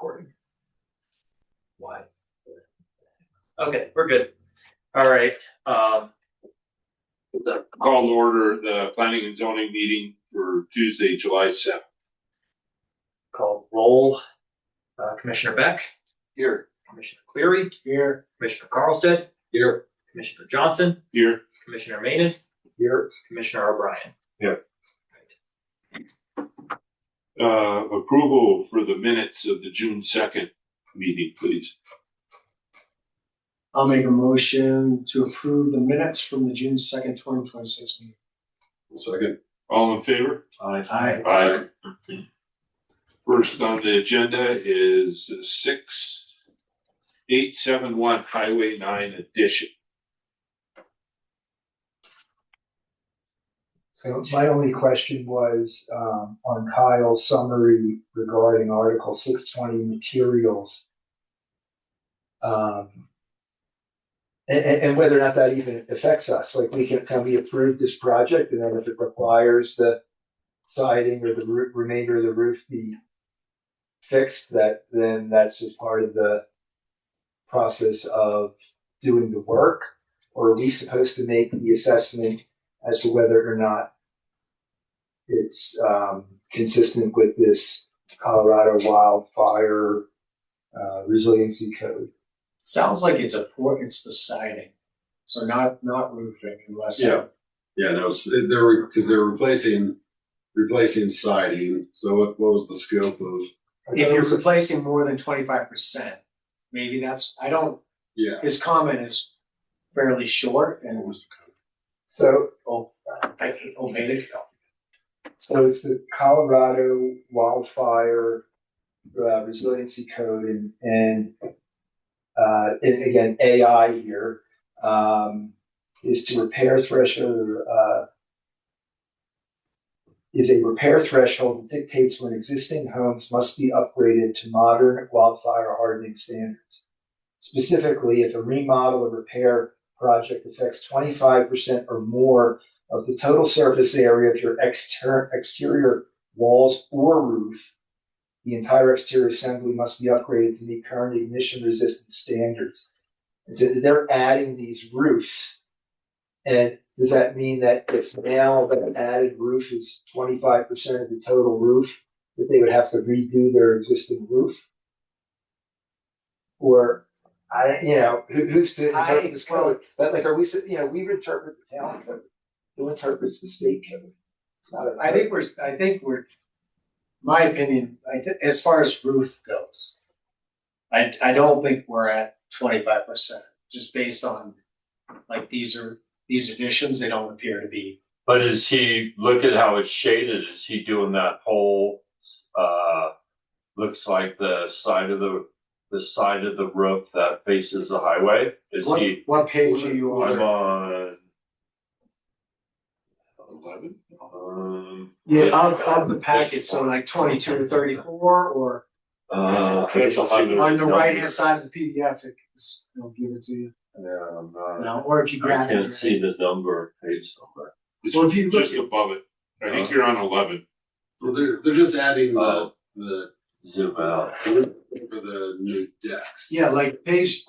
recording. Why? Okay, we're good. All right. Call to order the planning and zoning meeting for Tuesday, July 7th. Call roll. Commissioner Beck. Here. Commissioner Cleary. Here. Commissioner Carlstead. Here. Commissioner Johnson. Here. Commissioner Maynard. Here. Commissioner O'Brien. Here. Approval for the minutes of the June 2nd meeting, please. I'll make a motion to approve the minutes from the June 2nd, 2026 meeting. Second. All in favor? Aye. Aye. First on the agenda is 6871 Highway 9 addition. So my only question was on Kyle's summary regarding Article 620 materials. And whether or not that even affects us. Like can we approve this project, and then if it requires the siding or the remainder of the roof be fixed, then that's just part of the process of doing the work? Or are we supposed to make the assessment as to whether or not it's consistent with this Colorado wildfire resiliency code? Sounds like it's the siding, so not roofing unless. Yeah, no, they're replacing siding. So what was the scope of? If you're replacing more than 25%, maybe that's, I don't. Yeah. His comment is fairly short and. What was the code? So Made it. So it's the Colorado wildfire resiliency code, and again, AI here is to repair threshold. Is a repair threshold that dictates when existing homes must be upgraded to modern wildfire hardening standards. Specifically, if a remodel or repair project affects 25% or more of the total surface area of your exterior walls or roof, the entire exterior assembly must be upgraded to meet current ignition resistance standards. And so they're adding these roofs. And does that mean that if now that added roof is 25% of the total roof, that they would have to redo their existing roof? Or who's to interpret this code? But are we? We interpret the town code. Who interprets the state code? It's not. I think we're. My opinion, as far as roof goes, I don't think we're at 25%. Just based on like these additions, they don't appear to be. But is he, look at how it's shaded, is he doing that whole looks like the side of the roof that faces the highway? What page are you on? I'm on 11. Of the packet, so like 22 to 34, or on the right hand side of the PDF, it'll give it to you. Yeah, I'm not. No, or if you grab I can't see the number, page number. It's Well, if you just look- above it. I think you're on 11. So they're just adding the Zoom out. for the new decks. Yeah, like page.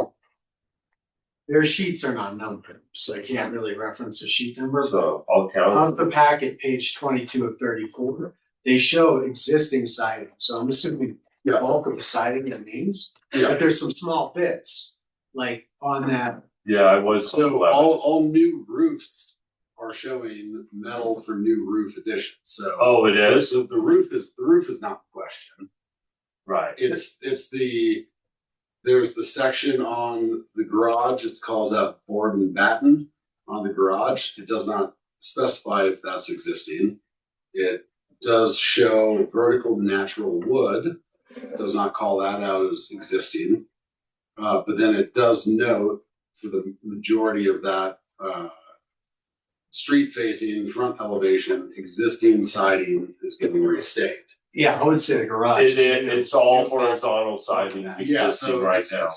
Their sheets are not numbered, so I can't really reference a sheet number. But So I'll count. of the packet, page 22 of 34, they show existing siding. So I'm assuming the bulk of the siding remains. Yeah. But there's some small bits, like on that. Yeah, I was. So 11. all new roofs are showing metal for new roof additions. So Oh, it is? the roof is not the question. Right. There's the section on the garage. It calls out board and batten on the garage. It does not specify if that's existing. It does show vertical natural wood. It does not call that out as existing. But then it does note for the majority of that street facing front elevation, existing siding is getting restaked. Yeah, I would say the garage. It's all horizontal siding Yeah, existing so right now.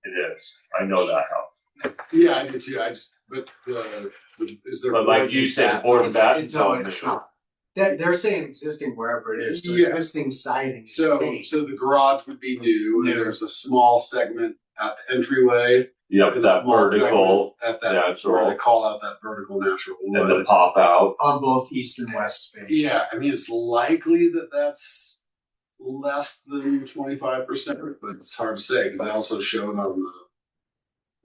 It is. I know that house. Yeah, I do too. Is there? But like you said, board and batten. No, it's not. they're saying existing wherever it is, so Yeah. existing siding. is So, staying. so the garage would be new, and Yeah. there's a small segment at the entryway. Yep, and a that small vertical segment At that, where natural they call out that vertical natural and the wood. pop out. On both east and west face. Yeah, I mean, it's likely that that's less than 25%, but it's hard to say, because I also showed on the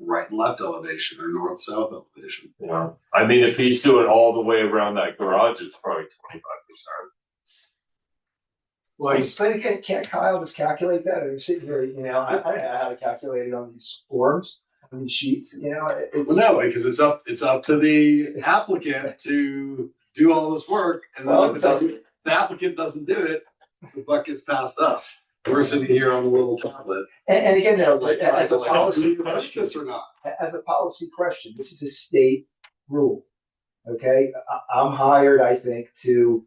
right and left elevation or north-south elevation. Yeah, I mean, if he's doing all the way around that garage, it's probably 25%. Well, he's, But again, can't Kyle just calculate that? I'm sitting here, I don't know how to calculate it on these forms, on these sheets, it's. Well, no, because it's up to the applicant to do all this work, and then if it doesn't, the applicant doesn't do it, the buck gets past us. We're sitting here on the little tablet. And again, though, Like, as a like, policy do you like question, this or not? as a policy question, this is a state rule. Okay, I'm hired, I think, to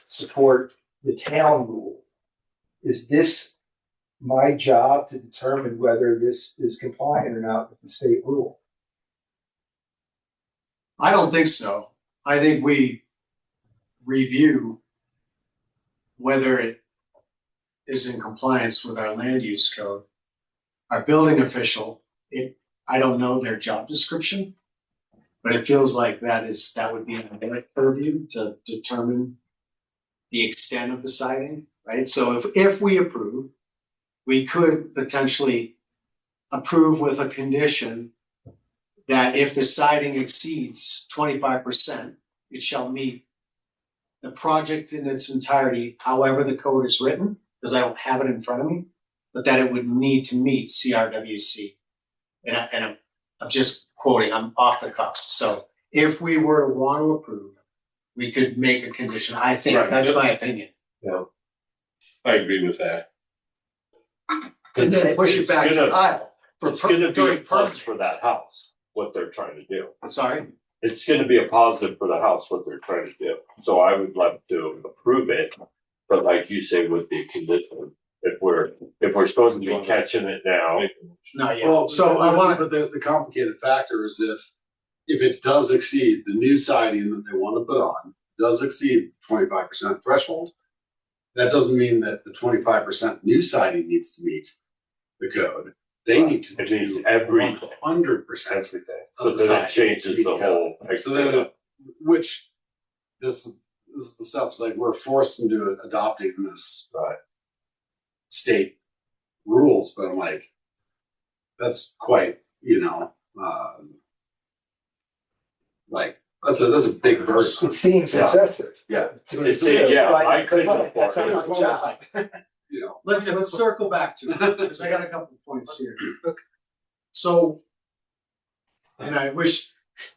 support the town rule. Is this my job to determine whether this is compliant or not with the state rule? I don't think so. I think we review whether it is in compliance with our land use code. Our building official, I don't know their job description, but it feels like that would be in their purview to determine the extent of the siding, right? So if we approve, we could potentially approve with a condition that if the siding exceeds 25%, it shall meet the project in its entirety, however the code is written, because I don't have it in front of me, but that it would need to meet CRWC. And I'm just quoting, I'm off the cuff. So if we were to want to approve, we could make a condition. I think Right. that's Yep. my opinion. I agree with that. And then push it back to Kyle. It's gonna be a during plus permit. for that house, what they're trying to do. Sorry. It's gonna be a positive for the house, what they're trying to do. So I would love to approve it, but like you say, with the condition, if we're supposed to be catching it now. Not yet. Well, So I want, but the complicated factor is if it does exceed the new siding that they want to put on, does exceed 25% threshold, that doesn't mean that the 25% new siding needs to meet the code. They need to It needs do everything. 100%. Everything. Of So the then siding it changes to be the covered. whole. So then, which this is the stuff like we're forced into adopting this Right. state rules, but I'm like, that's quite, like that's a big burden. It seems Yeah. excessive. Yeah. To me, It's- too, yeah, but- I couldn't but that's afford not it. my job. let's circle back to it, because I got a couple points here. So, and I wish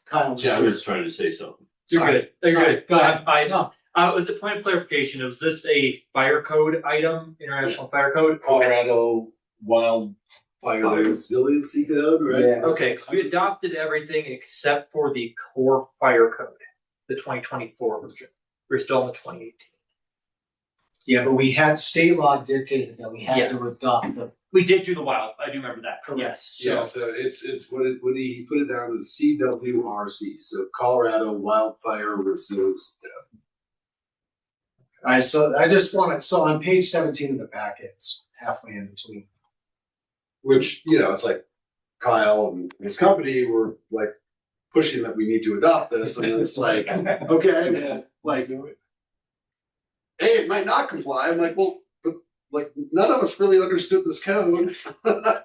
Kyle was I here. was trying to say something. You're Sorry. good. You're Sorry. good. Go ahead. I No. was a point of clarification. Was this a fire code item, international fire code? Okay. Colorado wildfire resiliency code, right? Yeah. Okay, because we adopted everything except for the core fire code, the 2024 version. We're still in the 2018. Yeah, but we had state law dictated that we had to adopt the. We did do the wild. I do remember that. Yes. Yeah, so it's what he put it down as CWRC, so Colorado Wildfire Resiliency Code. All right, so I just wanted, so on page 17 of the packet, it's halfway in between. Which, it's like Kyle and his company were like pushing that we need to adopt this, and then it's like, okay, like, hey, it might not comply. I'm like, well, but like none of us really understood this code.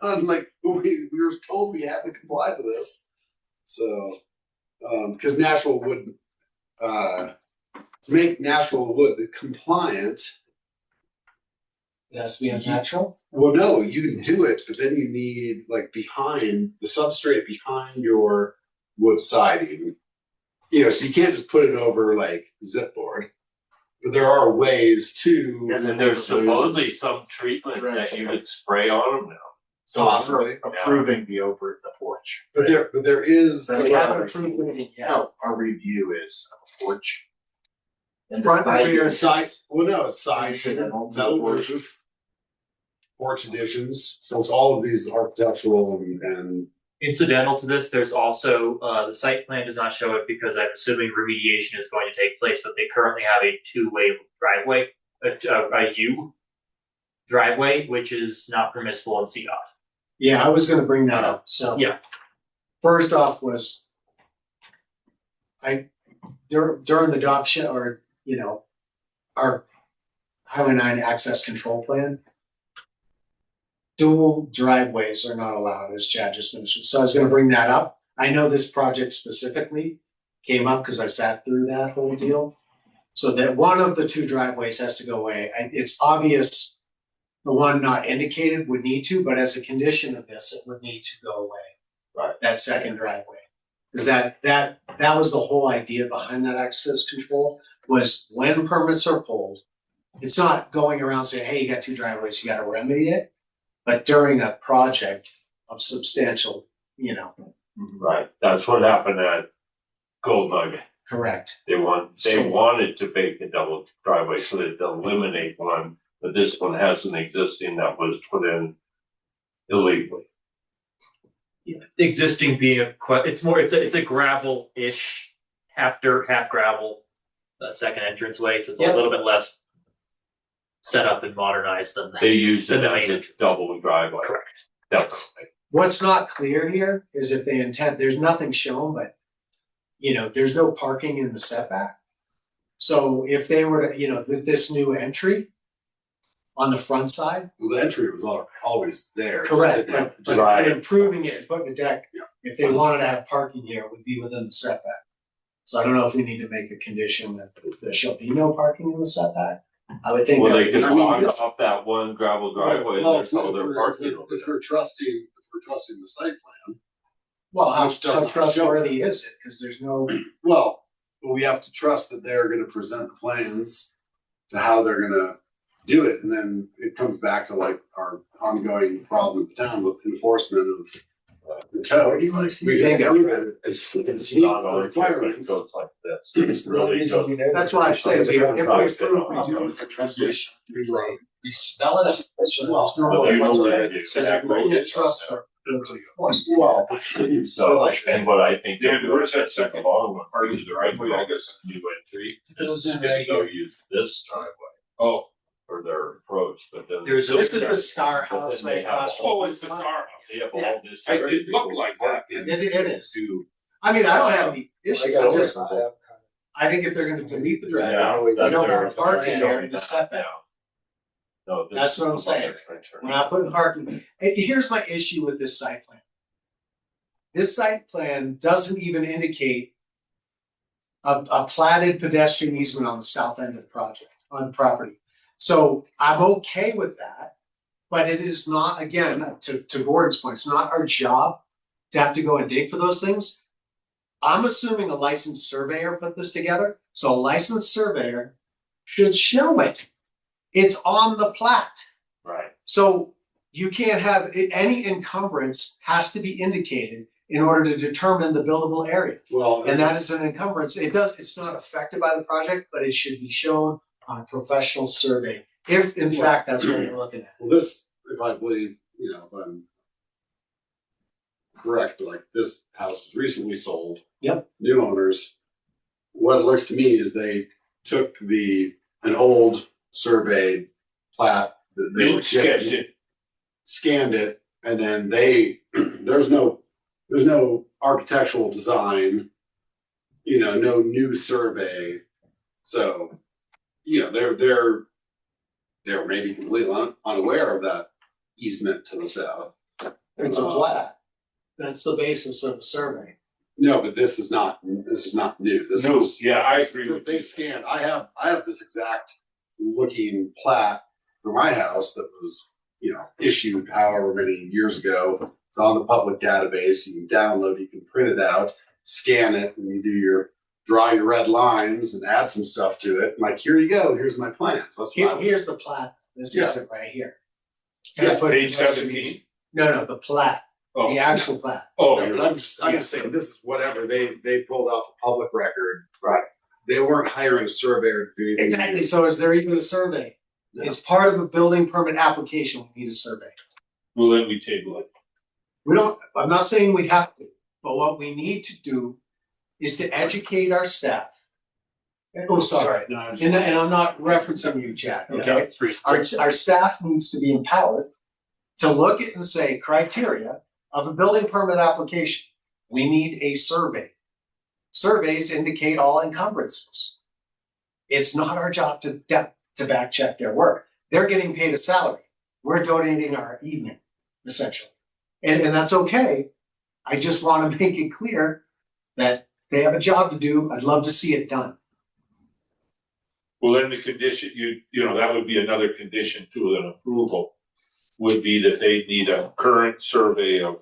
I'm like, we were told we had to comply to this. So, because natural wood, to make natural wood compliant, It has to be unnatural. well, no, you can do it, but then you need like behind the substrate behind your wood siding. So you can't just put it over like zip board. But there are ways to And there's supposedly some treatment that you could spray on them now. possibly, approving the porch. but there is That's We what haven't our- approved anything yet. No, our review is a porch. And Front and rear the size. Well, no, it's size, Incidental metal porch. roof, porch additions. So it's all of these architectural and Incidental to this, there's also, the site plan does not show it because I'm assuming remediation is going to take place, but they currently have a two-way driveway, a U driveway, which is not permissible in CDOT. Yeah, I was gonna bring that up, so. Yeah. First off was, during the adoption, or, you know, our Highway 9 access control plan, dual driveways are not allowed, as Chad just mentioned, so I was gonna bring that up. I know this project specifically came up because I sat through that whole deal. So that one of the two driveways has to go away. It's obvious the one not indicated would need to, but as a condition of this, it would need to go away. Right. That second driveway. Because that was the whole idea behind that access control, was when permits are pulled, it's not going around saying, hey, you got two driveways, you gotta remedy it. But during a project of substantial, you know, Right, that's what happened at Gold Nugget. correct. They So- wanted to make a double driveway so that to eliminate one, but this one has an existing that was put in illegally. Existing being it's a gravel-ish, half dirt, half gravel, second entranceway, so it's a Yeah. little bit less set up and modernized than They use it Then the as main a entrance. double driveway. Correct. Definitely. What's not clear here is if they intend, there's nothing shown, but, you know, there's no parking in the setback. So if they were to, you know, this new entry on the front side, Well, the entry was always there. just correct, didn't have- but Right. improving it and putting a deck, Yeah. if they wanted to have parking here, it would be within the setback. So I don't know if we need to make a condition that there shall be no parking in the setback. I would think Well, that. they could I mean, block yes. off that one gravel driveway Well, and there's no other parking over if there. we're trusting the site plan, Well, how which doesn't trustworthy is it? Because there's no, well, we have to trust that they're gonna present the plans to how they're gonna do it, and then it comes back to like our ongoing problem with the town with enforcement of the code. Like, we Think can of- prove it, it's Not the always, it requirements. goes like this. It really goes. that's why I say, if we Right. approve, we do. We smell it. Well, But you know where it We is. can't trust our- well, So, and what I think. Yeah, but where's that second Long one, part of use the the right driveway, way, I guess? new entry. This is Then right go here. use this driveway Oh, for their approach, but then. There's This is the Star But House then they right have across. all- it's the Star House. They have Yeah. all this. It looked like that. Yes, it is. To. I mean, I don't have any issues, I got just, it. I think if they're gonna delete the driveway, Yeah. we don't that's want parking their- there in the setback. No, this That's what I'm is saying. their turn. We're not putting parking. And here's my issue with this site plan. This site plan doesn't even indicate a platted pedestrian easement on the south end of the project, on the property. So I'm okay with that, but it is not, again, to Gordon's point, it's not our job to have to go and dig for those things. I'm assuming a licensed surveyor put this together, so a licensed surveyor should show it. It's on the plat. Right. So you can't have, any encumbrance has to be indicated in order to determine the buildable area. Well, And that is an encumbrance. It's not affected by the project, but it should be shown on a professional survey. If in fact that's what we're looking at. well, this, if I believe, you know, if I'm correct, like this house was recently sold. Yep. New owners. What it looks to me is they took an old survey plat that they were sketched given, it. scanned it, and then there's no architectural design, you know, no new survey. So, you know, they're maybe completely unaware of that easement to the south. It's a plat. That's the basis of the survey. No, but this is not new. This No, is, yeah, I agree with they you. scanned, I have this exact looking plat for my house that was, you know, issued however many years ago. It's on the public database. You can download, you can print it out, scan it, and you do draw your red lines and add some stuff to it. Like, here you go, here's my plans. That's what I Here's the plat. This is it right here. Yeah, 10-foot Page pedestrian 17. easement. No, the plat, Oh, the actual plat. oh, No, but I'm just saying, this is whatever they pulled off a public record. Right. They weren't hiring a surveyor to do anything. Exactly. So is there even a survey? No. It's part of a building permit application. We need a survey. well, then we table it. I'm not saying we have to, but what we need to do is to educate our staff. Oh, sorry, No, it's and I'm not referencing you, Chad, okay? it's reasonable. Our staff needs to be empowered to look at and say criteria of a building permit application. We need a survey. Surveys indicate all encumbrances. It's not our job to back check their work. They're getting paid a salary. We're donating our evening, essentially. And that's okay. I just want to make it clear that they have a job to do. I'd love to see it done. Well, then the condition, you know, that would be another condition to an approval, would be that they need a current survey of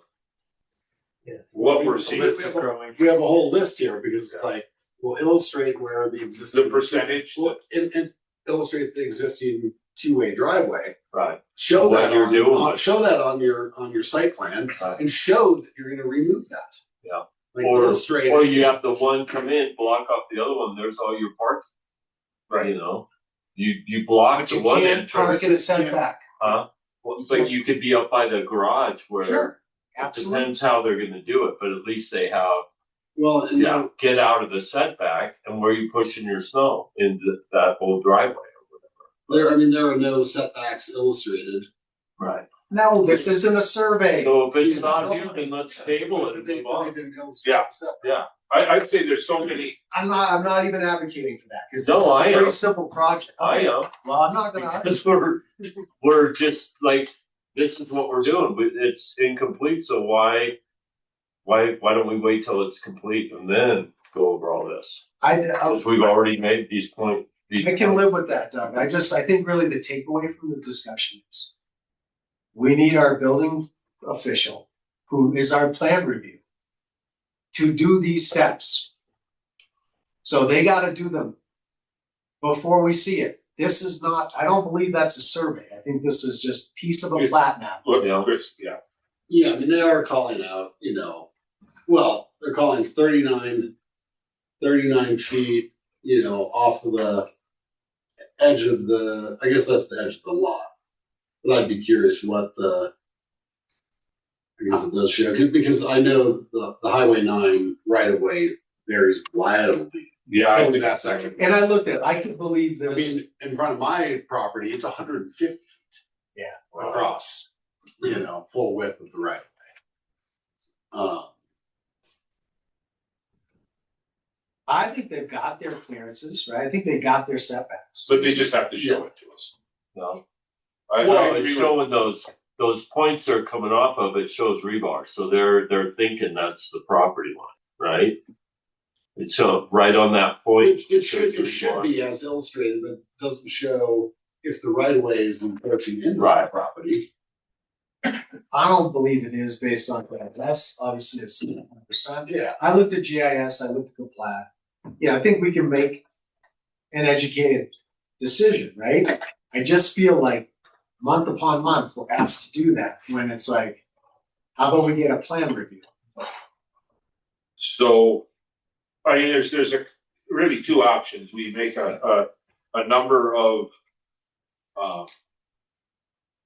what we're The seeing, list is growing. We have a whole list here because it's like, we'll illustrate where the existing. the percentage. Well, and illustrate the existing two-way driveway. Right. Show What that you're on, doing. show that on your site plan Right. and show that you're gonna remove that. Yeah. Like Or- illustrate. Or you have the one come in, block off the other one, there's all your parking. Right. You know, you block But the you one can't park entrance, in a setback. but you could be up by the garage where Sure, it absolutely. depends how they're gonna do it, but at least they have, Well, and then, get out of the setback and where you pushing your snow into that whole driveway or there are no setbacks illustrated. whatever. Right. No, this isn't a survey. So if it's not here, then let's table it and They move on. didn't illustrate Yeah. the setback. Yeah, I'd say there's so many, I'm not even advocating for that because this No, is a I very am. simple project. I Okay, am, well, I'm not gonna argue. because we're just like, this is what we're doing, but it's incomplete, so why don't we wait till it's complete and then go over all this? Because we've already made these points. I can live with that, Doug. I think really the takeaway from the discussion is we need our building official, who is our plan review, to do these steps. So they gotta do them before we see it. This is not, I don't believe that's a survey. I think this is just piece of a plat map. look, Yeah. Chris, yeah, Yeah, I mean, they are calling out, well, they're calling 39 feet, off of the edge of I guess that's the edge of the lot. But I'd be curious I guess it does show, because I know the Highway 9 right of way varies wildly. yeah, I think that's section. And I looked at, I could believe I this. mean, in front of my property, it's 150 feet. Yeah. Across, full width of the right of way. I think they've got their clearances, right? I think they got their setbacks. but they just have to show it to us. No. I Well, agree it's with- showing those points they're coming off of, it shows rebar, so they're thinking that's the property line, right? It's right on that point. It should rebar. be as illustrated, but doesn't show if the right of way is encroaching into the Right. property. I don't believe it is based on that. That's obviously it's 100%. Yeah. I looked at GIS, I looked at the plat. Yeah, I think we can make an educated decision, right? I just feel like month upon month, we're asked to do that when it's like, how about we get a plan review? So, I mean, there's really two options. We make a number of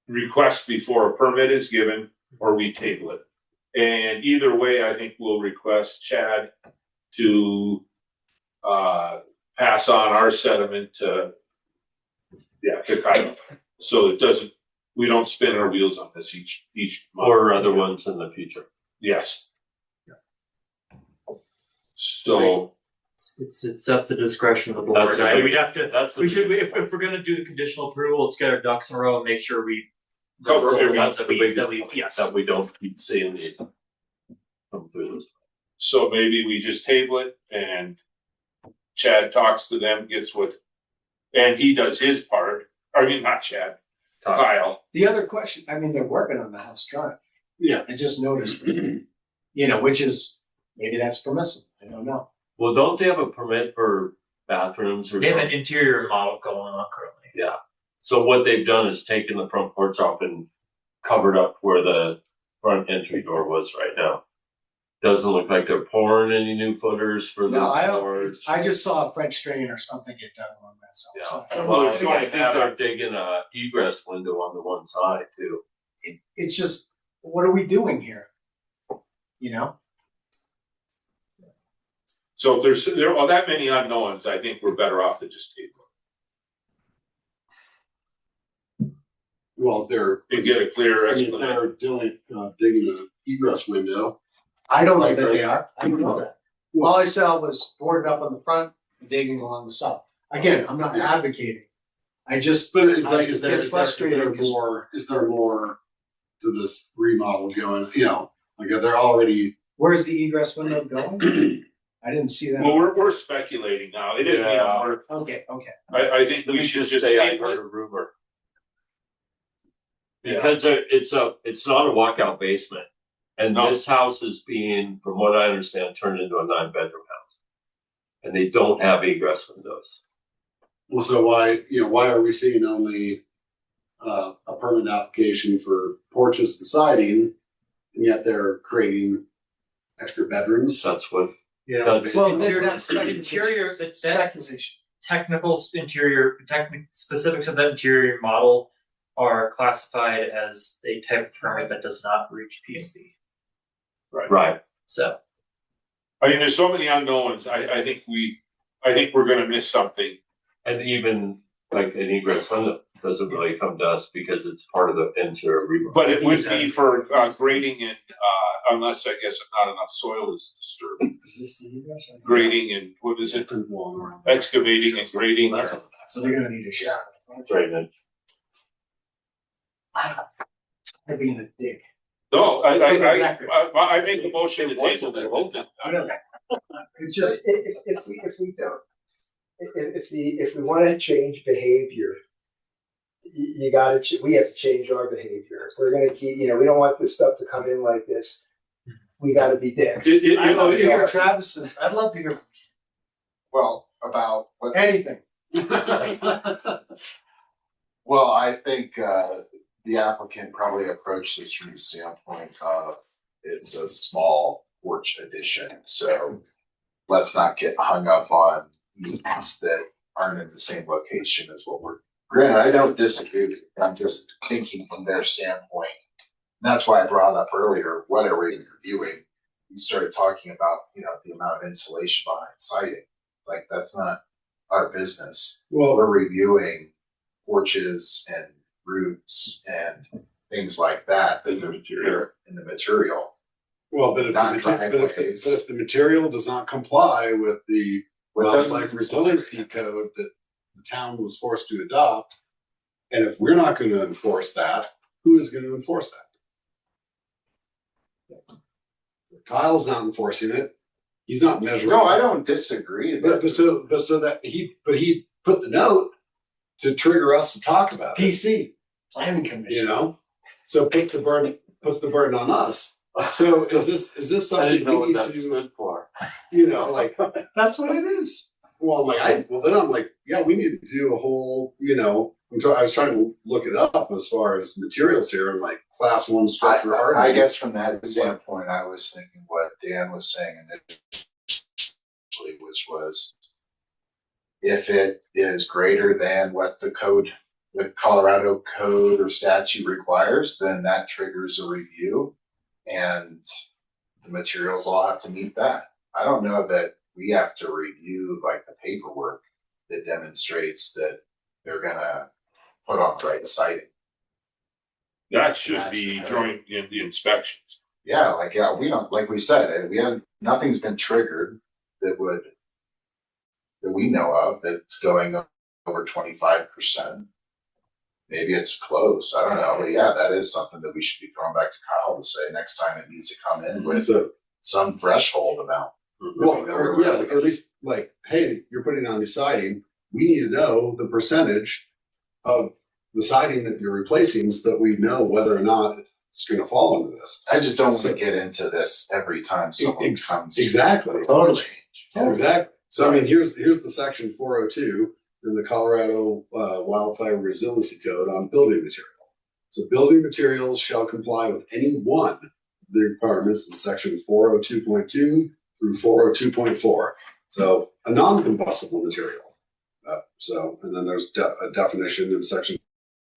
requests before a permit is given, or we table it. And either way, I think we'll request Chad to pass on our sediment to Kyle. So it doesn't, we don't spin our wheels on this each month. Or other ones in the future. Yes. So, It's up to the discretion of the board. That's- I mean, we'd have to, That's we should, if we're gonna do the conditional approval, let's get our ducks in a row and make sure we. Cover that's the everything. ones That's that the we- biggest that we- one, yes. that we don't keep seeing it come through this. so maybe we just table it and Chad talks to them, gets what, and he does his part. I mean, not Chad, Kyle. The other question, I mean, they're working on the house drive. Yeah. I just noticed, which is, maybe that's permissible. I don't know. Well, don't they have a permit for bathrooms or They have an something? interior model going on currently. Yeah. So what they've done is taken the front porch off and covered up where the front entry door was right now. Doesn't look like they're pouring any new footers for the No, I don't, porch. I just saw a French drain or something get done along that south Yeah. side. Well, I think they're digging a egress window on the one side too. It's just, what are we doing here? you know? So if there are that many unknowns, I think we're better off to just table Well, if they're, it and get a clear I mean, if explanation. they're doing, digging an egress window, I don't know Like, that they right. are. I don't know that. All I saw was boarded up on the front, and digging along the side. Again, I'm not advocating. I just, but it's I like, get is there frustrated 'cause- is there more to this remodel going, you know, like they're already. where's the egress window going? I didn't see that. Well, we're speculating now. It is, you know, Okay. I think Let we me should just just say I table heard it. a rumor. Yeah. Because it's not a walkout basement. And No. this house is being, from what I understand, turned into a 9-bedroom house. And they don't have egress windows. Well, so why are we seeing only a permanent application for porches and siding, and yet they're creating extra bedrooms? That's what, Yeah. That's- Well, Interior- that's interior, that speculation. technical specifics of that interior model are classified as a type of permit that does not reach P&Z. right. So, I mean, there's so many unknowns. I think we're gonna miss something. And even like an egress window doesn't really come to us because it's part of the interior remodel. But it would be for grading and, unless I guess not enough soil is disturbed. Is this the egress? Grading and, what is it? Wall around. Excavating and grading. Well, that's on the back. So they're gonna need a shower. Right, and They're being a dick. No, I record. make the motion to table that. It's just, If we don't, if we wanna change behavior, you gotta, we have to change our behavior. If we're gonna keep, we don't want this stuff to come in like this. We gotta be dicks. I'd love to hear Travis's, I'd love to hear Well, about what, anything. well, I think, the applicant probably approached this from the standpoint of it's a small porch addition, so let's not get hung up on needs that aren't in the same location as what we're. Granted, I don't disagree with you, I'm just thinking from their standpoint. And that's why I brought up earlier, what are we reviewing? You started talking about, the amount of insulation behind siding, like that's not our business. Well, We're reviewing porches and roofs and things like that that are in the material. but if Not the material does not comply with the wildlife resiliency code that the town was forced to adopt, and if we're not gonna enforce that, who is gonna enforce that? Kyle's not enforcing it. He's not measuring. No, I don't disagree. But so that he put the note to trigger us to talk about it, PC, planning commission. So puts the burden on us. So is this I something didn't know we what need that to, stood for. like, That's what it is. well, then I'm like, yeah, we need to do a whole, I was trying to look it up as far as materials here, and like class 1 structure hardening. I guess from that standpoint, I was thinking what Dan was saying initially, which was if it is greater than what the Colorado code or statute requires, then that triggers a review and the materials all have to meet that. I don't know that we have to review like the paperwork that demonstrates that they're gonna put on the right siding. That should be during the inspections. Yeah, we don't, like we said, nothing's been triggered that we know of that's going over 25%. Maybe it's close, I don't know, but yeah, that is something that we should be throwing back to Kyle to say next time it needs to come in with some threshold amount. Well, at least like, hey, you're putting on your siding, we need to know the percentage of the siding that you're replacing so that we know whether or not it's gonna fall into this. I just don't want to get into this every time someone comes. Exactly. Totally. Exactly. So I mean, here's the section 402 in the Colorado Wildfire Resiliency Code on building material. So building materials shall comply with any one of the requirements in section 402.2 through 402.4. So a non-combustible material. And then there's a definition in section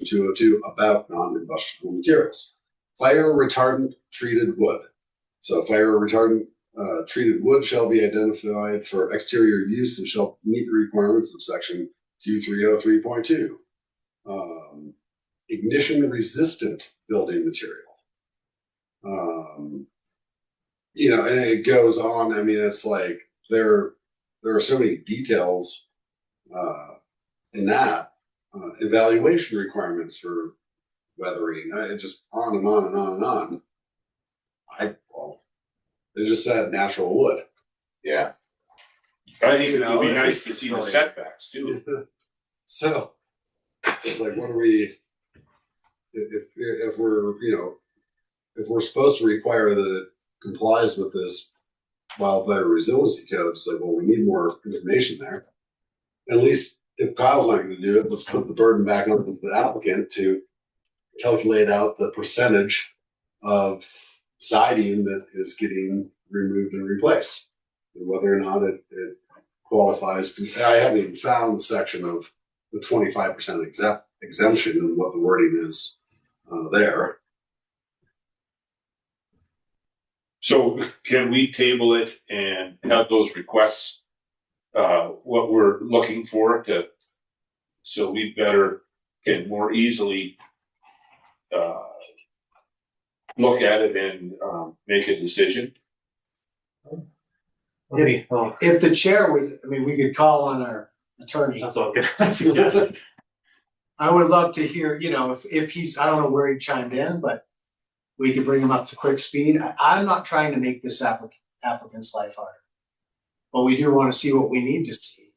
202 about non-combustible materials. Fire retardant treated wood. So fire retardant treated wood shall be identified for exterior use and shall meet the requirements of section 2303.2. Ignition resistant building material. And it goes on. I mean, it's like there are so many details in that evaluation requirements for weathering. It just on and on and on and on. They just said natural wood. Yeah. I think it would be nice to see the setbacks too. So it's like, what are we? If we're supposed to require that it complies with this wildfire resiliency code, it's like, well, we need more information there. At least if Kyle's not going to do it, let's put the burden back on the applicant to calculate out the percentage of siding that is getting removed and replaced, and whether or not it qualifies. I haven't even found the section of the 25% exemption and what the wording is there. So can we table it and have those requests, what we're looking for, so we better can more easily look at it and make a decision? If the chair would, I mean, we could call on our attorney. That's all good. That's good. I would love to hear, if he's, I don't know where he chimed in, but we could bring him up to quick speed. I'm not trying to make this applicant's life harder, but we do want to see what we need to see.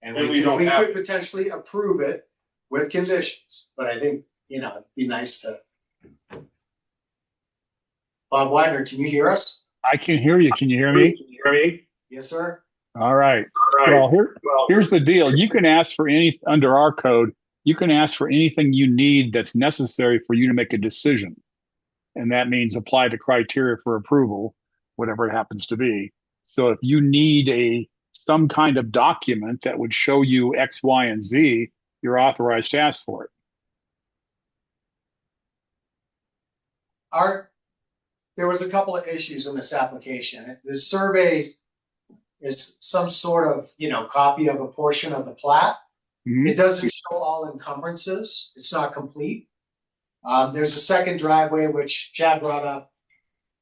And we could potentially approve it with conditions, but I think, it'd be nice to. Bob Widener, can you hear us? I can hear you. Can you hear me? Yes, sir. All right. Well, here's the deal. You can ask for under our code, you can ask for anything you need that's necessary for you to make a decision. And that means apply the criteria for approval, whatever it happens to be. So if you need some kind of document that would show you X, Y, and Z, you're authorized to ask for it. There was a couple of issues in this application. The survey is some sort of, copy of a portion of the plat. Mm-hmm. It doesn't show all encumbrances. It's not complete. There's a second driveway, which Chad brought up.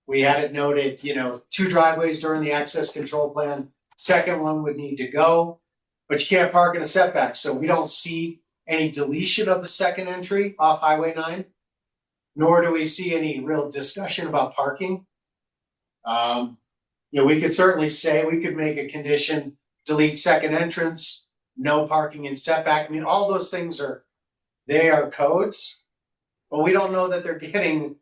We had it noted, 2 driveways during the access control plan. Second one would need to go, but you can't park in a setback. So we don't see any deletion of the second entry off Highway 9. Nor do we see any real discussion about parking. We could certainly say, we could make a condition, delete second entrance, no parking in setback. I mean, all those things they are codes, but we don't know that they're getting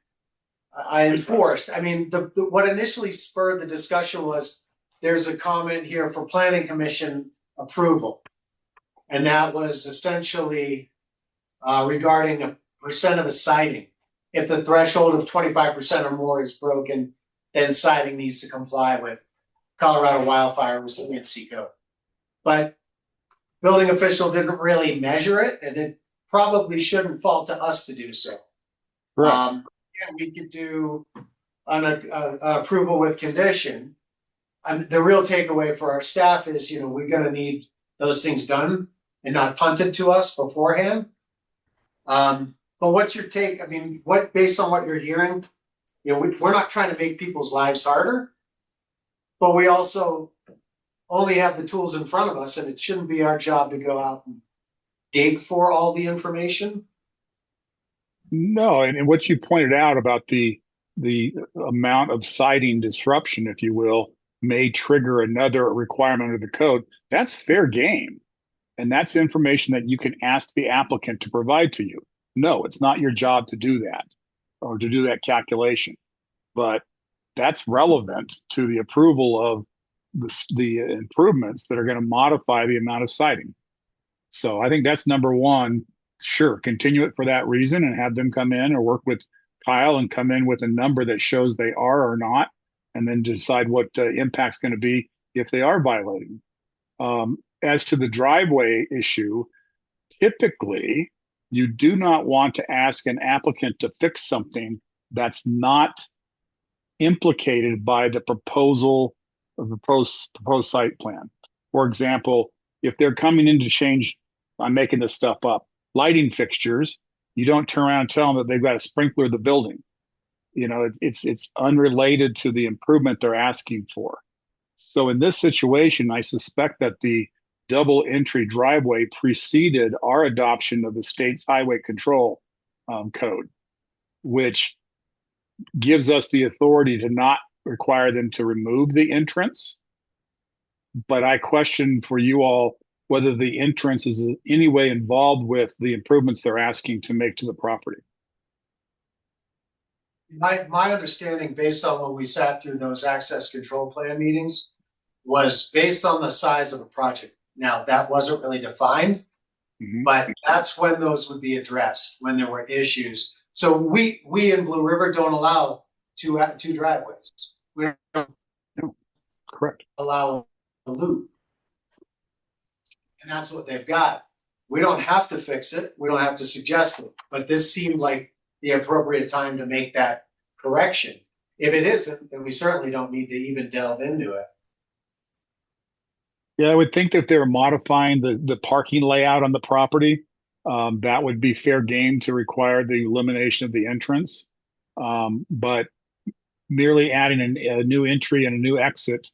enforced. I mean, what initially spurred the discussion was there's a comment here for planning commission approval. And that was essentially regarding a percent of the siding. If the threshold of 25% or more is broken, then siding needs to comply with Colorado Wildfire Resiliency Code. But building official didn't really measure it, and it probably shouldn't fall to us to do so. Right. We could do an approval with condition. And the real takeaway for our staff is, we're going to need those things done and not punted to us beforehand. But what's your take? I mean, based on what you're hearing, we're not trying to make people's lives harder, but we also only have the tools in front of us, and it shouldn't be our job to go out and dig for all the information. No, and what you pointed out about the amount of siding disruption, if you will, may trigger another requirement of the code. That's fair game, and that's information that you can ask the applicant to provide to you. No, it's not your job to do that or to do that calculation, but that's relevant to the approval of the improvements that are going to modify the amount of siding. So I think that's number one. Sure, continue it for that reason and have them come in or work with Kyle and come in with a number that shows they are or not, and then decide what the impact's going to be if they are violating. As to the driveway issue, typically, you do not want to ask an applicant to fix something that's not implicated by the proposal of the proposed site plan. For example, if they're coming in to change, I'm making this stuff up, lighting fixtures, you don't turn around and tell them that they've got to sprinkler the building. It's unrelated to the improvement they're asking for. So in this situation, I suspect that the double entry driveway preceded our adoption of the state's highway control code, which gives us the authority to not require them to remove the entrance. But I question for you all whether the entrance is in any way involved with the improvements they're asking to make to the property. My understanding, based on when we sat through those access control plan meetings, was based on the size of the project. Now, that wasn't really defined, but that's when those would be addressed, when there were issues. So we in Blue River don't allow two driveways. We don't Correct. allow a loop. And that's what they've got. We don't have to fix it. We don't have to suggest it. But this seemed like the appropriate time to make that correction. If it isn't, then we certainly don't need to even delve into it. Yeah, I would think that if they were modifying the parking layout on the property, that would be fair game to require the elimination of the entrance. But merely adding a new entry and a new exit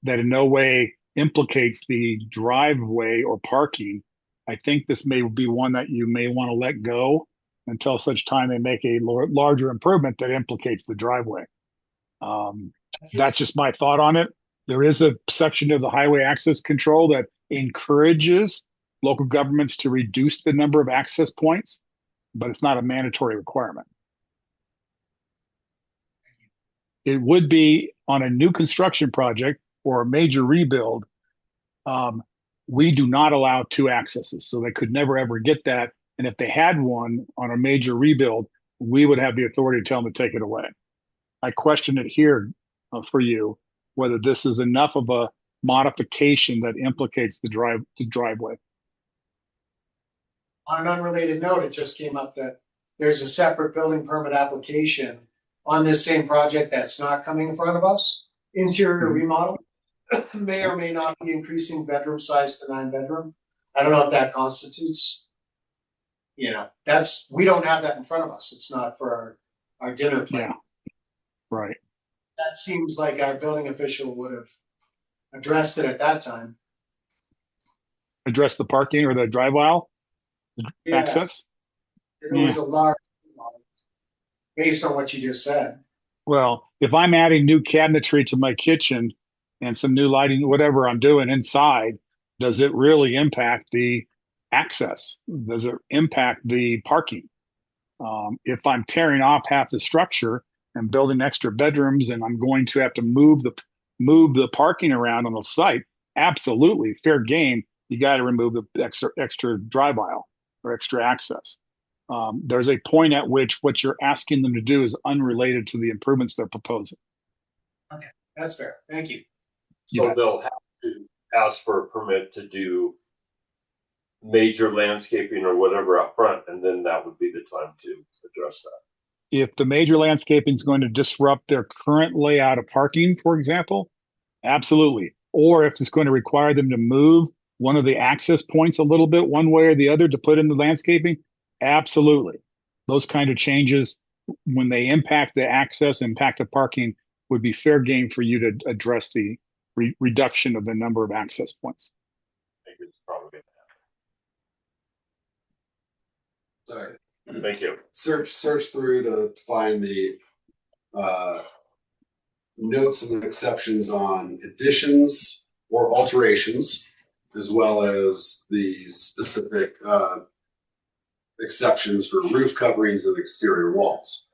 that in no way implicates the driveway or parking, I think this may be one that you may want to let go until such time they make a larger improvement that implicates the driveway. That's just my thought on it. There is a section of the highway access control that encourages local governments to reduce the number of access points, but it's not a mandatory requirement. It would be on a new construction project or a major rebuild. We do not allow two accesses, so they could never ever get that. And if they had one on a major rebuild, we would have the authority to tell them to take it away. I question it here for you, whether this is enough of a modification that implicates the driveway. On an unrelated note, it just came up that there's a separate building permit application on this same project that's not coming in front of us. Interior remodel may or may not be increasing bedroom size to 9-bedroom. I don't know if that constitutes, we don't have that in front of us. It's not for our dinner plan. Yeah. Right. That seems like our building official would have addressed it at that time. Address the parking or the drive aisle access? It was a large remodel, based on what you just said. Well, if I'm adding new cabinetry to my kitchen and some new lighting, whatever I'm doing inside, does it really impact the access? Does it impact the parking? If I'm tearing off half the structure and building extra bedrooms and I'm going to have to move the parking around on the site, absolutely fair game. You got to remove the extra drive aisle or extra access. There's a point at which what you're asking them to do is unrelated to the improvements they're proposing. Okay, that's fair. Thank you. So they'll have to ask for a permit to do major landscaping or whatever up front, and then that would be the time to address that. If the major landscaping is going to disrupt their current layout of parking, for example, absolutely. Or if it's going to require them to move one of the access points a little bit one way or the other to put in the landscaping, absolutely. Those kind of changes, when they impact the access, impact the parking, would be fair game for you to address the reduction of the number of access points. I think it's probably going to Sorry. happen. Thank you. Search through to find the notes and exceptions on additions or alterations, as well as the specific exceptions for roof coverings and exterior walls.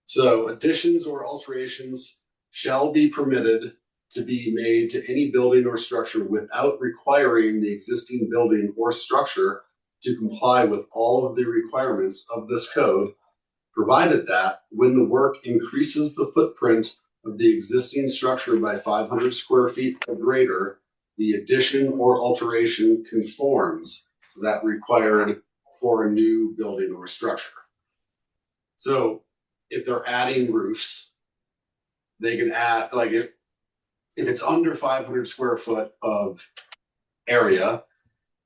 So additions or alterations shall be permitted to be made to any building or structure without requiring the existing building or structure to comply with all of the requirements of this code, provided that when the work increases the footprint of the existing structure by 500 square feet or greater, the addition or alteration conforms to that required for a new building or structure. So if they're adding roofs, they can add, like if it's under 500 square foot of area,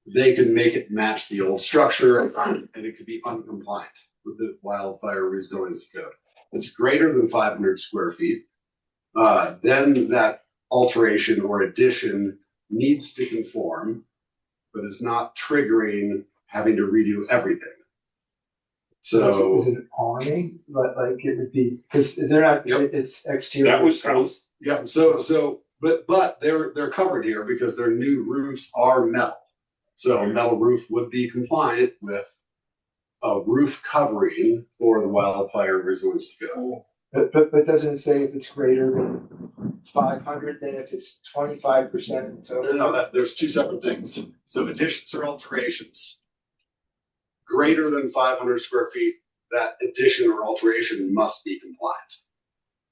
they can make it match the old structure and it could be uncompliant with the wildfire resiliency code. If it's greater than 500 square feet, then that alteration or addition needs to conform, but it's not triggering having to redo everything. So is it an awning? Like it would be, because they're not, Yep. it's exterior. That was close. yeah, but they're covered here because their new roofs are metal. So a metal roof would be compliant with a roof covering for the wildfire resiliency code. But doesn't it say if it's greater than 500, then if it's 25%? So No, there's two separate things. So additions or alterations greater than 500 square feet, that addition or alteration must be compliant.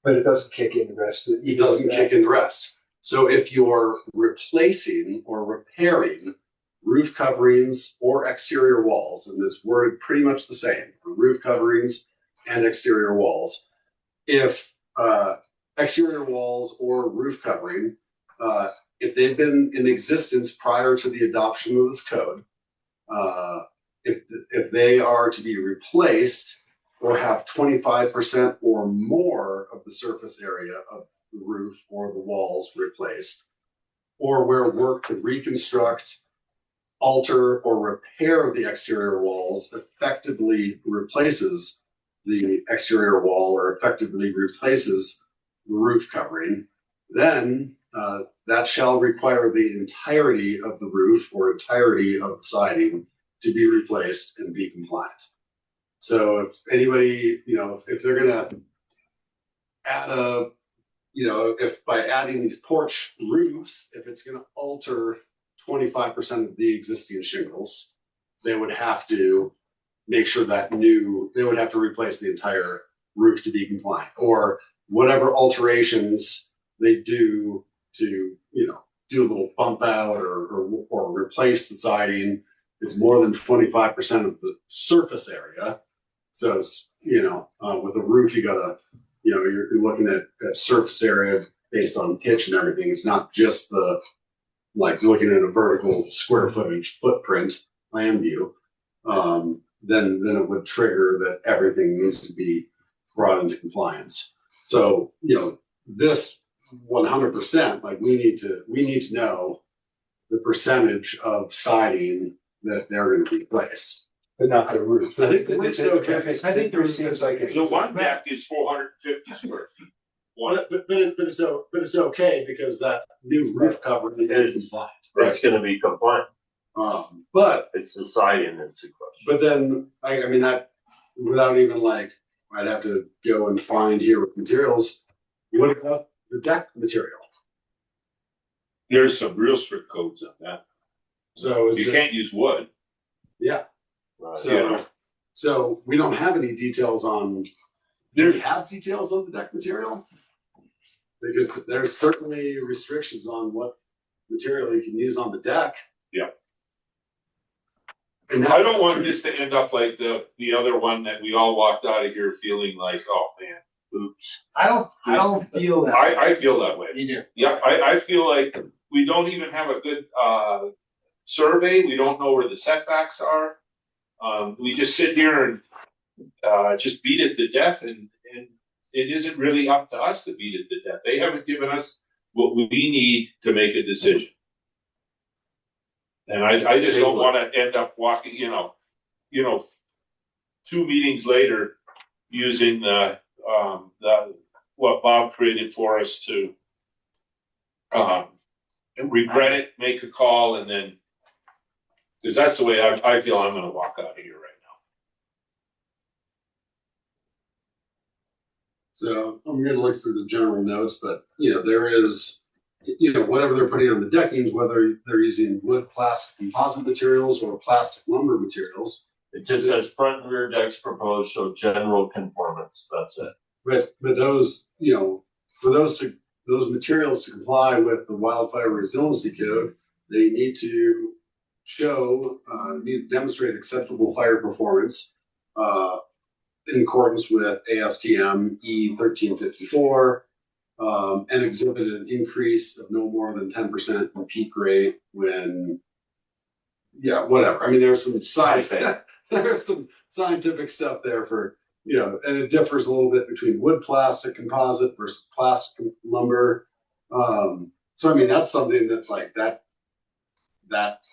but it doesn't kick in the rest of it. It doesn't kick in the rest. So if you're replacing or repairing roof coverings or exterior walls, and it's worded pretty much the same for roof coverings and exterior walls, if exterior walls or roof covering, if they've been in existence prior to the adoption of this code, if they are to be replaced or have 25% or more of the surface area of the roof or the walls replaced, or where work to reconstruct, alter, or repair the exterior walls effectively replaces the exterior wall or effectively replaces the roof covering, then that shall require the entirety of the roof or entirety of the siding to be replaced and be compliant. So if anybody, if they're gonna add if by adding these porch roofs, if it's gonna alter 25% of the existing shingles, they would have to make sure they would have to replace the entire roof to be compliant, or whatever alterations they do to, do a little bump out or replace the siding. It's more than 25% of the surface area. So, with a roof, you gotta, you're looking at surface area based on pitch and everything. It's not just like looking at a vertical square footage footprint plan view. Then it would trigger that everything needs to be brought into compliance. So, this 100%, like we need to know the percentage of siding that they're going to replace. But not the roof. I think the roof's okay. I think the roof seems like it's. The one deck is 450 square feet. But it's okay because that new roof cover is compliant. It's gonna be compliant. But It's the siding that's the question. But then, I mean, that without even I'd have to go and find here with materials. What about the deck material? There's some real strict codes on that. So You can't use wood. Yeah. Right. So we don't have any details on. Do we have details on the deck material? Because there's certainly restrictions on what material you can use on the deck. Yeah. And I don't want this to end up like the other one that we all walked out of here feeling like, oh man, oops. I don't feel that. I feel that way. You do. Yeah, I feel like we don't even have a good survey. We don't know where the setbacks are. We just sit here and just beat it to death, and it isn't really up to us to beat it to death. They haven't given us what we need to make a decision. And I just don't want to end up walking, 2 meetings later using the what Bob created for us to regret it, make a call, and then, because that's the way I feel I'm going to walk out of here right now. So I'm going to look through the general notes, but there is, whatever they're putting on the deckings, whether they're using wood, plastic, composite materials, or plastic lumber materials. It just says front and rear decks proposed show general conformance. That's it. But those, for those materials to comply with the wildfire resiliency code, they need to demonstrate acceptable fire performance in accordance with ASTM E1354 and exhibit an increase of no more than 10% in peak rate when, yeah, whatever. I mean, there's some there's some scientific stuff there for, you know, and it differs a little bit between wood plastic composite versus plastic lumber. So I mean, that's something that like that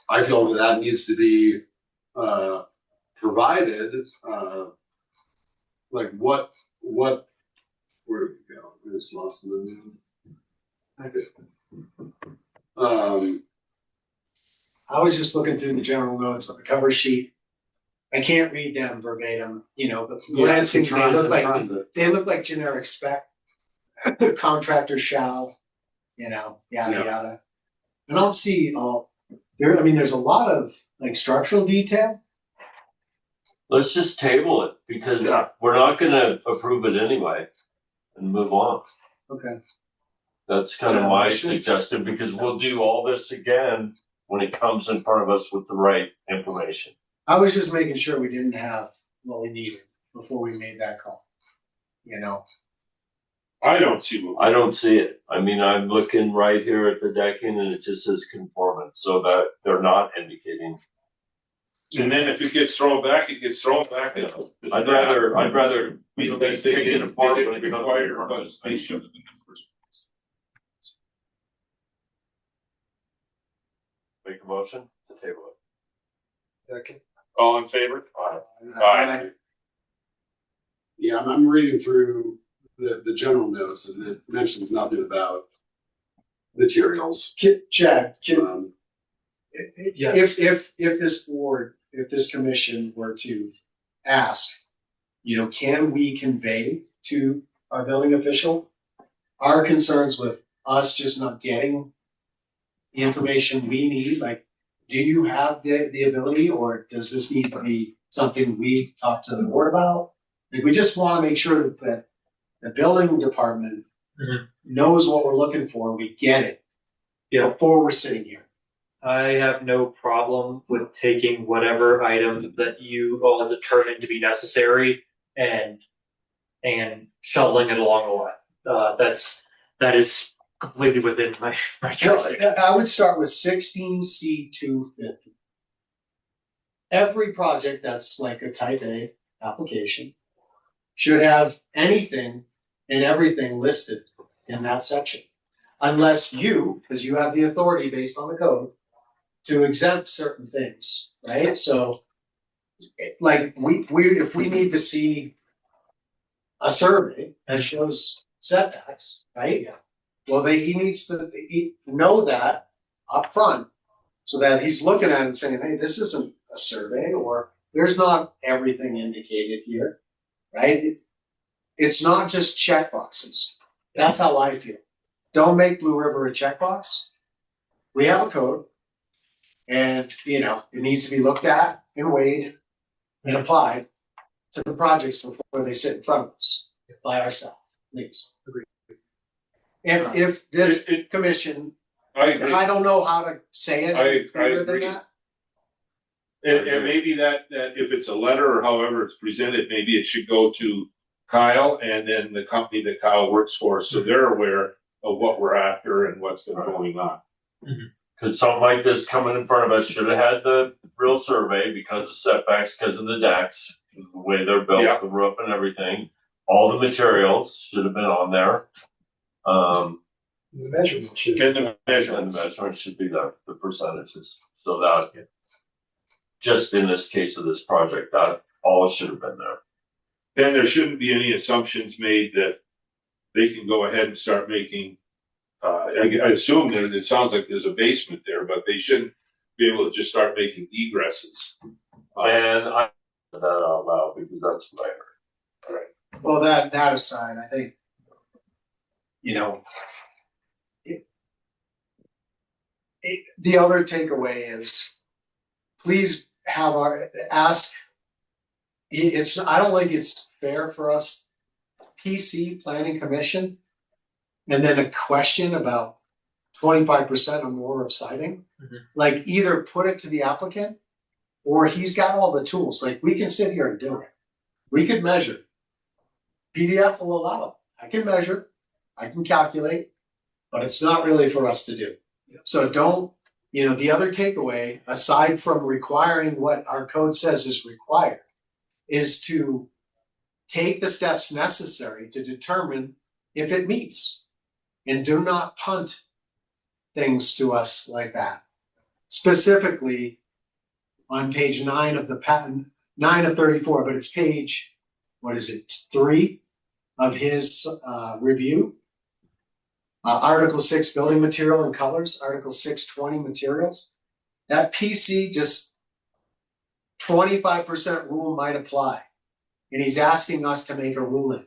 I feel that needs to be provided. Like what where did we go? I just lost them. I was just looking through the general notes on the cover sheet. I can't read them verbatim, you know, but glancing, they look like generic spec. Contractor shall, you know, yada yada. I don't see there. I mean, there's a lot of like structural detail. Let's just table it because we're not gonna approve it anyway and move on. Okay. That's kind of my suggestion because we'll do all this again when it comes in front of us with the right information. I was just making sure we didn't have what we needed before we made that call. You know. I don't see I don't see it. I mean, I'm looking right here at the decking and it just says conformance, so that they're not indicating. And then if it gets thrown back, it gets thrown back. I'd rather we don't think they did require, but they should have in the first place. make a motion to table it. Second. All in favor? Aye. Yeah, I'm reading through the general notes and it mentions nothing about materials. Chad, Yeah. if this board, if this commission were to ask, you know, can we convey to our building official our concerns with us just not getting the information we need? Like, do you have the ability, or does this need to be something we talk to the board about? Like, we just want to make sure that the building department knows what we're looking for. We get it before we're sitting here. I have no problem with taking whatever items that you all determine to be necessary and shuttling it along the line. That is completely within my jurisdiction. I would start with 16C250. Every project that's like a type A application should have anything and everything listed in that section. Unless you, because you have the authority based on the code, to exempt certain things, right? So, like we if we need to see a survey that shows setbacks, right? Yeah. Well, he needs to know that up front, so that he's looking at it and saying, "Hey, this isn't a survey, or there's not everything indicated here, right?" It's not just checkboxes. That's how I feel. Don't make Blue River a checkbox. We have a code. And, you know, it needs to be looked at and weighed and applied to the projects before they sit in front of us by our staff, please. Agree. If this commission, I agree. I don't know how to say it I clearer than agree. that. And maybe that if it's a letter or however it's presented, maybe it should go to Kyle and then the company that Kyle works for, so they're aware of what we're after and what's been going on. Cause something like this coming in front of us should have had the real survey because of setbacks, because of the decks, the way they're built, Yeah. the roof and everything. All the materials should have been on there. The measurement should. And the And measurements. the measurement should be the percentages. So that, just in this case of this project, that all should have been there. Then there shouldn't be any assumptions made that they can go ahead and start making. I assume that it sounds like there's a basement there, but they shouldn't be able to just start making egresses. And I said that out loud because that's what I heard. Well, that aside, I think, you know, the other takeaway is, please have ask. I don't think it's fair for us, PC Planning Commission, and then a question about 25% or more of siding. Like, either put it to the applicant, or he's got all the tools. Like, we can sit here and do it. We could measure. PDF will allow it. I can measure. I can calculate, but it's not really for us to do. So don't, the other takeaway, aside from requiring what our code says is required, is to take the steps necessary to determine if it meets. And do not punt things to us like that. Specifically on page 9 of the patent, 9 of 34, but it's page, 3 of his review. Article 6, building material and colors, Article 620 materials. That PC just 25% rule might apply. And he's asking us to make a ruling.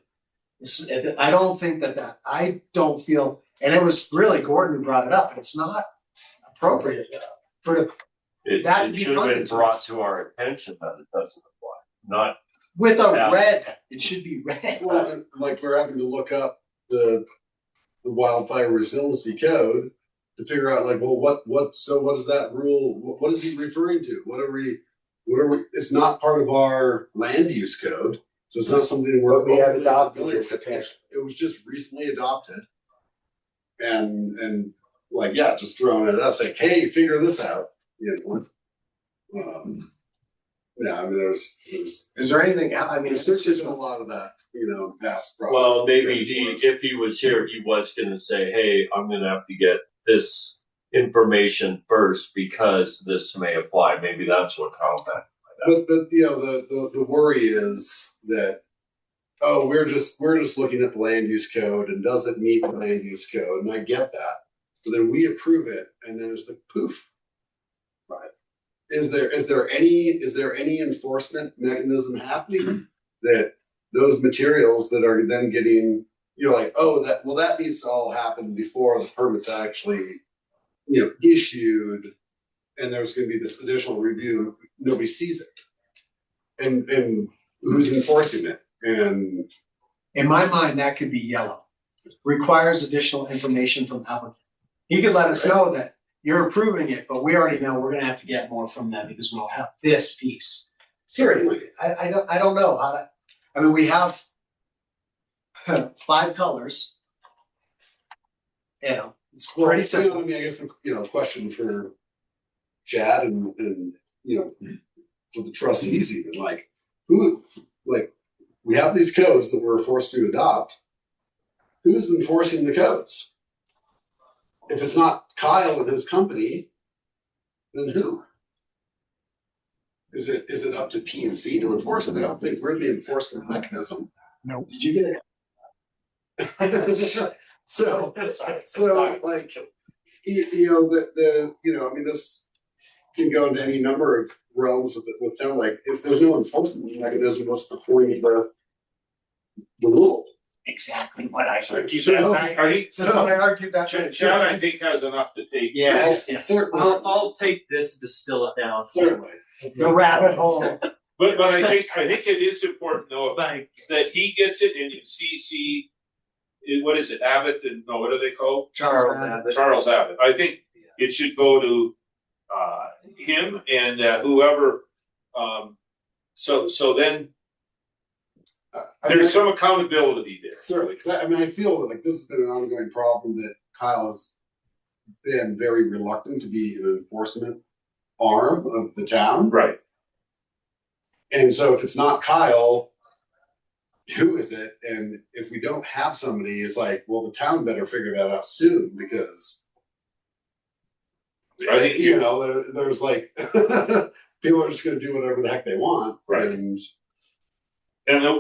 I don't think I don't feel, and it was really Gordon who brought it up, it's not appropriate for It should have been brought to our attention that it doesn't apply, not. With a red, it should be red. Well, and, like we're having to look up the wildfire resiliency code to figure out like, well, what is that rule? What is he referring to? What are we, it's not part of our land use code. So it's not something We have adopted familiar this. with. It was just recently adopted. And like, yeah, just throwing it at us like, hey, figure this out. Yeah, I mean, there's Is there anything? I mean, there's just a lot of that, past projects. Well, maybe if he was here, he was gonna say, hey, I'm gonna have to get this information first because this may apply. Maybe that's what Kyle meant. But the worry is that, oh, we're just looking at the land use code and does it meet the land use code? And I get that. But then we approve it and then it's like poof. Right. Is there any enforcement mechanism happening that those materials that are then getting, like, oh, that needs to all happen before the permit's actually, issued, and there's going to be this additional review. Nobody sees it, and who's enforcing it? And in my mind, that could be yellow. Requires additional information from applicant. He could let us know that you're approving it, but we already know we're going to have to get more from them because we don't have this piece. Seriously, I don't know how to. I mean, we have 5 colors. It's pretty simple. I mean, I guess question for Chad and for the trustees even, like, we have these codes that we're forced to adopt. Who's enforcing the codes? If it's not Kyle and his company, then who? Is it up to PMC to enforce it? I don't think we're the enforcement mechanism. No. Did you get it? So like, I mean, this can go into any number of realms with sound like, if there's no enforcement mechanism, what's the point of the rule? Exactly what I argued. I argued that. Chad, I think, has enough to take. Yes. Certainly. I'll take this and distill it down. Certainly. The rabbit hole. But I think it is important though But that he gets it and you CC. What is it, Abbott? And no, what are they called? Charles. Charles Abbott. I think it should go to him and whoever. So then there's some accountability there. Certainly, because I feel that like this has been an ongoing problem that Kyle has been very reluctant to be an enforcement arm of the town. Right. And so if it's not Kyle, who is it? And if we don't have somebody, it's like, well, the town better figure that out soon because I think there's like people are just going to do whatever the heck they want, right? And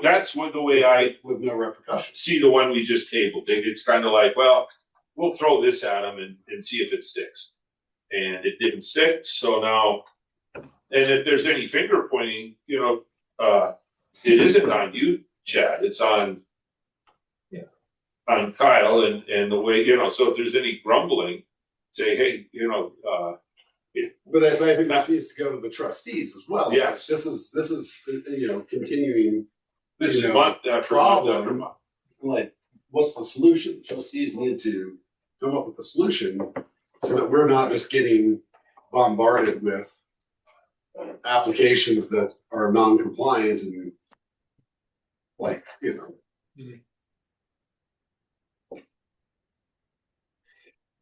that's the way I with no repercussions. see the one we just tabled. It's kind of like, well, we'll throw this at them and see if it sticks, and it didn't stick. So now, and if there's any finger pointing, it isn't on you, Chad. It's on Kyle and the way, so if there's any grumbling, say, hey, But I think this needs to go to the trustees as well. Yes. This is continuing this is problem. problem. Like, what's the solution? Trustees need to come up with a solution so that we're not just getting bombarded with applications that are non-compliant and like,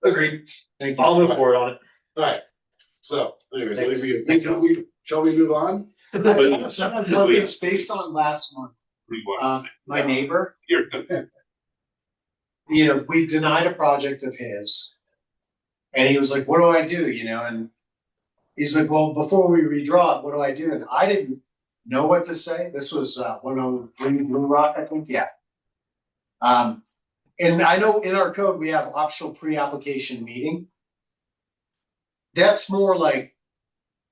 Agreed. Thank you. I'll move forward on it. Alright, so anyways, I Thanks. think Thanks, John. shall we move on? It's based on last month. We want to say, My neighbor, you're, you know, we denied a project of his. And he was like, what do I do? You know, and he's like, well, before we redraw it, what do I do? And I didn't know what to say. This was 103 Blue Rock, I think. Yeah. And I know in our code we have optional pre-application meeting. That's more like,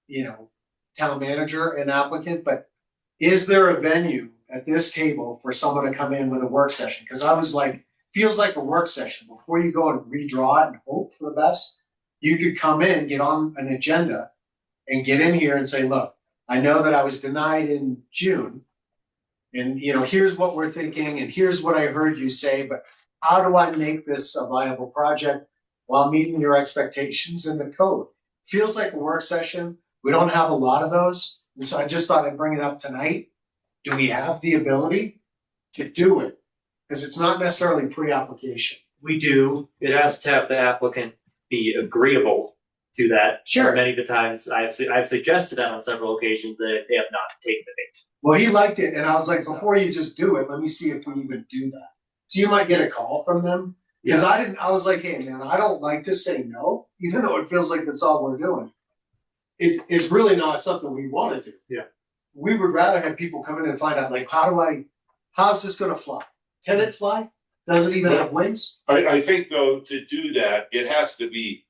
you know, town manager and applicant, but is there a venue at this table for someone to come in with a work session? Because I was like, feels like a work session. Before you go and redraw it and hope for the best, you could come in, get on an agenda and get in here and say, look, I know that I was denied in June. And, you know, here's what we're thinking and here's what I heard you say, but how do I make this a viable project while meeting your expectations in the code? Feels like a work session. We don't have a lot of those. And so I just thought I'd bring it up tonight. Do we have the ability to do it? Because it's not necessarily pre-application. We do. It has to have the applicant be agreeable to that. Sure. Many of the times I've suggested that on several occasions that they have not taken the bait. Well, he liked it. And I was like, before you just do it, let me see if we even do that. So you might get a call from them. Because I was like, hey man, I don't like to say no, even though it feels like that's all we're doing. It's really not something we want to do. Yeah. We would rather have people come in and find out, like, how's this gonna fly? Can it fly? Does it even have wings? I think though, to do that, it has to be,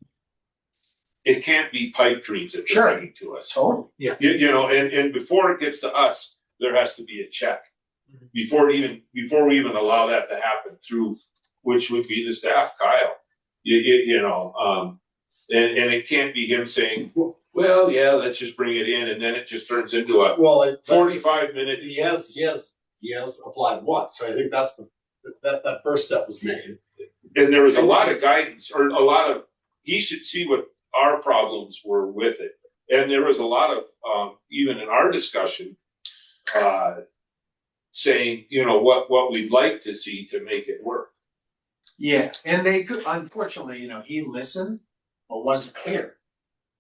it can't be pipe dreams that Sure. they're bringing to us. Totally. You know, and before it gets to us, there has to be a check. Mhm. Before we even allow that to happen through, which would be the staff, Kyle. You know, and it can't be him saying, well, yeah, let's just bring it in, and then it just turns into a Well, 45-minute. he has applied once, so I think that's that first step was made. And there was a lot of guidance, or a lot of, he should see what our problems were with it. And there was a lot of, even in our discussion, saying, you know, what we'd like to see to make it work. Yeah. And they could, unfortunately, you know, he listened, but wasn't clear.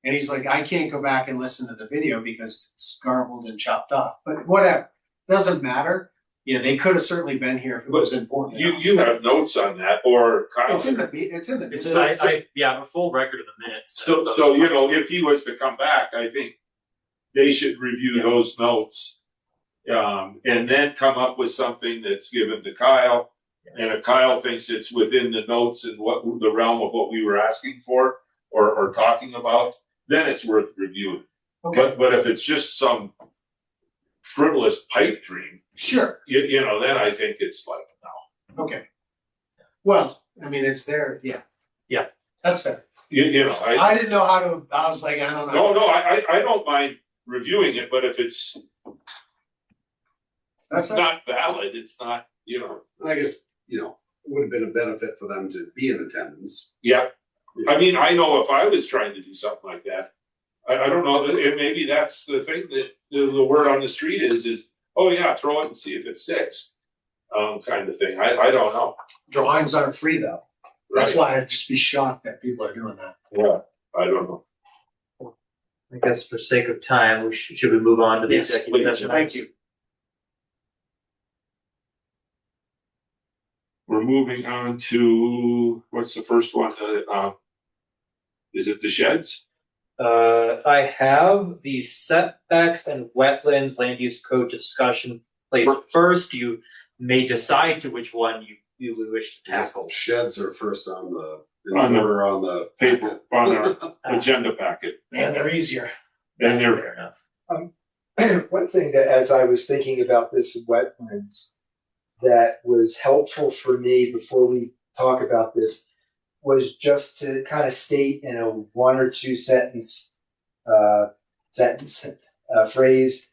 And he's like, I can't go back and listen to the video because it's garbled and chopped off. But whatever. Doesn't matter. Yeah, they could have certainly been here if it was important. enough. You have notes on that, or Kyle. It's in the I have a full record of the minutes. So you know, if he was to come back, I think they should review those notes, and then come up with something that's given to Kyle. And if Kyle thinks it's within the notes and what the realm of what we were asking for or talking about, then it's worth reviewing. Okay. But if it's just some frivolous pipe dream, Sure. you know, then I think it's like, no. Okay. Well, I mean, it's there. Yeah. Yeah. That's fair. You know, I didn't know how to. I was like, I don't know. No, I don't mind reviewing it, but if it's That's fair. not valid, it's not, you know. I guess, you know, it would have been a benefit for them to be in attendance. Yeah. I mean, I know if I was trying to do something like that, I don't know, and maybe that's the thing that the word on the street is, oh yeah, throw it and see if it sticks. Kind of thing. I don't know. Drawings aren't free though. That's Right. why I'd just be shocked that people are doing that. Yeah, I don't know. I guess for sake of time, should we move on to the Yes, executive please. session? Thank you. We're moving on to, what's the first one? Is it the sheds? I have the setbacks and wetlands land use code discussion placed first. You may decide to which one you wish to tackle. Sheds are first on the On the order on the Paper on our agenda packet. Man, they're easier. And they're, Fair enough. One thing that, as I was thinking about this wetlands, that was helpful for me before we talk about this was just to kind of state in a one or two sentence phrase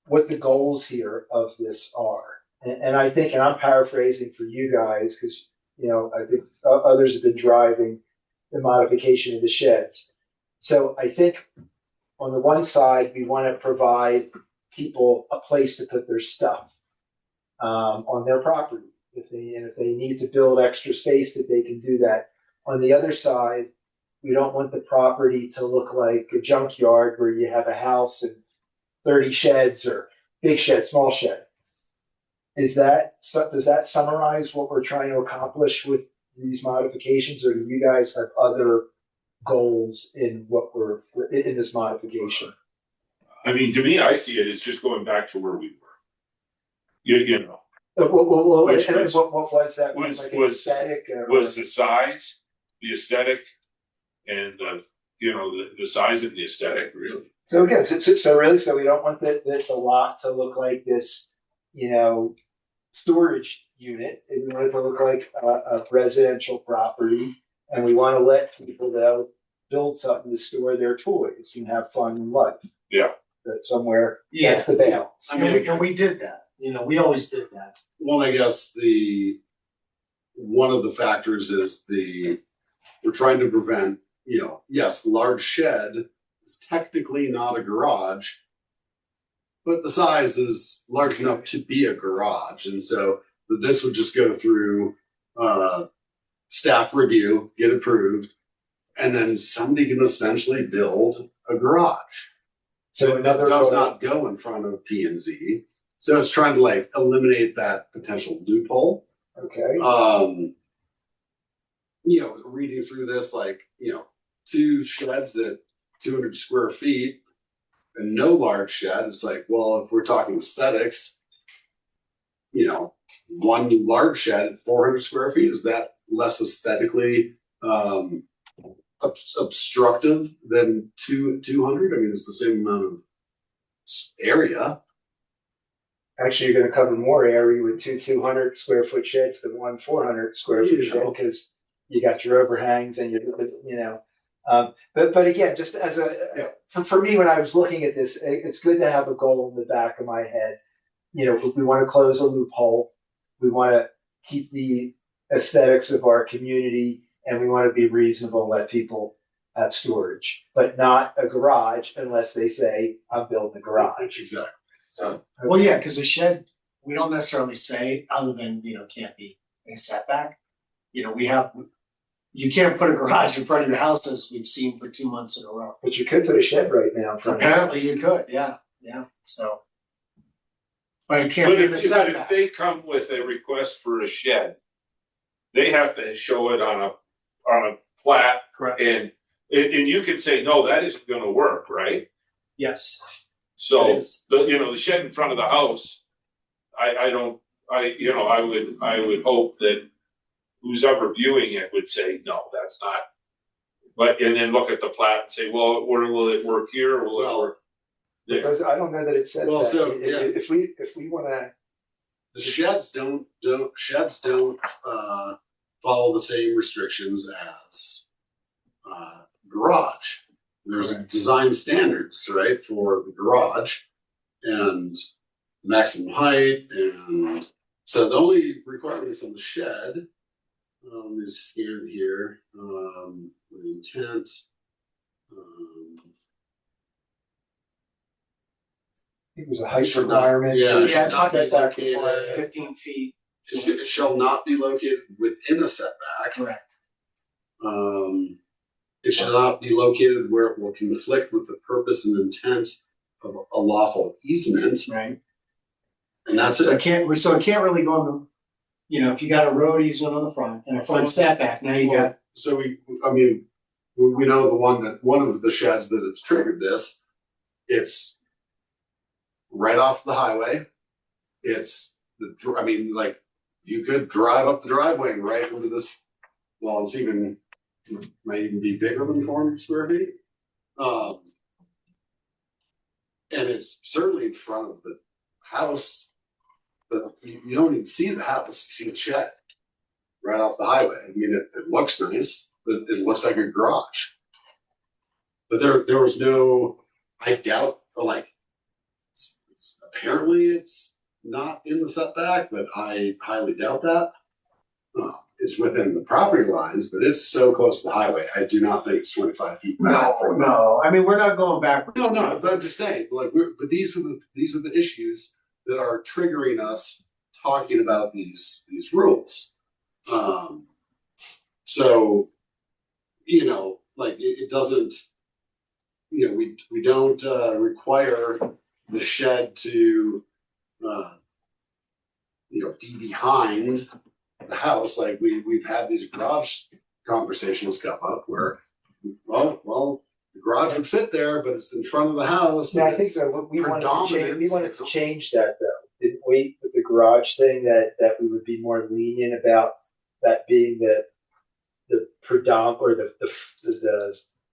what the goals here of this are. And I think, and I'm paraphrasing for you guys because, you know, I think others have been driving the modification of the sheds. So I think on the one side, we want to provide people a place to put their stuff on their property. If they need to build extra space, that they can do that. On the other side, we don't want the property to look like a junkyard where you have a house and 30 sheds or big shed, small shed. Does that summarize what we're trying to accomplish with these modifications, or do you guys have other goals in what we're in this modification? I mean, to me, I see it as just going back to where we were. You know, Well, Which and was- what was that? was- like was- aesthetic? was the size, the aesthetic, and the size and the aesthetic, really. So again, so really, so we don't want the lot to look like this, storage unit. We want it to look like a residential property, and we want to let people though build something to store their toys and have fun in life. Yeah. That somewhere, Yeah. that's the balance. I mean, and we did that, we always did that. Well, I guess one of the factors is we're trying to prevent, yes, large shed is technically not a garage, but the size is large enough to be a garage. And so this would just go through staff review, get approved, and then somebody can essentially build a garage. So another does goal- not go in front of P&Z. So it's trying to eliminate that potential loophole. Okay. Reading through this, 2 sheds at 200 square feet and no large shed, it's like, well, if we're talking aesthetics, 1 large shed at 400 square feet, is that less aesthetically obstructive than 200? I mean, it's the same amount of area. Actually, you're going to cover more area with 200 square foot sheds than 1 400 square foot shed, because you got your overhangs and but again, just as for me, when I was looking at this, it's good to have a goal in the back of my head. We want to close a loophole. We want to keep the aesthetics of our community, and we want to be reasonable and let people have storage, but not a garage unless they say, I'm building a garage. Exactly. So, Well, yeah, because a shed, we don't necessarily say, other than, can't be in a setback. You can't put a garage in front of your house, as we've seen for 2 months in a row. But you could put a shed right now in front of your Apparently house. you could, yeah, so. But it can't But be in the if setback. they come with a request for a shed, they have to show it on a plat, Correct. and you can say, no, that isn't gonna work, right? Yes. So, It is. the shed in front of the house, I would hope that who's ever viewing it would say, no, that's not. And then look at the plat and say, well, will it work here, or will it work there? Because I don't know that it says Well, that. so, yeah. If we want to, the sheds don't follow the same restrictions as garage. There's design standards, right, for the garage and maximum height, and so the only requirements on the shed is scanned here. The intent. it was a height requirement. Yeah, Yeah, it's not not be that located. 15 feet. It shall not be located within a setback. Correct. It shall not be located where it will conflict with the purpose and intent of a lawful easement, Right. and that's So it. it can't really go on the, if you got a road easement on the front and a front setback, now you got. So we know one of the sheds that has triggered this, it's right off the highway. It's you could drive up the driveway and right into this. Well, might even be bigger than 400 square feet. And it's certainly in front of the house, but you don't even see the house. You see the shed right off the highway. I mean, it looks nice, but it looks like a garage. But there was no, I doubt, apparently it's not in the setback, but I highly doubt that. It's within the property lines, but it's so close to the highway. I do not think it's 25 feet back. No. I mean, we're not going backwards. No, but I'm just saying, but these are the issues that are triggering us talking about these rules. So you know, like it doesn't, you know, we don't require the shed to, you know, be behind the house. Like we've had these garage conversations come up where, well, the garage would fit there, but it's in front of the house. Yeah, I and think it's so. We wanted to change, predominant. we wanted to change that though, didn't we, with the garage thing, that we would be more lenient about that being the predominant, or the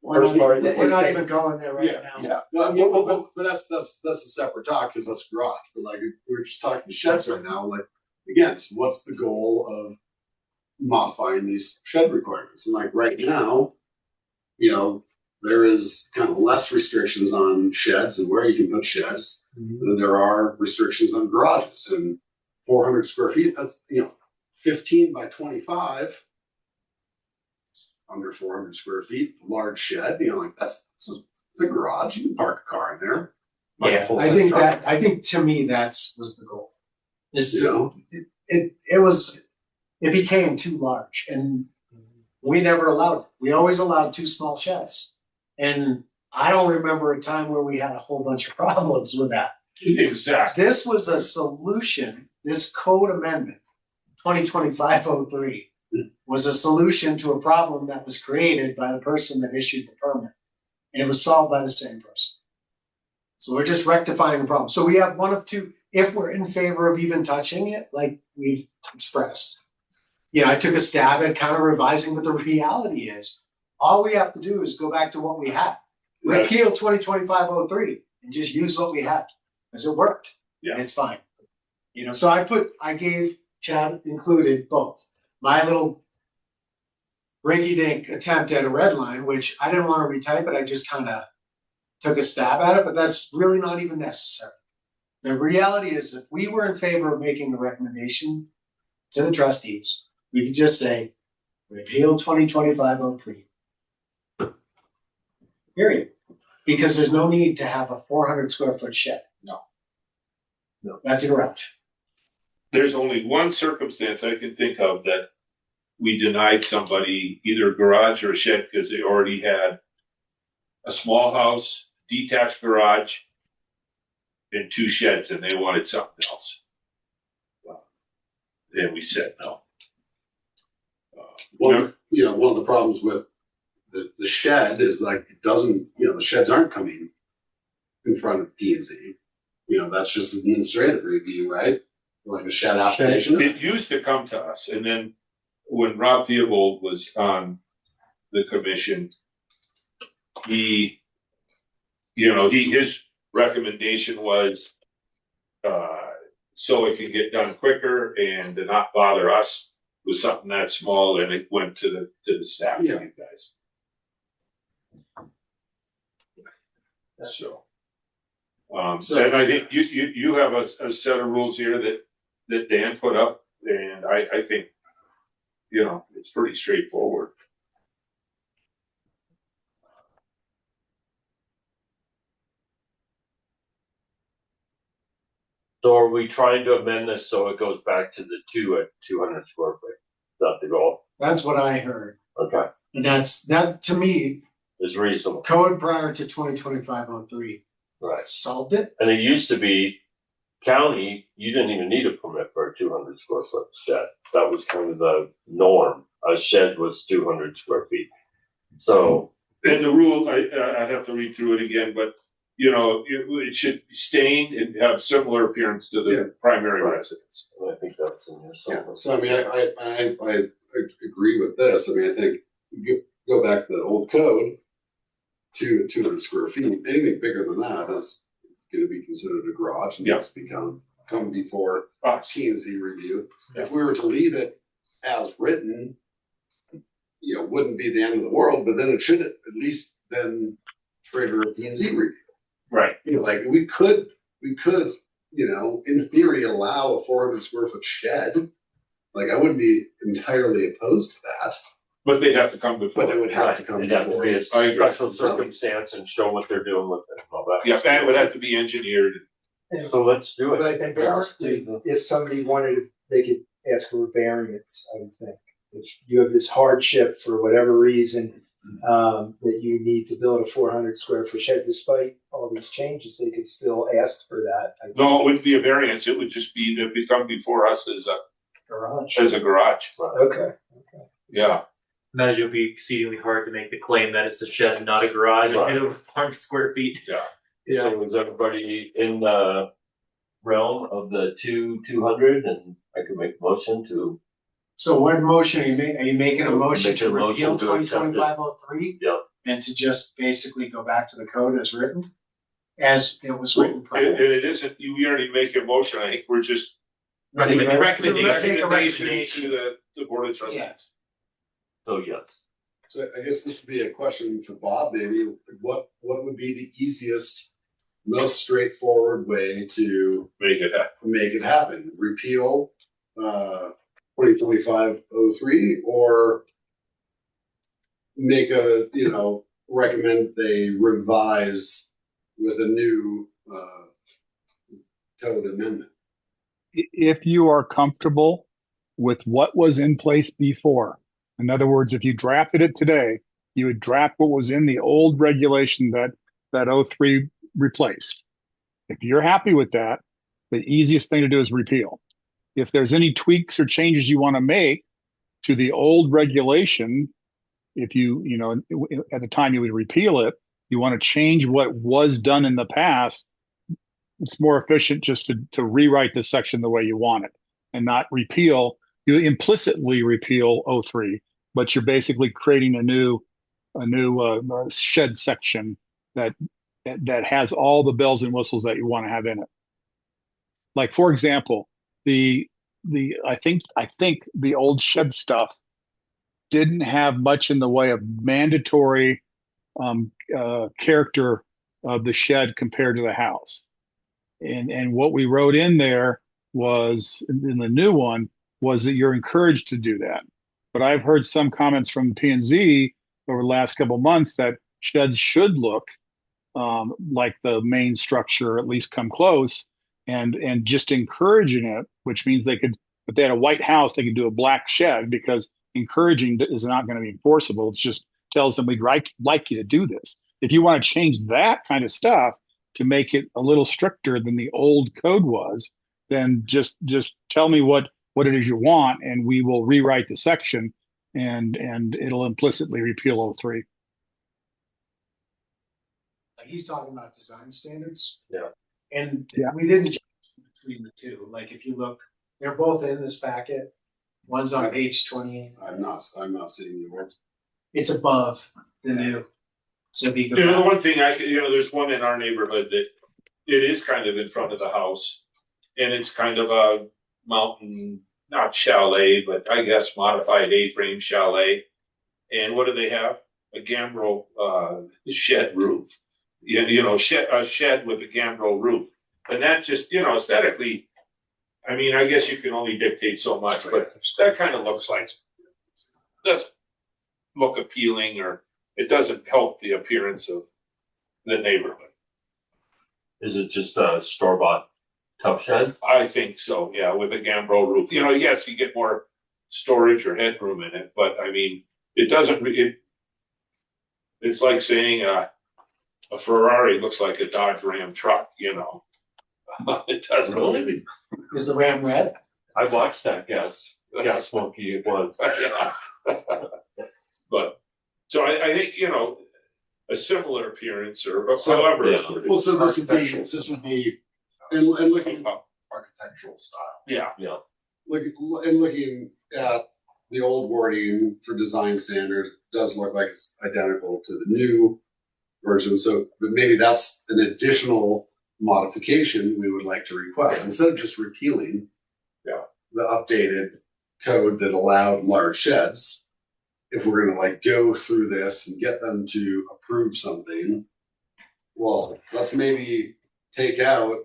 We're First part, not, we're not it's- even going there right Yeah, now. yeah. No, I mean, but that's a separate talk because that's garage. But like we're just talking sheds right now. Like again, so what's the goal of modifying these shed requirements? And like right now, you know, there is kind of less restrictions on sheds and where you can put sheds than there are restrictions on garages. And 400 square feet, that's, you know, 15 by 25. Under 400 square feet, large shed, you know, like it's a garage. You can park a car in there. Like a Yeah, full-size I car. think to me, was the goal. Is You know? it became too large and we never allowed it. We always allowed 2 small sheds. And I don't remember a time where we had a whole bunch of problems with that. Exactly. This was a solution, this code amendment, 2025-03, was a solution to a problem that was created by the person that issued the permit. And it was solved by the same person. So we're just rectifying the problem. So we have one of two, if we're in favor of even touching it, like we've expressed. You know, I took a stab at kind of revising, but the reality is, all we have to do is go back to what we had. Right. Repeal 2025-03 and just use what we had, because it worked. Yeah. And it's fine. You know, so I gave Chad included both. My little rinky-dink attempt at a red line, which I didn't want to retype it, I just kind of took a stab at it, but that's really not even necessary. The reality is, if we were in favor of making the recommendation to the trustees, we could just say, repeal 2025-03. Period. Because there's no need to have a 400 square foot shed. No. That's a garage. There's only one circumstance I can think of that we denied somebody either a garage or a shed because they already had a small house, detached garage, and 2 sheds, and they wanted something else. Then we said no. Well, you know, one of the problems with the shed is like it doesn't, you know, the sheds aren't coming in front of P&Z. You know, that's just administrative review, right? Like a shed application. It used to come to us, and then when Rob Theobald was on the commission, his recommendation was so it can get done quicker and to not bother us with something that small, and it went to the staff, Yeah. you guys. So, and I think you have a set of rules here that Dan put up, and I think, you know, it's pretty straightforward. So are we trying to amend this so it goes back to the 2 at 200 square feet? Is that the goal? That's what I heard. Okay, And that to me, is reasonable, code prior to 2025-03 right? solved it. And it used to be county, you didn't even need a permit for a 200 square foot shed. That was kind of the norm. A shed was 200 square feet. So, And the rule, I'd have to read through it again, but, you know, it should be stained and have similar appearance to the primary residence. I think that's in your Yeah. somewhere. So I mean, I agree with this. I mean, I think you go back to that old code, 200 square feet. Anything bigger than that is going to be considered a garage and needs to come before P&Z review. Yeah. If we were to leave it as written, you know, wouldn't be the end of the world, but then it should at least then trigger a P&Z review. Right. You know, like we could, you know, in theory, allow a 400 square foot shed. Like I wouldn't be entirely opposed to that, But they'd have to come before. but it would have to come It'd have to before. be a I agree. special circumstance and show what they're doing with it and all that. Yeah, that would have to be engineered. So let's do But I it. think if somebody wanted to, they could ask for a variance, I would think. If you have this hardship for whatever reason, that you need to build a 400 square foot shed. Despite all these changes, they could still ask for that. I think. No, it wouldn't be a variance. It would just be to become before us as Garage. a garage. Okay. Yeah. Imagine it would be exceedingly hard to make the claim that it's a shed and not a garage Right. and over 400 square feet. So is everybody in the realm of the 200, and I can make a motion to, So what motion are you making? Are you making a motion Make a to repeal motion to accept it. 2025-03? Yeah. And to just basically go back to the code as written? As it was written And prior? it isn't, we already make a motion. I think we're just Recommendation. recommendation to the board of trustees. Yeah. so yes. So I guess this would be a question for Bob, maybe. What would be the easiest, most straightforward way to Make it happen. make it happen? Repeal 2025-03 or make a, recommend they revise with a new code amendment? If you are comfortable with what was in place before, in other words, if you drafted it today, you would draft what was in the old regulation that 03 replaced. If you're happy with that, the easiest thing to do is repeal. If there's any tweaks or changes you want to make to the old regulation, if you at the time you would repeal it, you want to change what was done in the past, it's more efficient just to rewrite the section the way you want it and not repeal. You implicitly repeal 03, but you're basically creating a new shed section that has all the bells and whistles that you want to have in it. Like, for example, I think the old shed stuff didn't have much in the way of mandatory character of the shed compared to the house. And what we wrote in there was, in the new one, was that you're encouraged to do that. But I've heard some comments from P&Z over the last couple of months that sheds should look like the main structure, at least come close, and just encouraging it, which means they could, if they had a white house, they could do a black shed, because encouraging is not going to be enforceable. It just tells them we'd like you to do this. If you want to change that kind of stuff to make it a little stricter than the old code was, then just tell me what it is you want, and we will rewrite the section, and it'll implicitly repeal 03. Like, he's talking about design standards. Yeah. And Yeah. we didn't change between the two. Like, if you look, they're both in this packet. One's on page 28. I'm not seeing the old. It's above the new. So if you go The back, one thing there's one in our neighborhood that it is kind of in front of the house, and it's kind of a mountain, not chalet, but I guess modified A-frame chalet. And what do they have? A gambrel shed roof. A shed with a gambrel roof. And that just, aesthetically, I mean, I guess you can only dictate so much, but that kind of looks like, doesn't look appealing, or it doesn't help the appearance of the neighborhood. Is it just a store-bought tub shed? I think so, yeah, with a gambrel roof. Yes, you get more storage or headroom in it, but I mean, it doesn't, it's like saying a Ferrari looks like a Dodge Ram truck, It doesn't really. is the Ram red? I watched that gas smoky one. But, so I think, a similar appearance, or however. Yeah. Well, so this would be, and looking Architectural style. Yeah, looking at the old wording for design standards, does look like it's identical to the new version. So, but maybe that's an additional modification we would like to request instead of just repealing. Yeah. The updated code that allowed large sheds. If we're gonna go through this and get them to approve something, well, let's maybe take out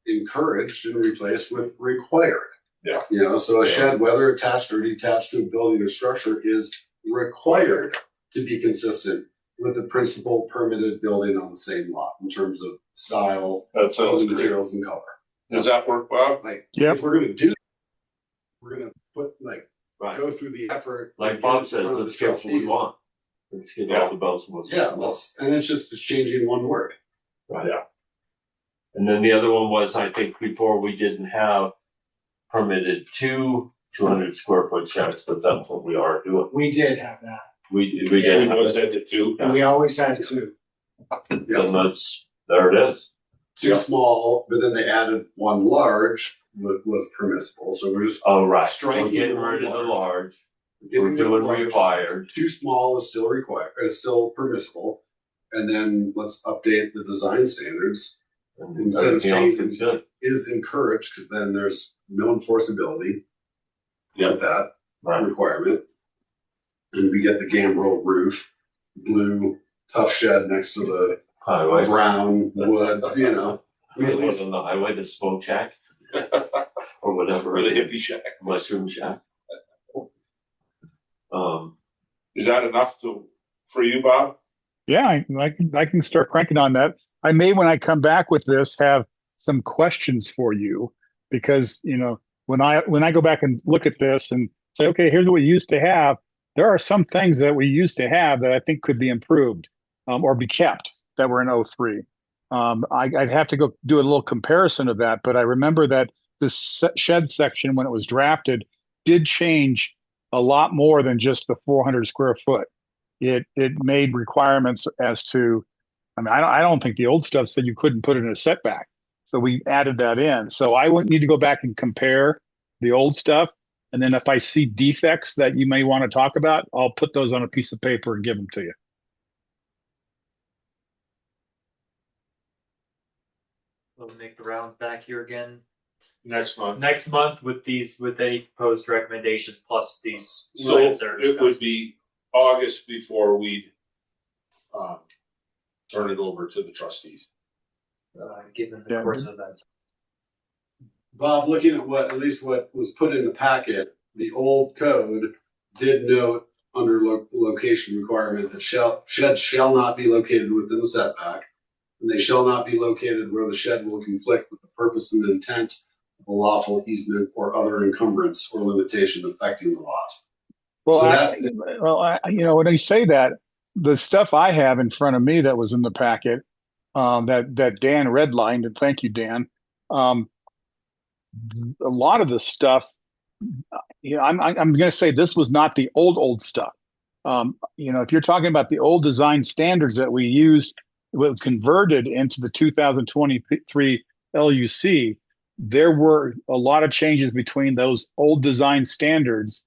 encouraged and replace with required. Yeah. So a shed, whether attached or detached to a building or structure, is required to be consistent with the principal permitted building on the same lot in terms of style, that sounds great. materials, and color. Does that work, Bob? Yep. If we're gonna do, we're gonna put Right. go through the effort. Like Bob says, let's get what we want. Let's get all the bells and whistles. Yeah, and it's just changing one word. Right. Yeah. And then the other one was, I think before we didn't have permitted 200 square foot sheds, but that's what we are doing. We did have that, We Yeah. did We have always it. had the two. and we always had two. And there it is. Too small, but then they added one large was permissible. So we're just Oh, right. Striking We're getting one rid of the large. large. getting We're rid of doing large. required. Too small is still required, is still permissible. And then let's update the design standards. And Instead of everything else saying is good. is encouraged, because then there's no enforceability Yeah. with that Right. requirement. And we get the gambrel roof, blue tough shed next to the Highway. brown wood, you know. I mean, at It was least on the highway, the smoke shack. Or whatever. Or the hippie shack. Mushroom shack. Is that enough for you, Bob? Yeah, I can start cranking on that. I may, when I come back with this, have some questions for you because, you know, when I go back and look at this and say, okay, here's what we used to have, there are some things that we used to have that I think could be improved or be kept that were in '03. I'd have to go do a little comparison of that, but I remember that this shed section, when it was drafted, did change a lot more than just the 400 square foot. It made requirements as to, I mean, I don't think the old stuff said you couldn't put it in a setback. So we added that in. So I would need to go back and compare the old stuff. And then if I see defects that you may want to talk about, I'll put those on a piece of paper and give them to you. We'll make the rounds back here again Next month. next month with any proposed recommendations plus these So items that are it would discussed. be August before we turn it over to the trustees. Given the Yeah. course of events. Bob, looking at least what was put in the packet, the old code did note under location requirement that sheds shall not be located within the setback, and they shall not be located where the shed will conflict with the purpose and intent of a lawful easement or other encumbrance or limitation affecting the lot. Well, So you know, when you say that, the stuff I have in front of me that was in the packet, that Dan redlined, and thank you, Dan. A lot of the stuff, you know, I'm going to say this was not the old stuff. You know, if you're talking about the old design standards that we used, converted into the 2023 LUC, there were a lot of changes between those old design standards,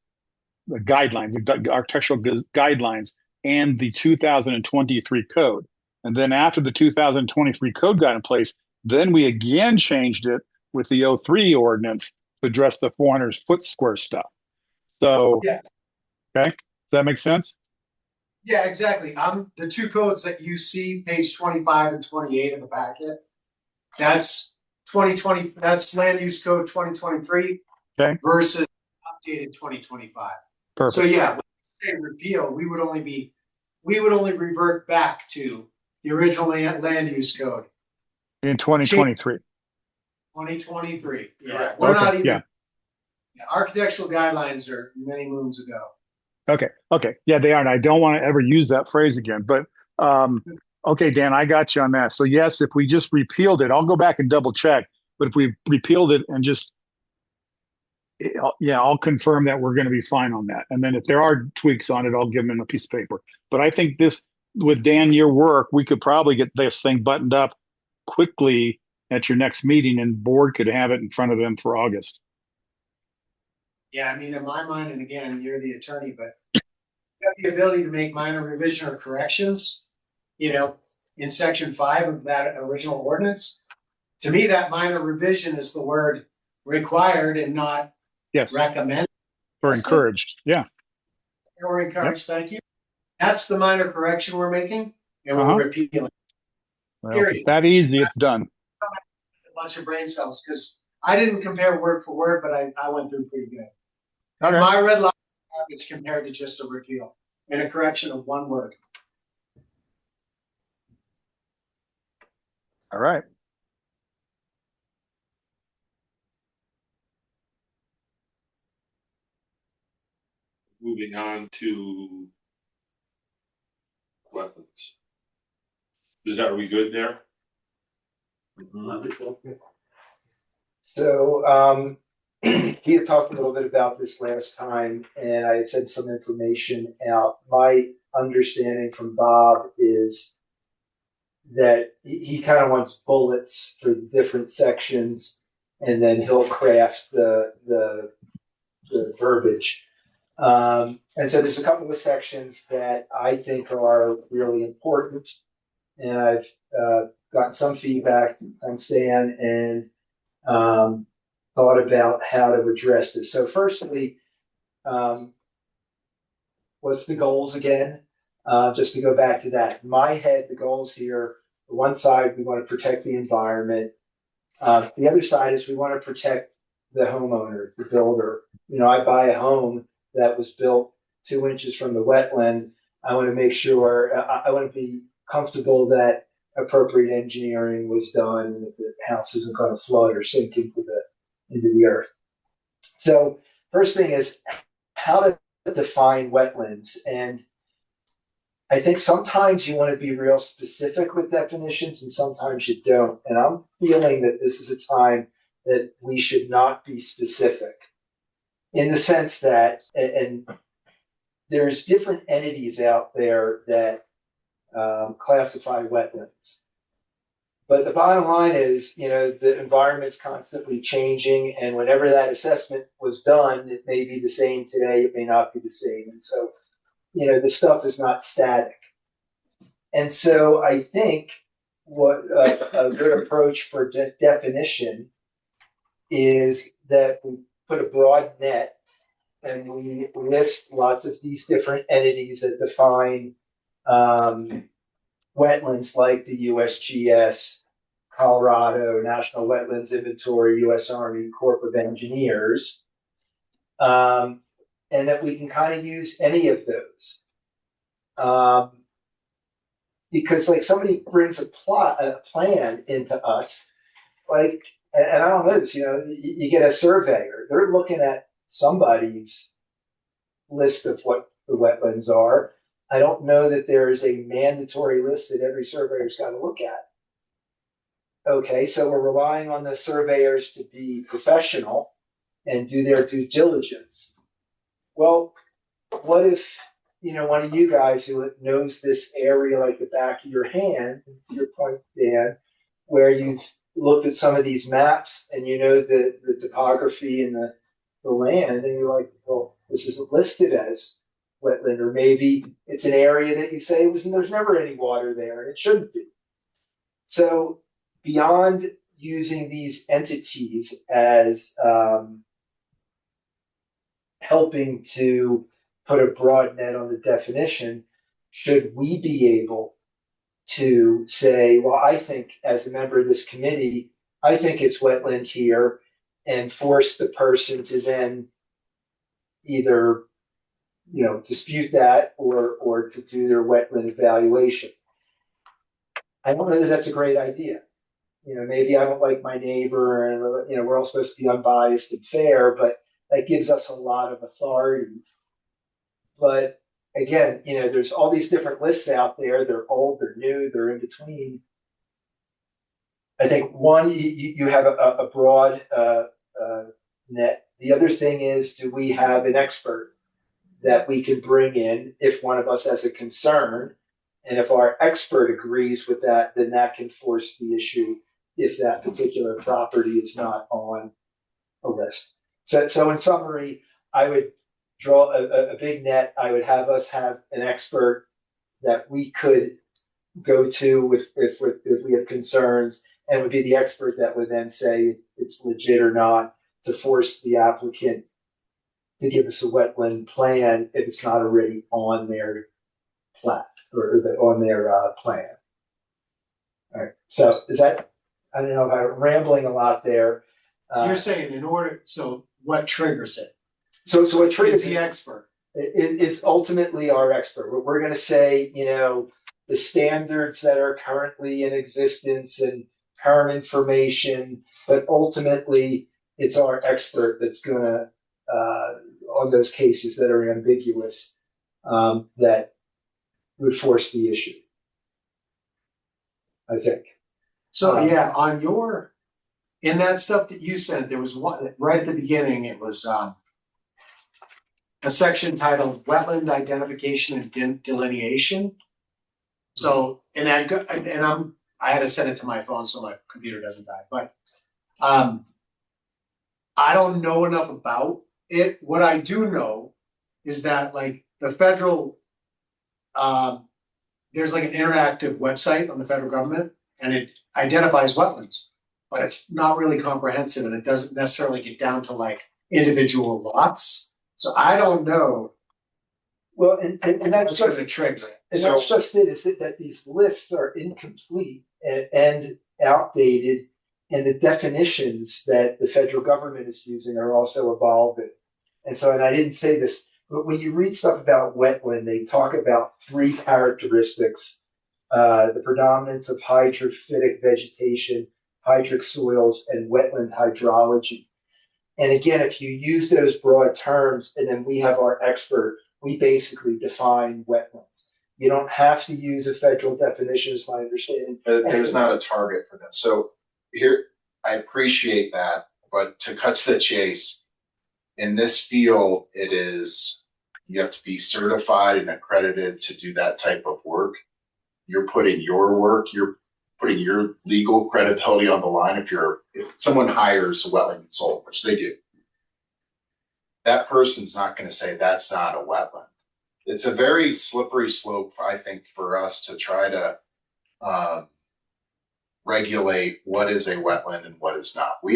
the guidelines, the architectural guidelines, and the 2023 code. And then after the 2023 code got in place, then we again changed it with the '03 ordinance to address the 400 foot square stuff. So, Yeah. Okay, does that make sense? Yeah, exactly. The two codes that you see, page 25 and 28 of the packet, that's 2020, that's land use code 2023 Okay. versus updated 2025. Perfect. So yeah, when we say repeal, we would only revert back to the original land use code, In 2023. 2023. Yeah, Correct. we're Okay, not even. yeah. Architectural guidelines are many moons ago. Okay. Yeah, they are. And I don't want to ever use that phrase again. But okay, Dan, I got you on that. So yes, if we just repealed it, I'll go back and double check. But if we repealed it and just, yeah, I'll confirm that we're going to be fine on that. And then if there are tweaks on it, I'll give them in a piece of paper. But I think this, with Dan, your work, we could probably get this thing buttoned up quickly at your next meeting, and board could have it in front of them for August. Yeah, I mean, in my mind, and again, you're the attorney, but you have the ability to make minor revision or corrections, you know, in section 5 of that original ordinance. To me, that minor revision is the word required and not Yes, recommended or encouraged. Yeah. or encouraged. Thank you. That's the minor correction we're making, and Uh-huh. we're repealing. Well, if it's that easy, it's done. A bunch of brain cells because I didn't compare word for word, but I went through pretty good. Okay. And my red line is compared to just a repeal and a correction of one word. All right. Moving on to wetlands. Are we good there? So, we had talked a little bit about this last time, and I had sent some information out. My understanding from Bob is that he kind of wants bullets for the different sections, and then he'll craft the verbiage. And so there's a couple of sections that I think are really important, and I've gotten some feedback from Stan and thought about how to address this. So firstly, what's the goals again? Just to go back to that, in my head, the goals here, on one side, we want to protect the environment. The other side is we want to protect the homeowner, the builder. You know, I buy a home that was built 2 inches from the wetland. I want to make sure, I want to be comfortable that appropriate engineering was done and that the house isn't going to flood or sink into the earth. So first thing is how to define wetlands. And I think sometimes you want to be real specific with definitions and sometimes you don't. And I'm feeling that this is a time that we should not be specific in the sense that, and there's different entities out there that classify wetlands. But the bottom line is, you know, the environment's constantly changing, and whenever that assessment was done, it may be the same today, it may not be the same. And so, you know, the stuff is not static. And so I think what a good approach for definition is that we put a broad net and we list lots of these different entities that define wetlands, like the USGS, Colorado National Wetlands Inventory, U.S. Army Corps of Engineers, and that we can kind of use any of those. Because like somebody brings a plan into us, like, and I don't know this, you know, you get a surveyor, they're looking at somebody's list of what the wetlands are. I don't know that there is a mandatory list that every surveyor's got to look at. Okay, so we're relying on the surveyors to be professional and do their due diligence. Well, what if, you know, one of you guys who knows this area like the back of your hand, to your point, Dan, where you've looked at some of these maps and you know the topography and the land, and you're like, well, this isn't listed as wetland, or maybe it's an area that you say there's never any water there and it shouldn't be. So beyond using these entities as helping to put a broad net on the definition, should we be able to say, well, I think as a member of this committee, I think it's wetland here, and force the person to then either, you know, dispute that or to do their wetland evaluation. I don't know that that's a great idea. You know, maybe I don't like my neighbor, and, you know, we're all supposed to be unbiased and fair, but that gives us a lot of authority. But again, you know, there's all these different lists out there. They're old, they're new, they're in between. I think one, you have a broad net. The other thing is, do we have an expert that we could bring in if one of us has a concern? And if our expert agrees with that, then that can force the issue if that particular property is not on a list. So in summary, I would draw a big net. I would have us have an expert that we could go to if we have concerns, and would be the expert that would then say it's legit or not, to force the applicant to give us a wetland plan if it's not already on their plat or on their plan. All right. So is that, I don't know if I'm rambling a lot there. You're saying in order, so what triggers it? So what triggers Is the expert? is ultimately our expert. We're going to say, you know, the standards that are currently in existence and current information, but ultimately it's our expert that's going to, on those cases that are ambiguous, that would force the issue. I think. So yeah, on your, in that stuff that you sent, there was one, right at the beginning, it was, a section titled Wetland Identification and Delineation. So, and I had to send it to my phone so my computer doesn't die, but, I don't know enough about it. What I do know is that like the federal, there's like an interactive website on the federal government and it identifies wetlands, but it's not really comprehensive and it doesn't necessarily get down to like individual lots. So I don't know. Well, and that's What's just gonna trigger it. and So that's just it. Is that these lists are incomplete and outdated, and the definitions that the federal government is using are also evolving. And so, and I didn't say this, but when you read stuff about wetland, they talk about three characteristics: the predominance of hydrophytic vegetation, hydric soils, and wetland hydrology. And again, if you use those broad terms, and then we have our expert, we basically define wetlands. You don't have to use a federal definition, is my understanding. There's not a target for them. So here, I appreciate that, but to cut to the chase, in this field, it is, you have to be certified and accredited to do that type of work. You're putting your work, you're putting your legal credibility on the line. If someone hires a wetland consultant, which they do, that person's not going to say that's not a wetland. It's a very slippery slope, I think, for us to try to regulate what is a wetland and what is not. We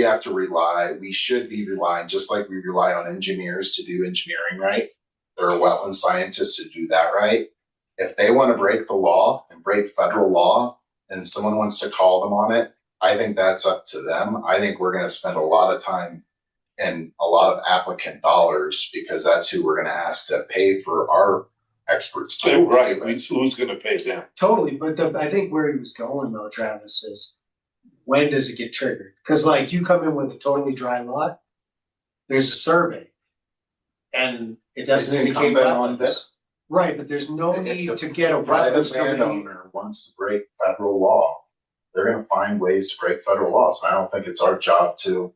should be relying, just like we rely on engineers to do engineering right. There are wetland scientists to do that right. If they want to break the law and break federal law and someone wants to call them on it, I think that's up to them. I think we're going to spend a lot of time and a lot of applicant dollars because that's who we're going to ask to pay for our experts. Right, who's gonna pay them? totally, but I think where he was going though, Travis, is when does it get triggered? Because like you come in with a totally dry lot, there's a survey, and it doesn't It's indicate incumbent on wetlands. them. Right, but there's no If need the to get a private wetlands company. landowner wants to break federal law, they're going to find ways to break federal laws. And I don't think it's our job to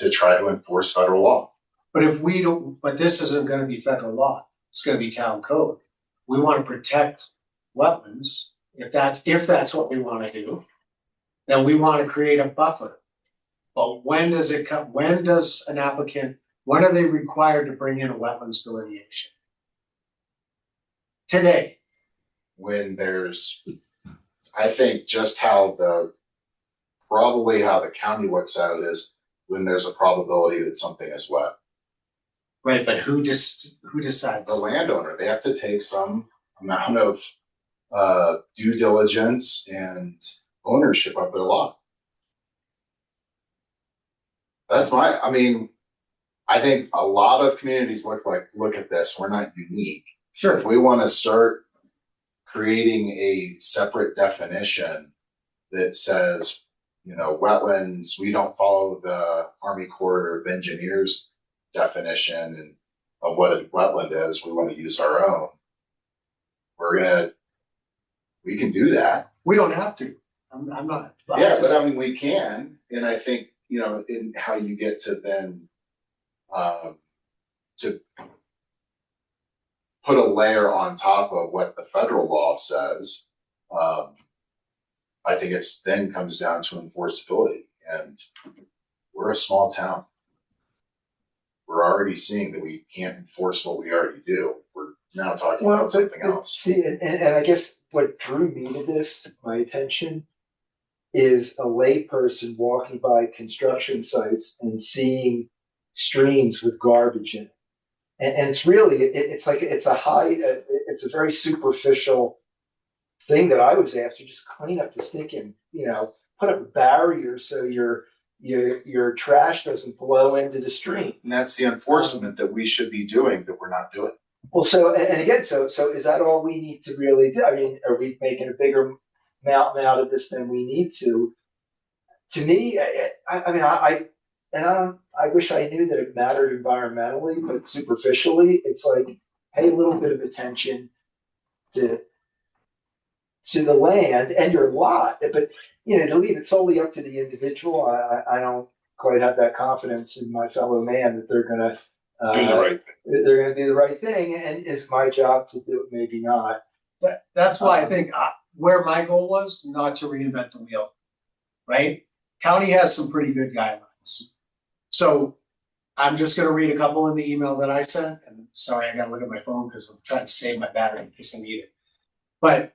try to enforce federal law. But if we don't, but this isn't going to be federal law. It's going to be town code. We want to protect wetlands. If that's what we want to do, then we want to create a buffer. But when does it come? When does an applicant? When are they required to bring in a wetlands delineation? Today. When there's, I think just probably how the county looks at it is when there's a probability that something is wet. Right, but who decides? The landowner, they have to take some amount of due diligence and ownership of their lot. I think a lot of communities look at this. We're not unique. Sure. If we want to start creating a separate definition that says, wetlands, we don't follow the Army Corps of Engineers definition of what a wetland is, we want to use our own. We can do that. We don't have to. I'm not. Yeah, but we can. And I think, in how you get to then, to put a layer on top of what the federal law says, I think it's then comes down to enforceability. And we're a small town. We're already seeing that we can't enforce what we already do. We're now talking about something else. See, and I guess what drew me to this, my attention, is a layperson walking by construction sites and seeing streams with garbage in it. And it's really, it's a very superficial thing that I was asked to just clean up the stinking, put up a barrier so your trash doesn't blow into the stream. And that's the enforcement that we should be doing that we're not doing. Well, so is that all we need to really do? I mean, are we making a bigger mountain out of this than we need to? To me, I wish I knew that it mattered environmentally, but superficially, it's like pay a little bit of attention to to the land and your lot, but, to leave it solely up to the individual, I don't quite have that confidence in my fellow man that they're gonna, Do the right thing. they're gonna do the right thing, and it's my job to do it, maybe not. That's why I think where my goal was not to reinvent the wheel, right? County has some pretty good guidelines. So I'm just going to read a couple in the email that I sent. And sorry, I got to look at my phone because I'm trying to save my battery in case I need it. But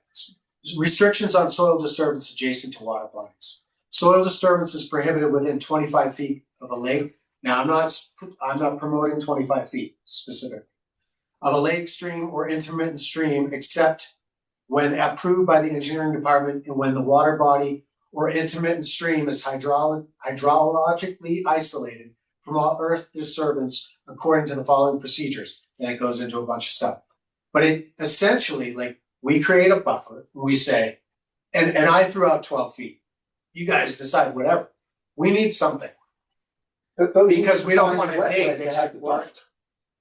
restrictions on soil disturbance adjacent to water bodies. Soil disturbance is prohibited within 25 feet of a lake. Now, I'm not promoting 25 feet specifically of a lake, stream, or intermittent stream, except when approved by the engineering department and when the water body or intermittent stream is hydrologically isolated from all earth disturbance according to the following procedures. And it goes into a bunch of stuff. But it essentially, like, we create a buffer and we say, and I threw out 12 feet. You guys decide whatever. We need something. But Because we don't define want the to wetland dig to have the buffer.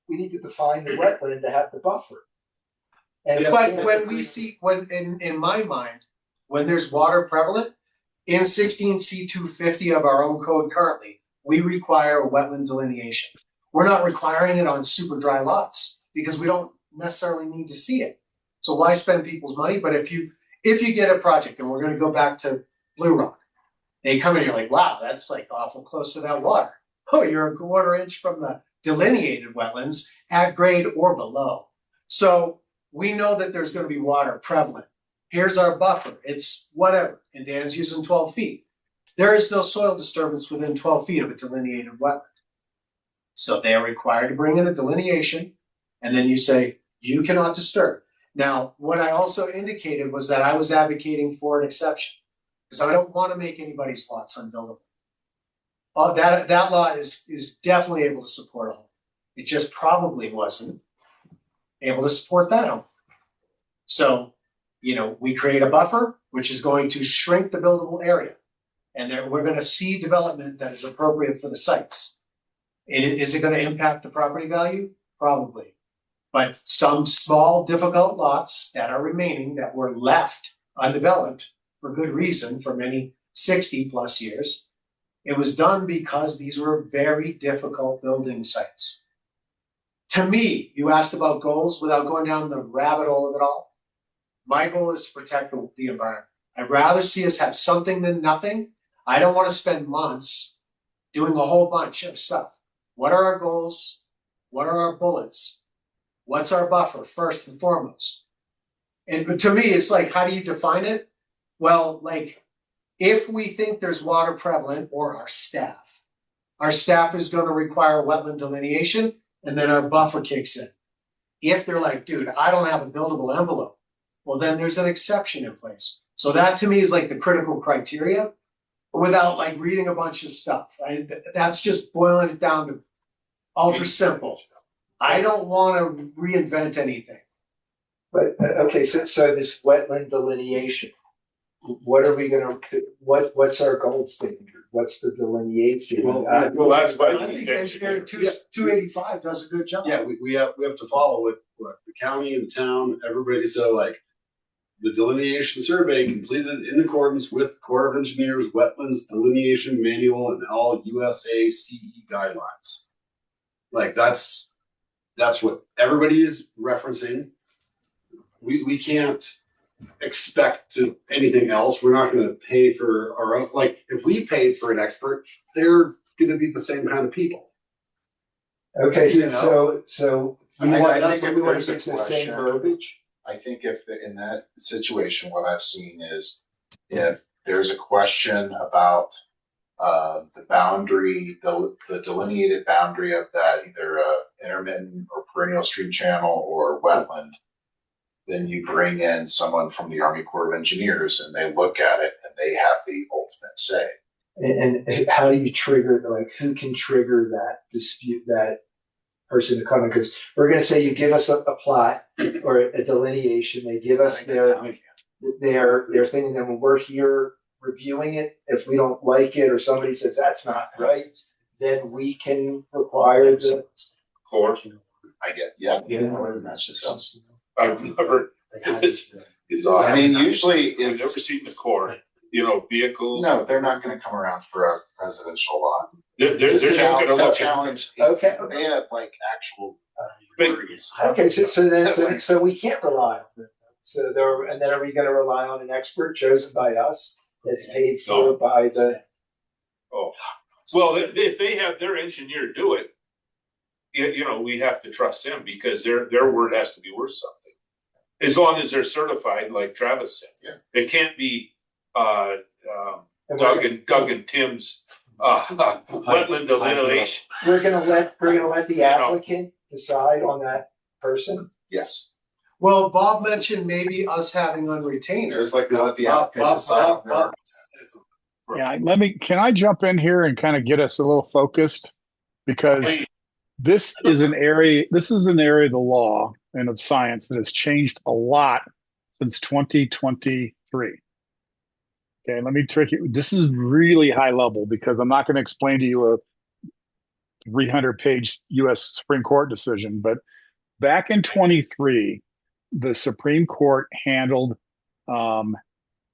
We need to define the wetland to have the buffer. And if But we when can't we agree- see, when in my mind, when there's water prevalent, in 16C250 of our own code currently, we require a wetland delineation. We're not requiring it on super dry lots because we don't necessarily need to see it. So why spend people's money? But if you get a project, and we're going to go back to Blue Rock, they come in, you're like, wow, that's like awful close to that water. Oh, you're a quarter inch from the delineated wetlands at grade or below. So we know that there's going to be water prevalent. Here's our buffer. It's whatever. And Dan's using 12 feet. There is no soil disturbance within 12 feet of a delineated wetland. So they are required to bring in a delineation. And then you say, you cannot disturb. Now, what I also indicated was that I was advocating for an exception because I don't want to make anybody's lots unbuildable. That lot is definitely able to support a home. It just probably wasn't able to support that home. So, we create a buffer, which is going to shrink the buildable area. And then we're going to see development that is appropriate for the sites. Is it going to impact the property value? Probably. But some small, difficult lots that are remaining that were left undeveloped for good reason for many 60 plus years, it was done because these were very difficult building sites. To me, you asked about goals without going down the rabbit hole of it all. My goal is to protect the environment. I'd rather see us have something than nothing. I don't want to spend months doing a whole bunch of stuff. What are our goals? What are our bullets? What's our buffer, first and foremost? And to me, it's like, how do you define it? Well, like, if we think there's water prevalent, or our staff is going to require wetland delineation, and then our buffer kicks in. If they're like, dude, I don't have a buildable envelope, well, then there's an exception in place. So that to me is like the critical criteria without like reading a bunch of stuff. That's just boiling it down to ultra simple. I don't want to reinvent anything. But, okay, so this wetland delineation, what are we gonna, what's our gold standard? What's the delineation? Well, that's why. I think engineering 285 does a good job. Yeah, we have to follow what the county and the town, everybody, so like the delineation survey completed in accordance with the Corps of Engineers Wetlands Delineation Manual and all USA CE guidelines. Like that's what everybody is referencing. We can't expect to anything else. We're not going to pay for our own. Like if we paid for an expert, they're going to be the same kind of people. Okay, You know? so I think that's if we want there's to a use the same question- verbiage. I think in that situation, what I've seen is if there's a question about the boundary, the delineated boundary of that either intermittent or perennial stream channel or wetland, then you bring in someone from the Army Corps of Engineers and they look at it and they have the ultimate say. And how do you trigger, like, who can trigger that dispute, that person to come in? Because we're gonna say you give us a plot or a delineation, they give us their thing, and then when we're here reviewing it, if we don't like it or somebody says that's not right, then we can require the. Core. I get, yeah. Yeah. That's just I've never, is off. I mean, usually I've never it's, seen the court, vehicles. no, they're not gonna come around for a residential lot. They're To just gonna look at. challenge. Okay. They have like actual. But- worries. Okay, so we can't rely on them. So there, and then are we gonna rely on an expert chosen by us that's paid for No. by the? Oh, well, if they have their engineer do it, we have to trust them because their word has to be worth something. As long as they're certified, like Travis said. Yeah. It can't be, And Doug and Tim's, wetland delineation. we're gonna let the applicant decide on that person? Yes, Well, Bob mentioned maybe us having on retainer. just like they let the Bob- applicant Bob- decide. Bob- Bob- Yeah, can I jump in here and kind of get us a little focused? Because Please. this is an area of the law and of science that has changed a lot since 2023. Okay, let me trick you. This is really high level because I'm not going to explain to you a 300-page U.S. Supreme Court decision, but back in 23, the Supreme Court handled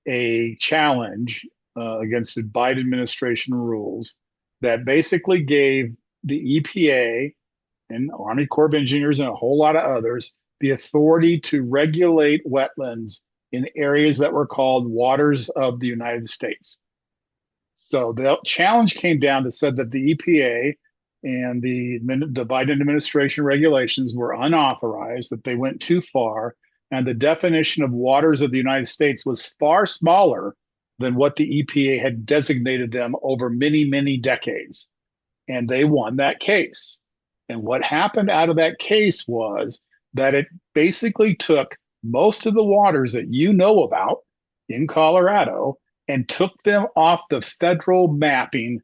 a challenge against the Biden administration rules that basically gave the EPA and Army Corps of Engineers and a whole lot of others the authority to regulate wetlands in areas that were called waters of the United States. So the challenge came down to said that the EPA and the Biden administration regulations were unauthorized, that they went too far, and the definition of waters of the United States was far smaller than what the EPA had designated them over many, many decades. And they won that case. And what happened out of that case was that it basically took most of the waters that you know about in Colorado and took them off the federal mapping,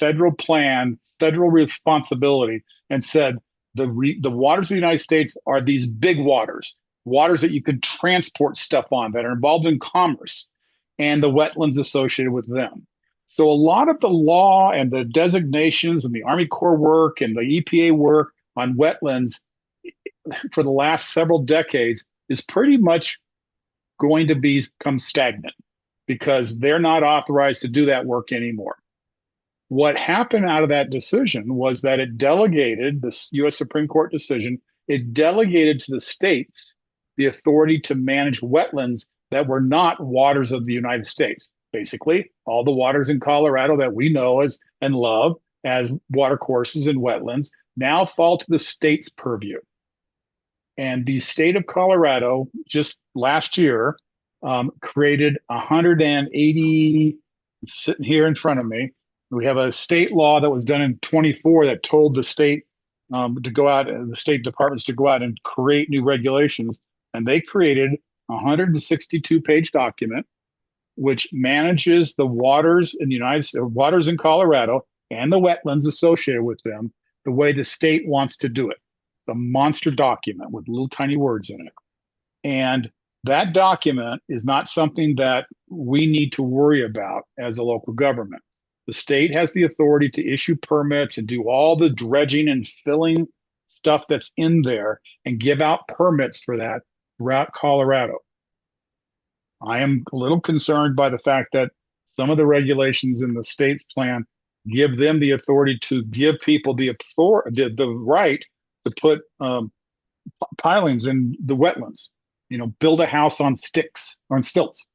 federal plan, federal responsibility, and said the waters of the United States are these big waters that you can transport stuff on, that are involved in commerce, and the wetlands associated with them. So a lot of the law and the designations and the Army Corps work and the EPA work on wetlands for the last several decades is pretty much going to become stagnant because they're not authorized to do that work anymore. What happened out of that decision was that it delegated, this U.S. Supreme Court decision, it delegated to the states the authority to manage wetlands that were not waters of the United States. Basically, all the waters in Colorado that we know as and love as water courses and wetlands now fall to the state's purview. And the state of Colorado just last year created 180, sitting here in front of me. We have a state law that was done in 24 that told the state to go out, the state departments to go out and create new regulations. And they created a 162-page document which manages the waters in the United States, waters in Colorado, and the wetlands associated with them the way the state wants to do it. The monster document with little tiny words in it. And that document is not something that we need to worry about as a local government. The state has the authority to issue permits and do all the dredging and filling stuff that's in there and give out permits for that throughout Colorado. I am a little concerned by the fact that some of the regulations in the state's plan give them the authority to give people the right to put pilings in the wetlands, build a house on sticks or on stilts.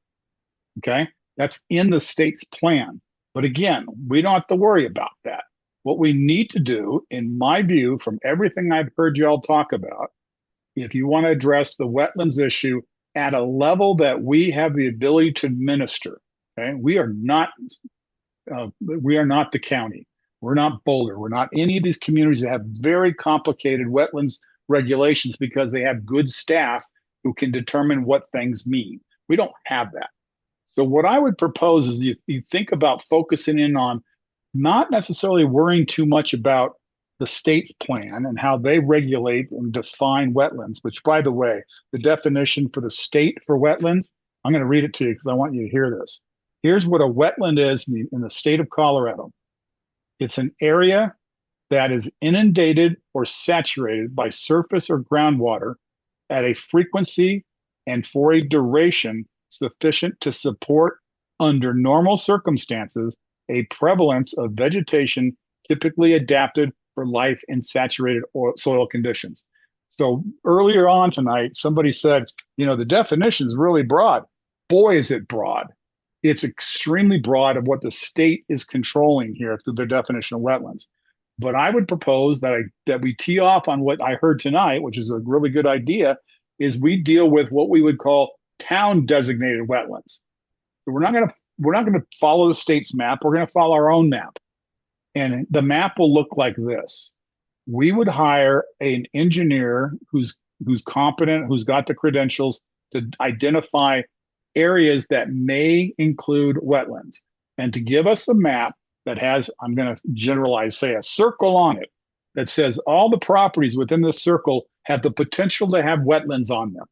Okay. That's in the state's plan. But again, we don't have to worry about that. What we need to do, in my view, from everything I've heard you all talk about, if you want to address the wetlands issue at a level that we have the ability to administer, okay, we are not the county. We're not Boulder. We're not any of these communities that have very complicated wetlands regulations because they have good staff who can determine what things mean. We don't have that. So what I would propose is you think about focusing in on not necessarily worrying too much about the state's plan and how they regulate and define wetlands, which, by the way, the definition for the state for wetlands, I'm going to read it to you because I want you to hear this. Here's what a wetland is in the state of Colorado. It's an area that is inundated or saturated by surface or groundwater at a frequency and for a duration sufficient to support, under normal circumstances, a prevalence of vegetation typically adapted for life in saturated soil conditions. So earlier on tonight, somebody said, the definition is really broad. Boy, is it broad. It's extremely broad of what the state is controlling here through their definition of wetlands. But I would propose that we tee off on what I heard tonight, which is a really good idea, is we deal with what we would call town designated wetlands. So we're not going to follow the state's map. We're going to follow our own map. And the map will look like this. We would hire an engineer who's competent, who's got the credentials to identify areas that may include wetlands, and to give us a map that has, I'm going to generalize, say a circle on it that says all the properties within this circle have the potential to have wetlands on them.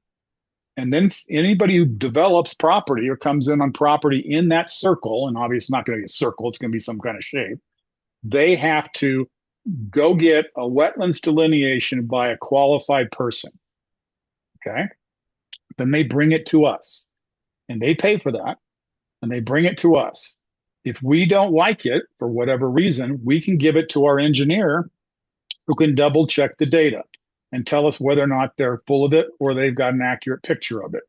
And then anybody who develops property or comes in on property in that circle, and obviously it's not going to be a circle, it's going to be some kind of shape, they have to go get a wetlands delineation by a qualified person. Okay. Then they bring it to us and they pay for that and they bring it to us. If we don't like it for whatever reason, we can give it to our engineer who can double check the data and tell us whether or not they're full of it or they've got an accurate picture of it.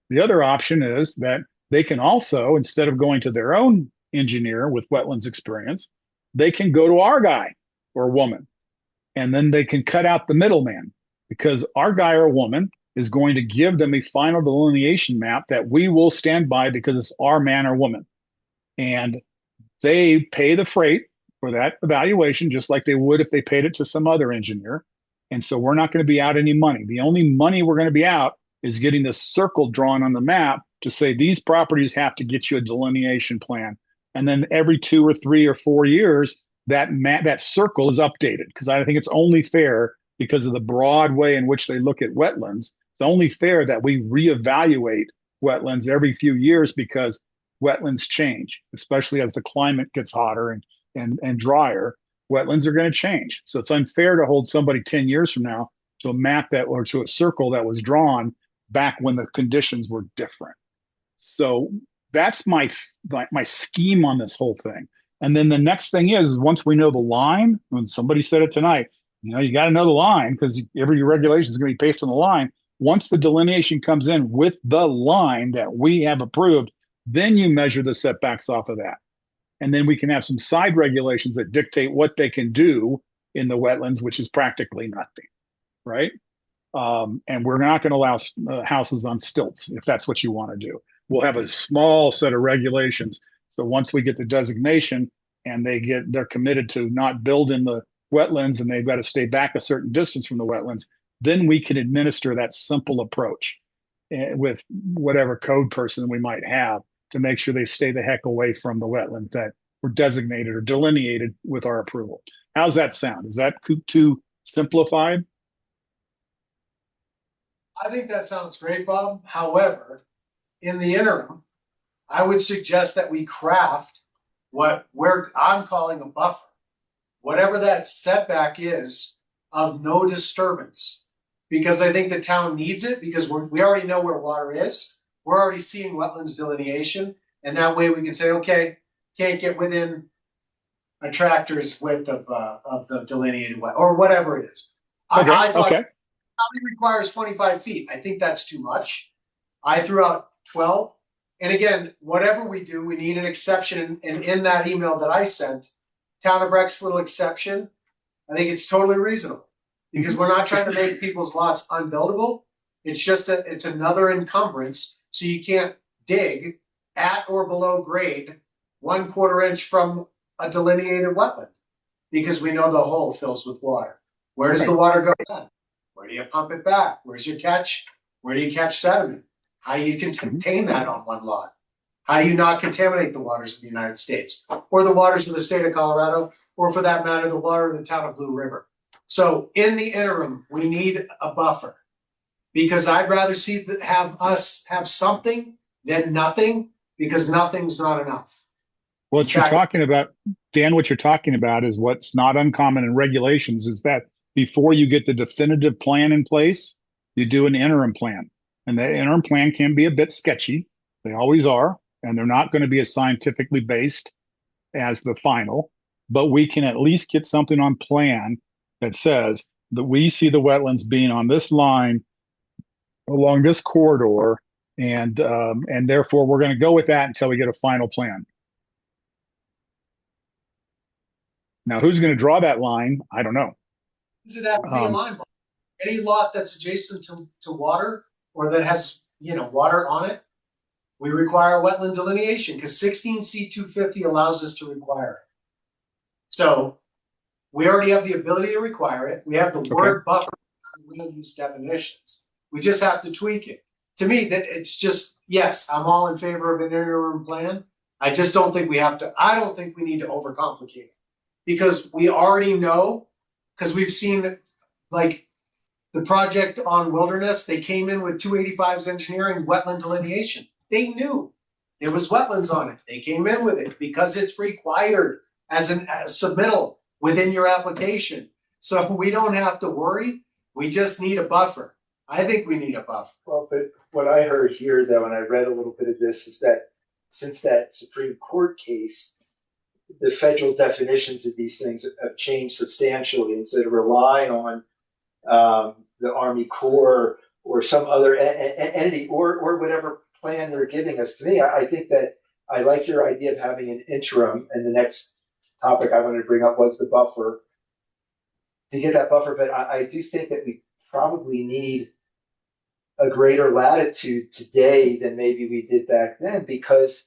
The other option is that they can also, instead of going to their own engineer with wetlands experience, they can go to our guy or woman, and then they can cut out the middleman, because our guy or woman is going to give them a final delineation map that we will stand by because it's our man or woman. And they pay the freight for that evaluation just like they would if they paid it to some other engineer. And so we're not going to be out any money. The only money we're going to be out is getting this circle drawn on the map to say these properties have to get you a delineation plan. And then every 2 or 3 or 4 years, that circle is updated, because I think it's only fair, because of the broad way in which they look at wetlands. It's only fair that we reevaluate wetlands every few years, because wetlands change, especially as the climate gets hotter and drier. Wetlands are going to change. So it's unfair to hold somebody 10 years from now to a map or to a circle that was drawn back when the conditions were different. So that's my scheme on this whole thing. And then the next thing is, once we know the line, when somebody said it tonight, you got to know the line, because every regulation is going to be based on the line. Once the delineation comes in with the line that we have approved, then you measure the setbacks off of that. And then we can have some side regulations that dictate what they can do in the wetlands, which is practically nothing, right? And we're not going to allow houses on stilts, if that's what you want to do. We'll have a small set of regulations. So once we get the designation and they're committed to not build in the wetlands and they've got to stay back a certain distance from the wetlands, then we can administer that simple approach with whatever code person we might have to make sure they stay the heck away from the wetlands that were designated or delineated with our approval. How's that sound? Is that too simplified? I think that sounds great, Bob. However, in the interim, I would suggest that we craft what I'm calling a buffer, whatever that setback is, of no disturbance, because I think the town needs it, because we already know where water is. We're already seeing wetlands delineation, and that way we can say, okay, can't get within a tractor's width of the delineated wet, or whatever it is. Okay. I thought Okay. county requires 25 feet. I think that's too much. I threw out 12. And again, whatever we do, we need an exception. And in that email that I sent, Town of Breck's little exception, I think it's totally reasonable, because we're not trying to make people's lots unbuildable. It's just it's another encumbrance. So you can't dig at or below grade 1/4 inch from a delineated wetland, because we know the hole fills with water. Where does the water go then? Where do you pump it back? Where's your catch? Where do you catch sediment? How do you contain that on one lot? How do you not contaminate the waters of the United States, or the waters of the state of Colorado, or for that matter, the water of the town of Blue River? So in the interim, we need a buffer, because I'd rather have us have something than nothing, because nothing's not enough. What you're talking about, Dan, what you're talking about is what's not uncommon in regulations is that before you get the definitive plan in place, you do an interim plan. and the interim plan can be a bit sketchy. They always are, and they're not going to be as scientifically based as the final, but we can at least get something on plan that says that we see the wetlands being on this line along this corridor, and therefore we're going to go with that until we get a final plan. Now, who's going to draw that line? I don't know. Does it have to be a line? Any lot that's adjacent to water or that has, water on it, we require wetland delineation because 16C250 allows us to require it. So we already have the ability to require it. We have the word buffer in land use definitions. We just have to tweak it. To me, that it's just, yes, I'm all in favor of an interim plan. I just don't think I don't think we need to overcomplicate it because we already know, because we've seen like the project on Wilderness, they came in with 285's engineering wetland delineation. They knew there was wetlands on it. They came in with it because it's required as a submittal within your application. So we don't have to worry. We just need a buffer. I think we need a buffer. Well, but what I heard here, though, and I read a little bit of this, is that since that Supreme Court case, the federal definitions of these things have changed substantially. Instead of relying on the Army Corps or some other entity or whatever plan they're giving us. To me, I think that I like your idea of having an interim. And the next topic I wanted to bring up was the buffer. To get that buffer, but I do think that we probably need a greater latitude today than maybe we did back then, because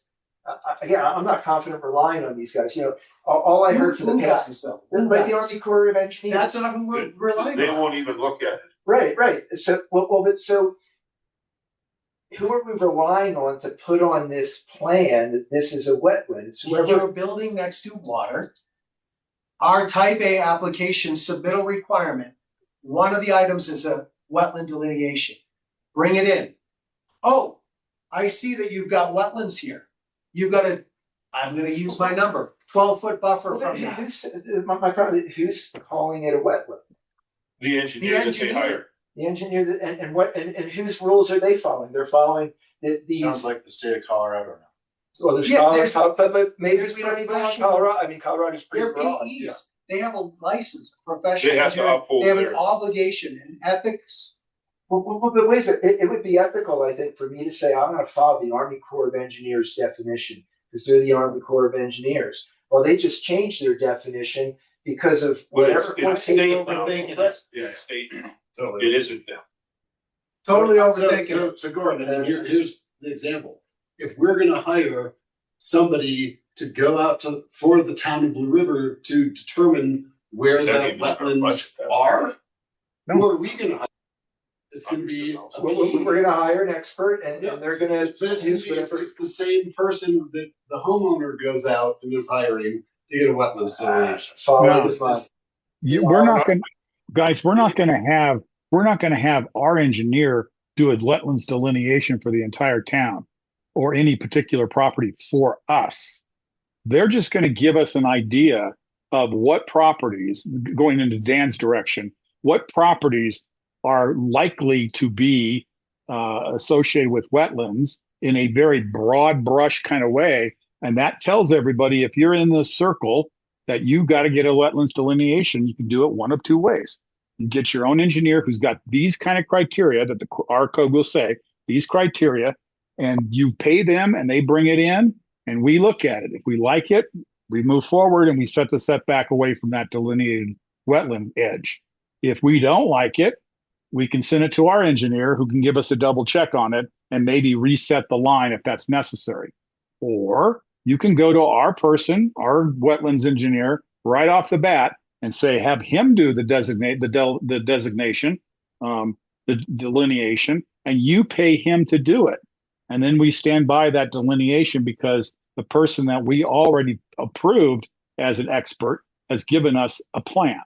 again, I'm not confident relying on these guys. All I heard for the past is like the Army Corps of Engineers. That's not who we're relying on. They won't even look at it. Right. So, so who are we relying on to put on this plan that this is a wetland? If you're building next to water, our Type A application submittal requirement, one of the items is a wetland delineation. Bring it in. Oh, I see that you've got wetlands here. You've got I'm going to use my number, 12-foot buffer from that. My problem is, who's calling it a wetland? The engineer that they hire. The engineer that, and whose rules are they following? They're following these. Sounds like the state of Colorado now. Well, but maybe we don't even want Colorado. I mean, Colorado's pretty broad. Yeah. They have a license, a professional. They have to uphold They have an obligation and ethics. Well, but wait a second. It would be ethical, I think, for me to say I'm going to follow the Army Corps of Engineers definition because they're the Army Corps of Engineers. Well, they just changed their definition because of whatever. It's state now. Yeah, state. Totally. It isn't them. Totally overthinking. So Gordon, and here's the example. If we're going to hire somebody to go out for the town of Blue River to determine where the wetlands are, who are we going to hire? It's going to be. We're going to hire an expert, and they're going to use whatever. It's the same person that the homeowner goes out and is hiring to get a wetlands delineation. We're not going, guys. We're not going to have our engineer do a wetlands delineation for the entire town or any particular property for us. They're just going to give us an idea of what properties, going into Dan's direction, what properties are likely to be associated with wetlands in a very broad brush kind of way. And that tells everybody, if you're in the circle, that you got to get a wetlands delineation. You can do it one of two ways. You get your own engineer who's got these kind of criteria that our code will say, these criteria, and you pay them and they bring it in and we look at it. If we like it, we move forward and we set the setback away from that delineated wetland edge. If we don't like it, we can send it to our engineer who can give us a double check on it and maybe reset the line if that's necessary. Or you can go to our person, our wetlands engineer, right off the bat and say, have him do the designation, the delineation, and you pay him to do it. And then we stand by that delineation because the person that we already approved as an expert has given us a plan.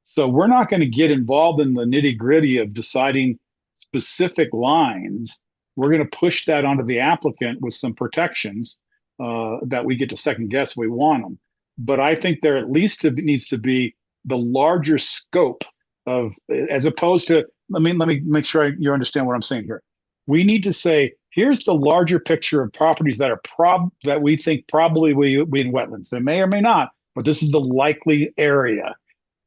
So we're not going to get involved in the nitty-gritty of deciding specific lines. We're going to push that onto the applicant with some protections that we get to second guess if we want them. But I think there at least needs to be the larger scope of, as opposed to, let me make sure you understand what I'm saying here. We need to say, here's the larger picture of properties that are that we think probably will be in wetlands. They may or may not, but this is the likely area.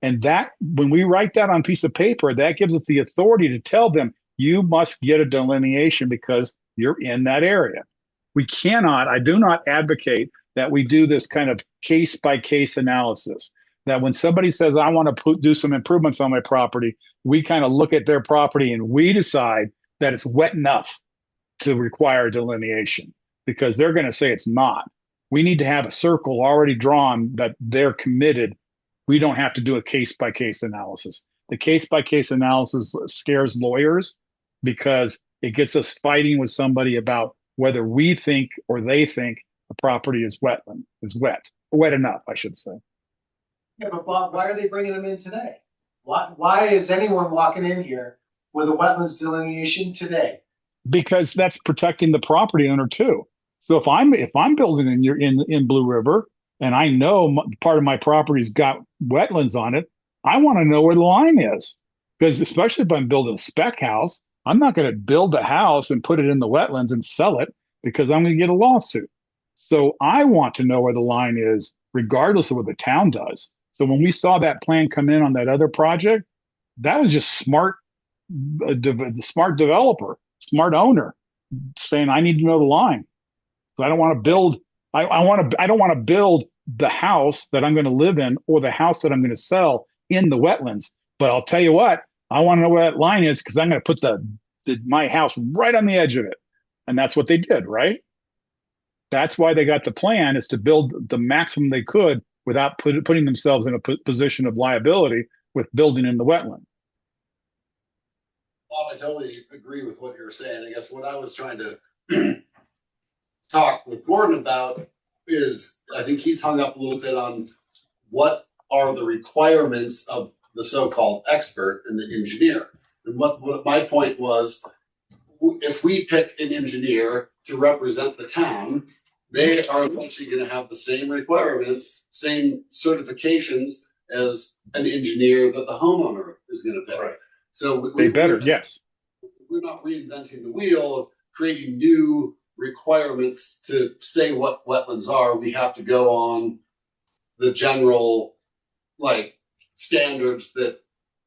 And that, when we write that on a piece of paper, that gives us the authority to tell them, you must get a delineation because you're in that area. We cannot, I do not advocate that we do this kind of case by case analysis. That when somebody says, I want to do some improvements on my property, we kind of look at their property and we decide that it's wet enough to require delineation because they're going to say it's not. We need to have a circle already drawn that they're committed. We don't have to do a case by case analysis. The case by case analysis scares lawyers because it gets us fighting with somebody about whether we think or they think the property is wet enough, I should say. Yeah, but Bob, why are they bringing them in today? Why is anyone walking in here with a wetlands delineation today? Because that's protecting the property owner too. So if I'm building in Blue River and I know part of my property's got wetlands on it, I want to know where the line is. Because especially if I'm building a spec house, I'm not going to build a house and put it in the wetlands and sell it because I'm going to get a lawsuit. So I want to know where the line is, regardless of what the town does. So when we saw that plan come in on that other project, that was just smart developer, smart owner saying, I need to know the line. So I don't want to build, I don't want to build the house that I'm going to live in or the house that I'm going to sell in the wetlands. But I'll tell you what, I want to know where that line is because I'm going to put my house right on the edge of it. And that's what they did, right? That's why they got the plan, is to build the maximum they could without putting themselves in a position of liability with building in the wetland. Bob, I totally agree with what you're saying. I guess what I was trying to talk with Gordon about is, I think he's hung up a little bit on what are the requirements of the so-called expert and the engineer. And what my point was, if we pick an engineer to represent the town, they are eventually going to have the same requirements, same certifications as an engineer that the homeowner is going to pick. Right. So yes. We're not reinventing the wheel of creating new requirements to say what wetlands are. We have to go on the general standards that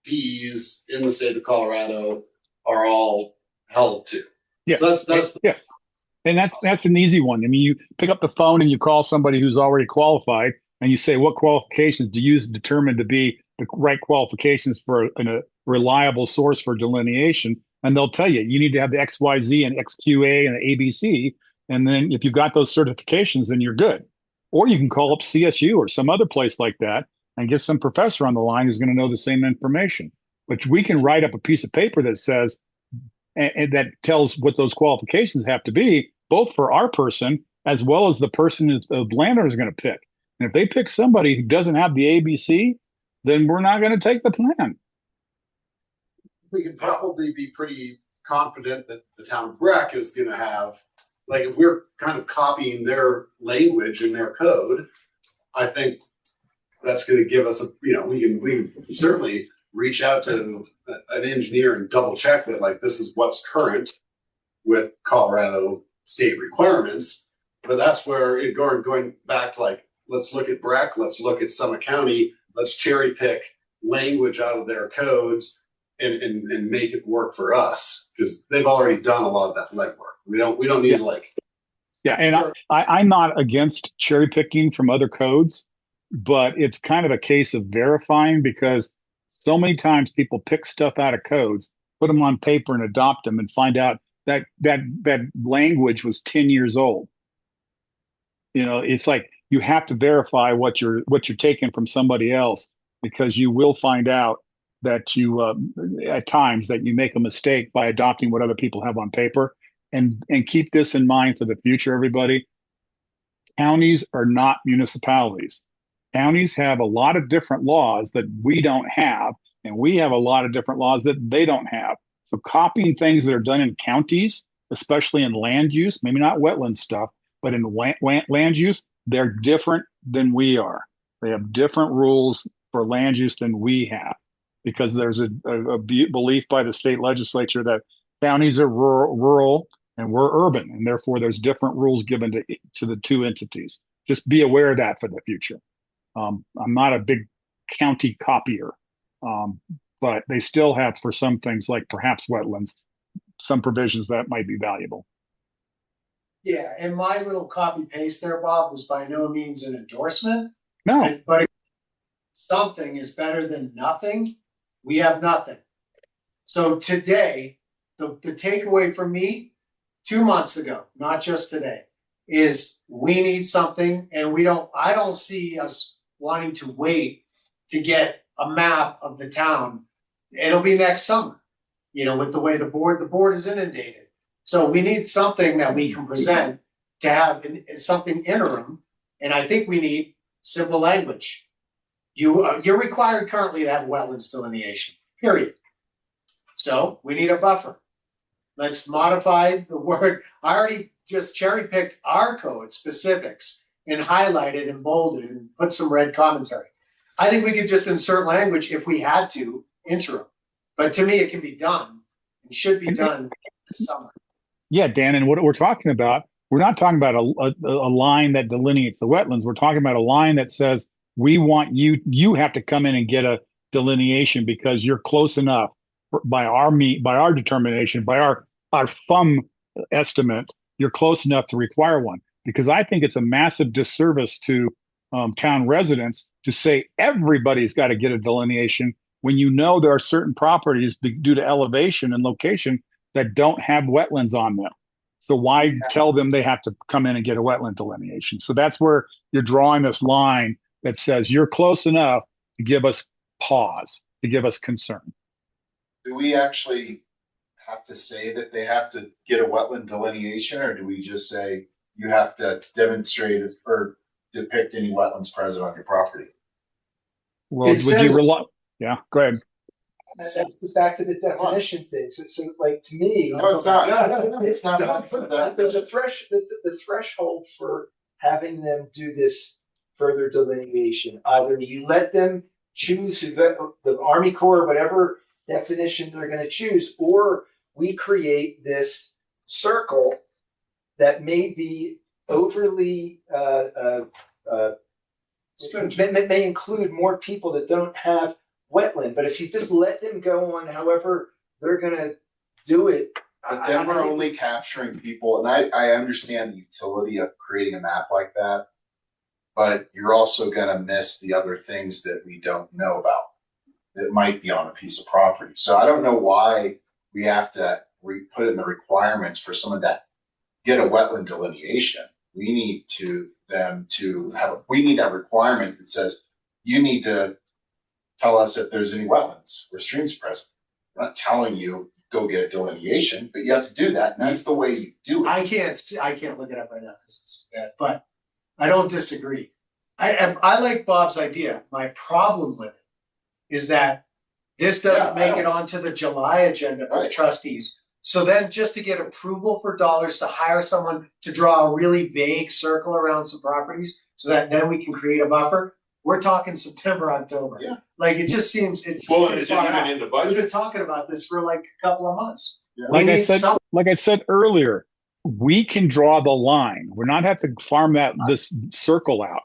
PEs in the state of Colorado are all held to. Yes. So that's yes. And that's an easy one. I mean, you pick up the phone and you call somebody who's already qualified and you say, what qualifications do you determine to be the right qualifications for a reliable source for delineation? And they'll tell you, you need to have the XYZ and XQA and the ABC. And then if you got those certifications, then you're good. Or you can call up CSU or some other place like that and get some professor on the line who's going to know the same information. But we can write up a piece of paper that says, and that tells what those qualifications have to be, both for our person as well as the person the landowner is going to pick. And if they pick somebody who doesn't have the ABC, then we're not going to take the plan. We can probably be pretty confident that the town of Breck is going to have, if we're kind of copying their language and their code, I think that's going to give us we can certainly reach out to an engineer and double check that this is what's current with Colorado state requirements. But that's where going back to let's look at Breck, let's look at Summit County, let's cherry pick language out of their codes and make it work for us, because they've already done a lot of that legwork. We don't need to Yeah, and I'm not against cherry picking from other codes, but it's kind of a case of verifying, because so many times people pick stuff out of codes, put them on paper and adopt them and find out that language was 10 years old. It's like you have to verify what you're taking from somebody else, because you will find out that you at times that you make a mistake by adopting what other people have on paper. And keep this in mind for the future, everybody. Counties are not municipalities. Counties have a lot of different laws that we don't have, and we have a lot of different laws that they don't have. So copying things that are done in counties, especially in land use, maybe not wetland stuff, but in land use, they're different than we are. They have different rules for land use than we have, because there's a belief by the state legislature that Counties are rural and we're urban, and therefore there's different rules given to the two entities. Just be aware of that for the future. I'm not a big county copier, but they still have, for some things like perhaps wetlands, some provisions that might be valuable. Yeah, and my little copy paste there, Bob, was by no means an endorsement. No, But if something is better than nothing, we have nothing. So today, the takeaway for me 2 months ago, not just today, is we need something, and I don't see us wanting to wait to get a map of the town. It'll be next summer, with the way the board is inundated. So we need something that we can present to have something interim, and I think we need simple language. You're required currently to have wetlands delineation, period. So we need a buffer. Let's modify the word. I already just cherry picked our code specifics and highlighted and bolded and put some red commentary. I think we could just insert language if we had to, interim. But to me, it can be done and should be done this summer. yeah, Dan, and what we're talking about, we're not talking about a line that delineates the wetlands. We're talking about a line that says we want you have to come in and get a delineation because you're close enough by our determination, by our FUM estimate, you're close enough to require one. Because I think it's a massive disservice to town residents to say everybody's got to get a delineation when there are certain properties due to elevation and location that don't have wetlands on them. So why tell them they have to come in and get a wetland delineation? So that's where you're drawing this line that says you're close enough to give us pause, to give us concern. Do we actually have to say that they have to get a wetland delineation, or do we just say you have to demonstrate or depict any wetlands present on your property? Well, yeah, go ahead. That's back to the definition thing. So like to me, No, it's not. No, It's not. There's a the threshold for having them do this further delineation. Either you let them choose the Army Corps, whatever definition they're going to choose, or we create this circle that may be overly may include more people that don't have wetland. But if you just let them go on however they're going to do it, But then we're only capturing people, and I understand the utility of creating a map like that, but you're also gonna miss the other things that we don't know about that might be on a piece of property. So I don't know why we have to put in the requirements for someone to get a wetland delineation. We need we need a requirement that says you need to tell us if there's any wetlands or streams present. I'm not telling you go get a delineation, but you have to do that, and that's the way you do it. I can't look it up right now because it's bad, but I don't disagree. I like Bob's idea. My problem with it is that this doesn't make it onto the July agenda for the trustees. So then just to get approval for dollars to hire someone to draw a really vague circle around some properties so that then we can create a buffer, we're talking September, October. Yeah. Like it just seems Is it even in the We've budget? been talking about this for like a couple of months. Yeah. We need Like I said earlier, we can draw the line. We're not have to farm this circle out.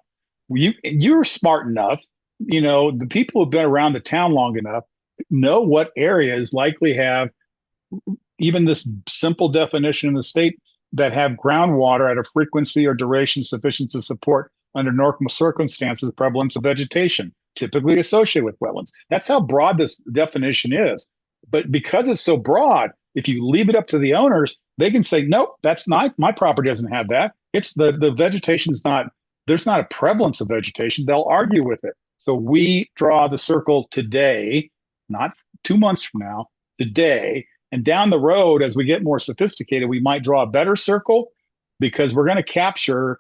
You're smart enough. The people who've been around the town long enough know what areas likely have even this simple definition in the state that have groundwater at a frequency or duration sufficient to support under normal circumstances prevalence of vegetation typically associated with wetlands. That's how broad this definition is. But because it's so broad, if you leave it up to the owners, they can say, nope, that's not, my property doesn't have that. It's the vegetation is not, there's not a prevalence of vegetation. They'll argue with it. So we draw the circle today, not 2 months from now, today. And down the road, as we get more sophisticated, we might draw a better circle because we're going to capture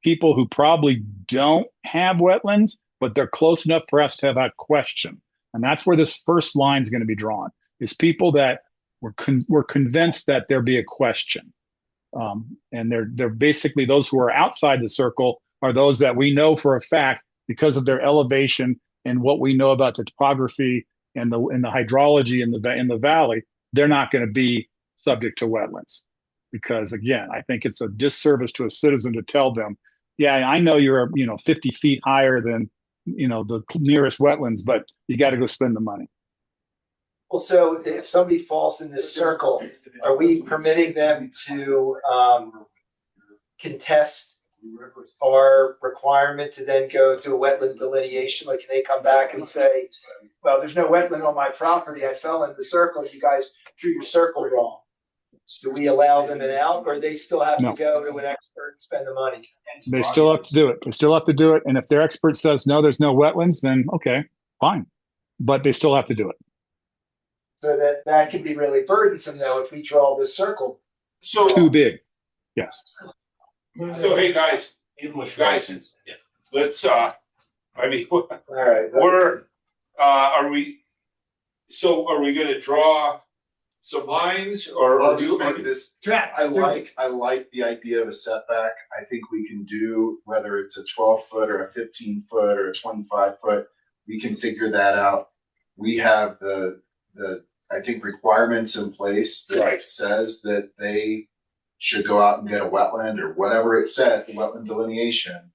people who probably don't have wetlands, but they're close enough for us to have a question. And that's where this first line is going to be drawn, is people that we're convinced that there be a question. And they're basically those who are outside the circle are those that we know for a fact because of their elevation and what we know about the topography and the hydrology in the valley. they're not going to be subject to wetlands. Because again, I think it's a disservice to a citizen to tell them, yeah, I know you're, 50 feet higher than, the nearest wetlands, but you got to go spend the money. Well, so if somebody falls in this circle, are we permitting them to contest our requirement to then go to a wetland delineation? Like, can they come back and say, well, there's no wetland on my property, I fell in the circle, you guys drew your circle wrong? Do we allow them an out, or they still have to No. go to an expert and spend the money? They still have to do it. They still have to do it. And if their expert says, no, there's no wetlands, then okay, fine. But they still have to do it. So that can be really burdensome, though, if we draw this circle. So, Too big. Yes. hey, guys, let's, I mean, All right. are we gonna draw some lines or? Well, just make this, I like the idea of a setback. I think we can do, whether it's a 12-foot or a 15-foot or a 25-foot, we can figure that out. We have the I think requirements in place that Right. says that they should go out and get a wetland or whatever it said, wetland delineation.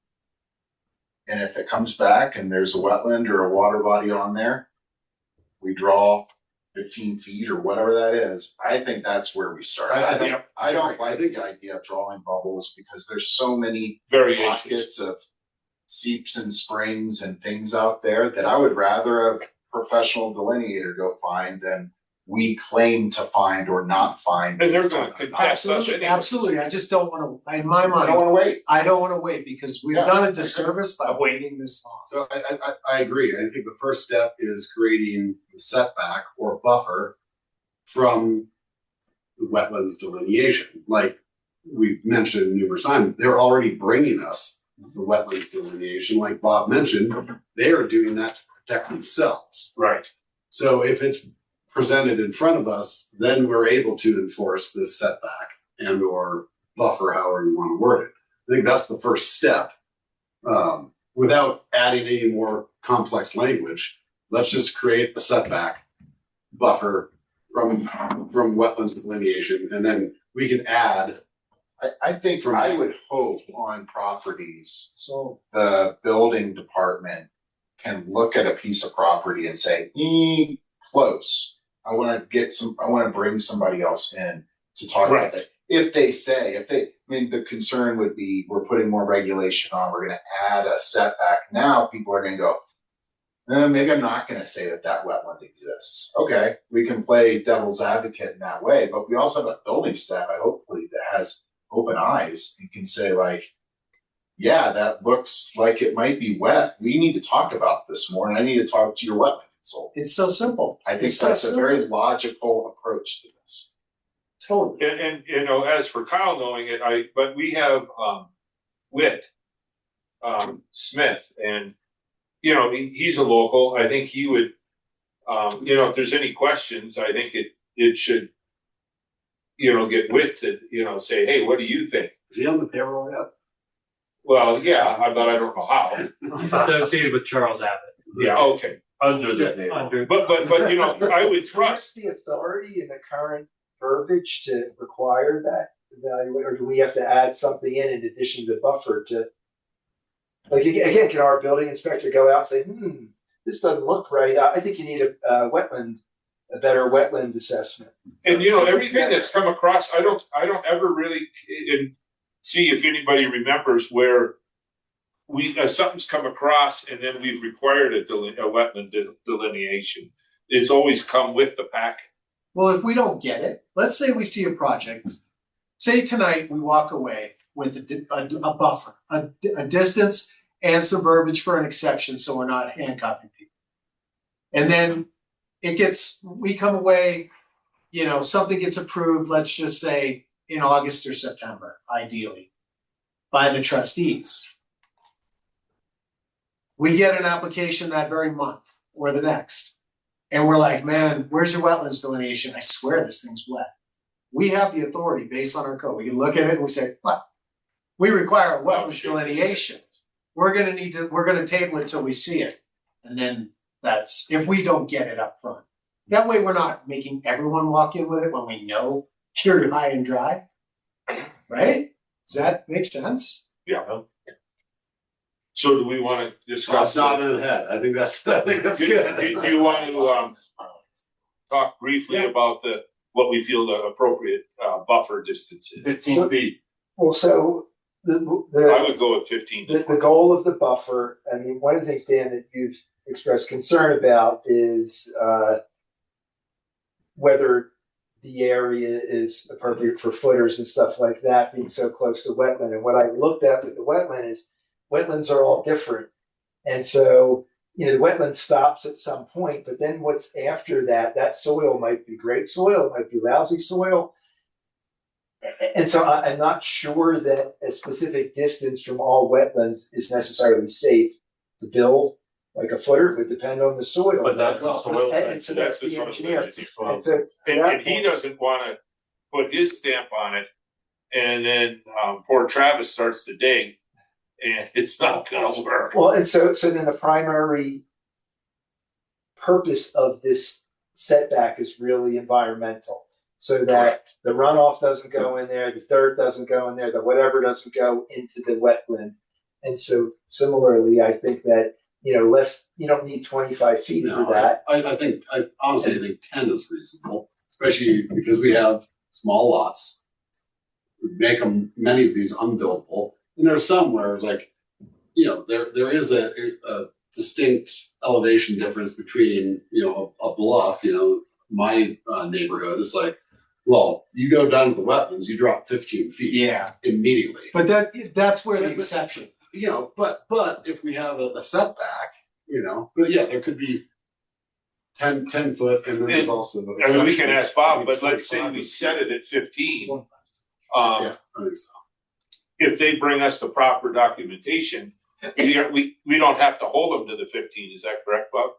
And if it comes back and there's a wetland or a water body on there, we draw 15 feet or whatever that is. I think that's where we start. I don't like the idea of drawing bubbles because there's so many Variations. pockets of seeps and springs and things out there that I would rather a professional delineator go find than we claim to find or not find. And they're gonna contest us Absolutely, anyway. absolutely. I just don't want to, in my I don't mind, wanna wait. I don't want to wait because we've Yeah. done a disservice by waiting this long. So I agree. I think the first step is creating the setback or buffer from the wetlands delineation. Like we mentioned numerous times, they're already bringing us the wetlands delineation. Like Bob mentioned, they are doing that to protect themselves. Right. So if it's presented in front of us, then we're able to enforce this setback and or buffer, however you want to word it. I think that's the first step. Without adding any more complex language, let's just create a setback buffer from wetlands delineation, and then we can add. I think From I that. would hope on properties, So the building department can look at a piece of property and say, close. I want to bring somebody else in to talk Right. about that. If they, the concern would be, we're putting more regulation on, we're going to add a setback. Now people are going to go, maybe I'm not going to say that wetland exists. Okay, we can play devil's advocate in that way, but we also have a building staff, hopefully, that has open eyes and can say like, yeah, that looks like it might be wet. We need to talk about this more, and I need to talk to your wetland consultant. it's so simple. I think It's so that's a simple. very logical approach to this. Totally. And as for Kyle knowing it, but we have Whit Smith, and he's a local. I think he would, if there's any questions, I think it should, get Whit to say, hey, what do you think? Is he on the payroll yet? Well, yeah, but I don't know how. He's associated with Charles Abbott. Yeah, okay, Under the table. Under but I would trust. The authority in the current verbiage to require that evaluate, or do we have to add something in addition to the buffer to? Like again, can our building inspector go out and say, this doesn't look right? I think you need a better wetland assessment. And everything that's come across, I don't ever really see if anybody remembers where something's come across and then we've required a wetland delineation. It's always come with the packet. Well, if we don't get it, let's say we see a project. Say tonight we walk away with a buffer, a distance, and some verbiage for an exception, so we're not handcuffing people. And then we come away, something gets approved. Let's just say in August or September, ideally, by the trustees. We get an application that very month or the next. And we're like, man, where's your wetlands delineation? I swear this thing's wet. We have the authority based on our code. We can look at it and we say, well, we require a wetlands delineation. We're gonna table it till we see it. And then that's if we don't get it up front. That way we're not making everyone walk in with it when we know you're high and dry. Right? Does that make sense? Yeah. So do we want to discuss? Not in the head. I think that's good. Do you want to talk briefly about what we feel the appropriate buffer distance is? 15 feet. Well, so I would go with 15. the goal of the buffer, I mean, one of the things, Dan, that you've expressed concern about is whether the area is appropriate for footers and stuff like that, being so close to wetland. And what I looked at with the wetland is wetlands are all different. And so, the wetland stops at some point, but then what's after that, that soil might be great soil, it might be lousy soil. And so I'm not sure that a specific distance from all wetlands is necessarily safe to build. Like a footer, it would depend on the soil. But that's the soil And so that's the the soil engineer. study. And so And he doesn't want to put his stamp on it, and then poor Travis starts to dig, and it's not going to work. well, and so then the primary purpose of this setback is really environmental, so that the runoff doesn't go in there, the dirt doesn't go in there, the whatever doesn't go into the wetland. And so similarly, I think that you don't need 25 feet No, for that. I honestly think 10 is reasonable, especially because we have small lots. We make many of these unbuildable, and there's some where there is a distinct elevation difference between a bluff. My neighborhood is like, well, you go down to the wetlands, you drop 15 feet, Yeah. immediately. But that's where the exception. But if we have a setback, but yeah, there could be 10 foot, and then there's also. I mean, we can ask Bob, but let's say we set it at 15. Yeah, I think so. If they bring us the proper documentation, we don't have to hold them to the 15. Is that correct, Bob?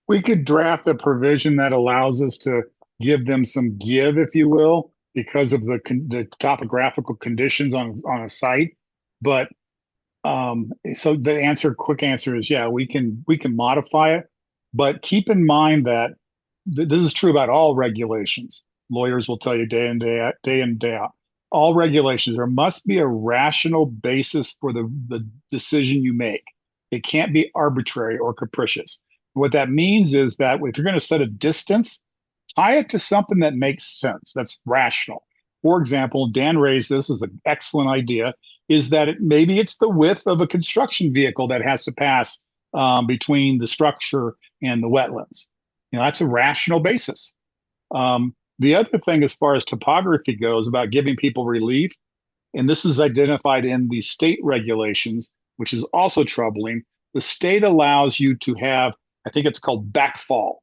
We could draft a provision that allows us to give them some give, if you will, because of the topographical conditions on a site. But so the quick answer is, yeah, we can modify it, but keep in mind that this is true about all regulations. Lawyers will tell you day in, day out. All regulations, there must be a rational basis for the decision you make. It can't be arbitrary or capricious. What that means is that if you're going to set a distance, tie it to something that makes sense, that's rational. For example, Dan raised this as an excellent idea, is that maybe it's the width of a construction vehicle that has to pass between the structure and the wetlands. That's a rational basis. The other thing, as far as topography goes, about giving people relief, and this is identified in the state regulations, which is also troubling. The state allows you to have, I think it's called backfall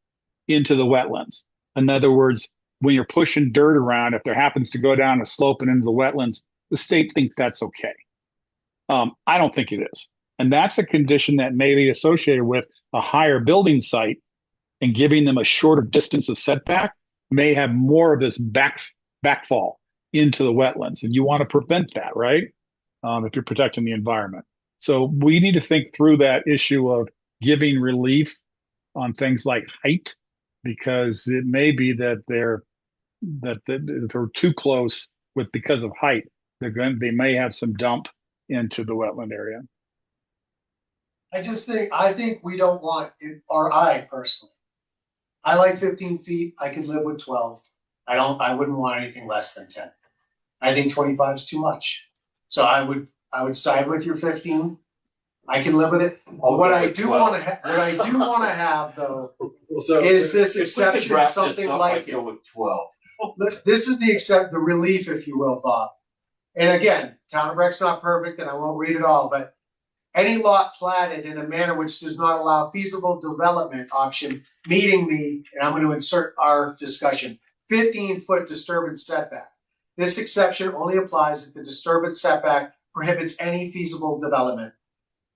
into the wetlands. In other words, when you're pushing dirt around, if there happens to go down a slope and into the wetlands, the state thinks that's okay. I don't think it is. And that's a condition that may be associated with a higher building site, and giving them a shorter distance of setback may have more of this backfall into the wetlands. And you want to prevent that, right? If you're protecting the environment. So we need to think through that issue of giving relief on things like height, because it may be that they're too close because of height. They may have some dump into the wetland area. I think we don't want, or I personally, I like 15 feet. I could live with 12. I wouldn't want anything less than 10. I think 25 is too much. So I would side with your 15. I can live with it. What I do want to have though is this exception, something like go with 12. this is the relief, if you will, Bob. And again, Town of Breck's not perfect, and I won't read it all, but any lot platted in a manner which does not allow feasible development option meeting and I'm going to insert our discussion, 15-foot disturbance setback. This exception only applies if the disturbance setback prohibits any feasible development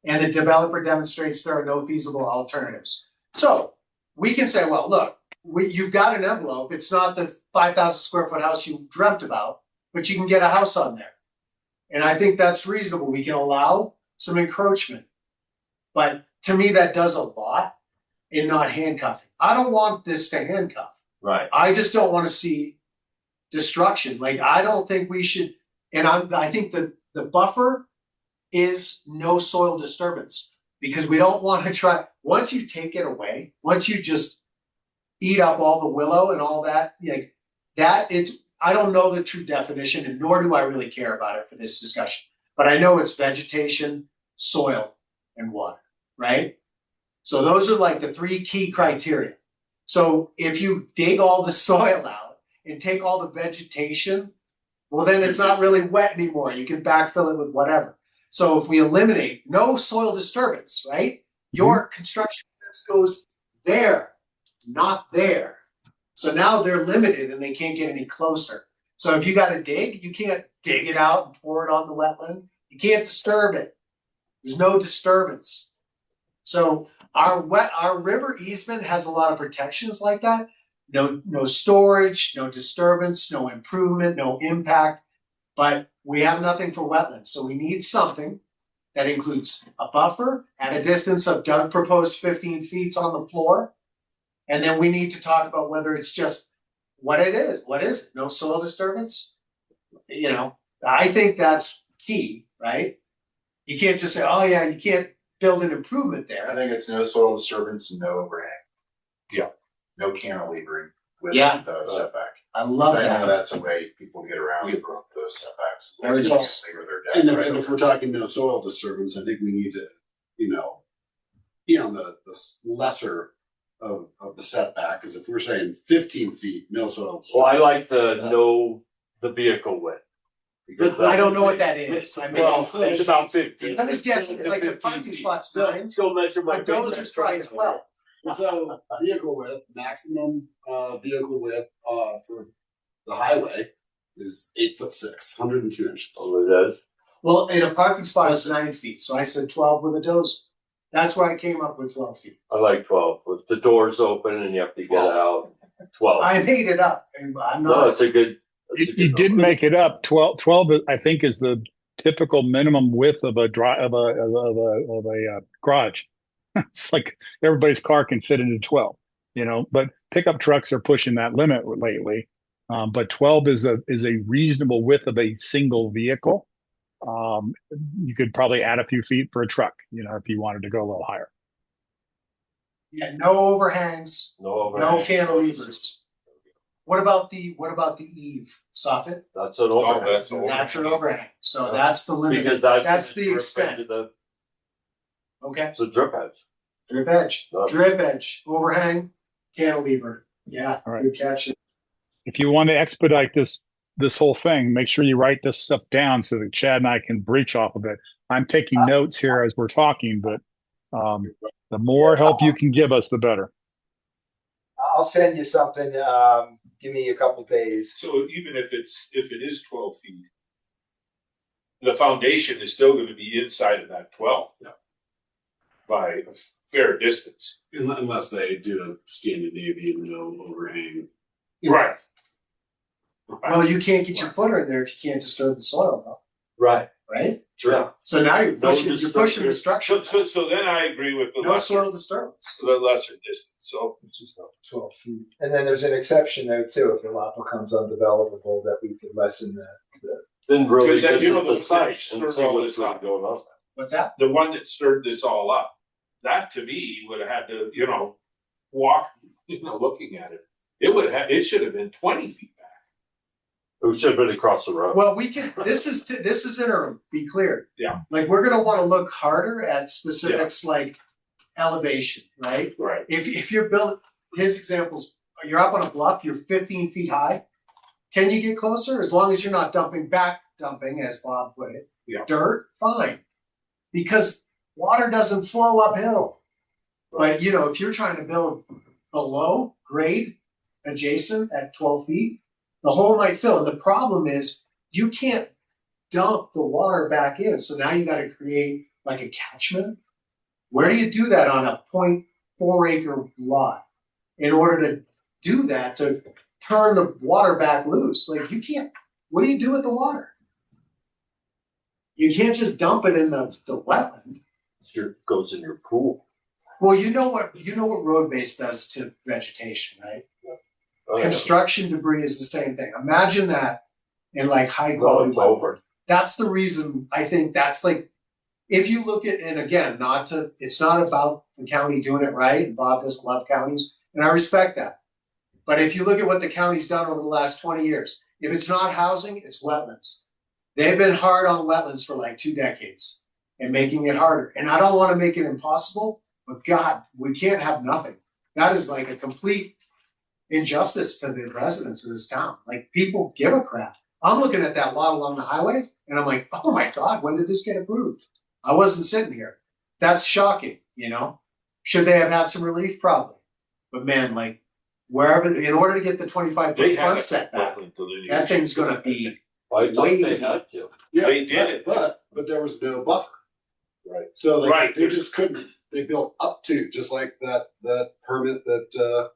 and the developer demonstrates there are no feasible alternatives. So we can say, well, look, you've got an envelope. It's not the 5,000 square foot house you dreamt about, but you can get a house on there. And I think that's reasonable. We can allow some encroachment. But to me, that does a lot. and not handcuffing. I don't want this to handcuff. Right. I just don't want to see destruction. Like, I don't think we should, and I think that the buffer is no soil disturbance, because we don't want to try, once you take it away, once you just eat up all the willow and all that, like that, I don't know the true definition, and nor do I really care about it for this discussion. But I know it's vegetation, soil, and water, right? So those are like the 3 key criteria. So if you dig all the soil out and take all the vegetation, well, then it's not really wet anymore. You can backfill it with whatever. So if we eliminate no soil disturbance, right? Your construction goes there, not there. So now they're limited and they can't get any closer. So if you got to dig, you can't dig it out and pour it on the wetland. You can't disturb it. There's no disturbance. So our river easement has a lot of protections like that. No storage, no disturbance, no improvement, no impact. But we have nothing for wetlands. So we need something that includes a buffer at a distance of Doug proposed 15 feet on the floor. And then we need to talk about whether it's just what it is. What is it? No soil disturbance? You know, I think that's key, right? You can't just say, oh yeah, you can't build an improvement there. I think it's no soil disturbance and no overhang. Yeah. No cantilevering with Yeah. the setback. I love I know that. that's a way people get around those setbacks. Very They well. cantilever their And deck if, right and if over. we're talking no soil disturbance, I think we need to, be on the lesser of the setback, because if we're saying 15 feet, no soil. Well, I like to know the vehicle width. Because I don't know what that is. I mean, Well, so- it's about 15. I'm just guessing, 15 like the 15 parking feet. spot's So- 9, Go measure my but those are probably 12. So vehicle width, maximum vehicle width for the highway is 8'6", 102 inches. Oh, it is. Well, in a parking spot is 9 feet, so I said 12 with a dozer. That's where I came up with 12 feet. I like 12. With the doors open and you have to get out. 12. I made it up, and I'm No, not. it's a good. You did make it up. 12, I think, is the typical minimum width of a garage. It's like everybody's car can fit into 12, but pickup trucks are pushing that limit lately. But 12 is a reasonable width of a single vehicle. You could probably add a few feet for a truck, if you wanted to go a little higher. Yeah, no overhangs, no cantilevers. What about the eave soffit? That's an overhang. that's an That's an overhang. So that's the limit. Because That's gonna the drip extent. into Okay. It's a drip edge. Drip edge, No. overhang, cantilever. Yeah, All right. good catch. If you want to expedite this whole thing, make sure you write this stuff down so that Chad and I can breach off of it. I'm taking notes here as we're talking, but the more help you can give us, the better. I'll send you something. Give me a couple days. So even if it is 12 feet, the foundation is still gonna be inside of that 12. Yeah. By a fair distance. Unless they do a Scandinavian no overhang. Right. Well, you can't get your footer in there if you can't disturb the soil, though, Right. right? Yeah. So now you're No pushing, the structure. So then I agree with the No lesser, soil disturbance. the lesser distance, so. Which is 12 feet. And then there's an exception though too, if the lot becomes undevelopable, that we could lessen that. Then really Because then, visit the the site and stirred see all what's this up. going on. What's that? The one that stirred this all up, that to me would have had to, walk, looking at it. It should have been 20 feet back. It should have been across the road. Well, we can, this is interim, be clear. Yeah. Like, we're gonna wanna look harder at specifics like elevation, right? Right. If you're building, his examples, you're up on a bluff, you're 15 feet high. Can you get closer? As long as you're not dumping, as Bob put it. Yeah. Dirt, fine. Because water doesn't flow uphill. But, if you're trying to build below grade adjacent at 12 feet, the hole might fill. And the problem is you can't dump the water back in. So now you got to create like a catchment. Where do you do that on a 0.4 acre lot? In order to do that, to turn the water back loose, like you can't, what do you do with the water? You can't just dump it in the wetland. Goes in your pool. Well, you know what road base does to vegetation, right? Oh, yeah. Construction debris is the same thing. Imagine that in like high Well, quality. it's over. That's the reason I think that's like, if you look at, and again, it's not about the county doing it right. And Bob doesn't love counties, and I respect that. But if you look at what the county's done over the last 20 years, if it's not housing, it's wetlands. They've been hard on wetlands for like 2 decades and making it harder. And I don't want to make it impossible, but God, we can't have nothing. That is like a complete injustice to the residents of this town. Like, people give a crap. I'm looking at that lot along the highway and I'm like, oh my God, when did this get approved? I wasn't sitting here. That's shocking, you know? Should they have had some relief? Probably. But man, like, wherever, in order to get the 25 They foot had front a setback, wetland delineation. that thing's gonna be, I thought Wait. they had to. Yeah, They did it. But there was no buffer. Right. So like, Right. they just couldn't, they built up to, just like that permit that,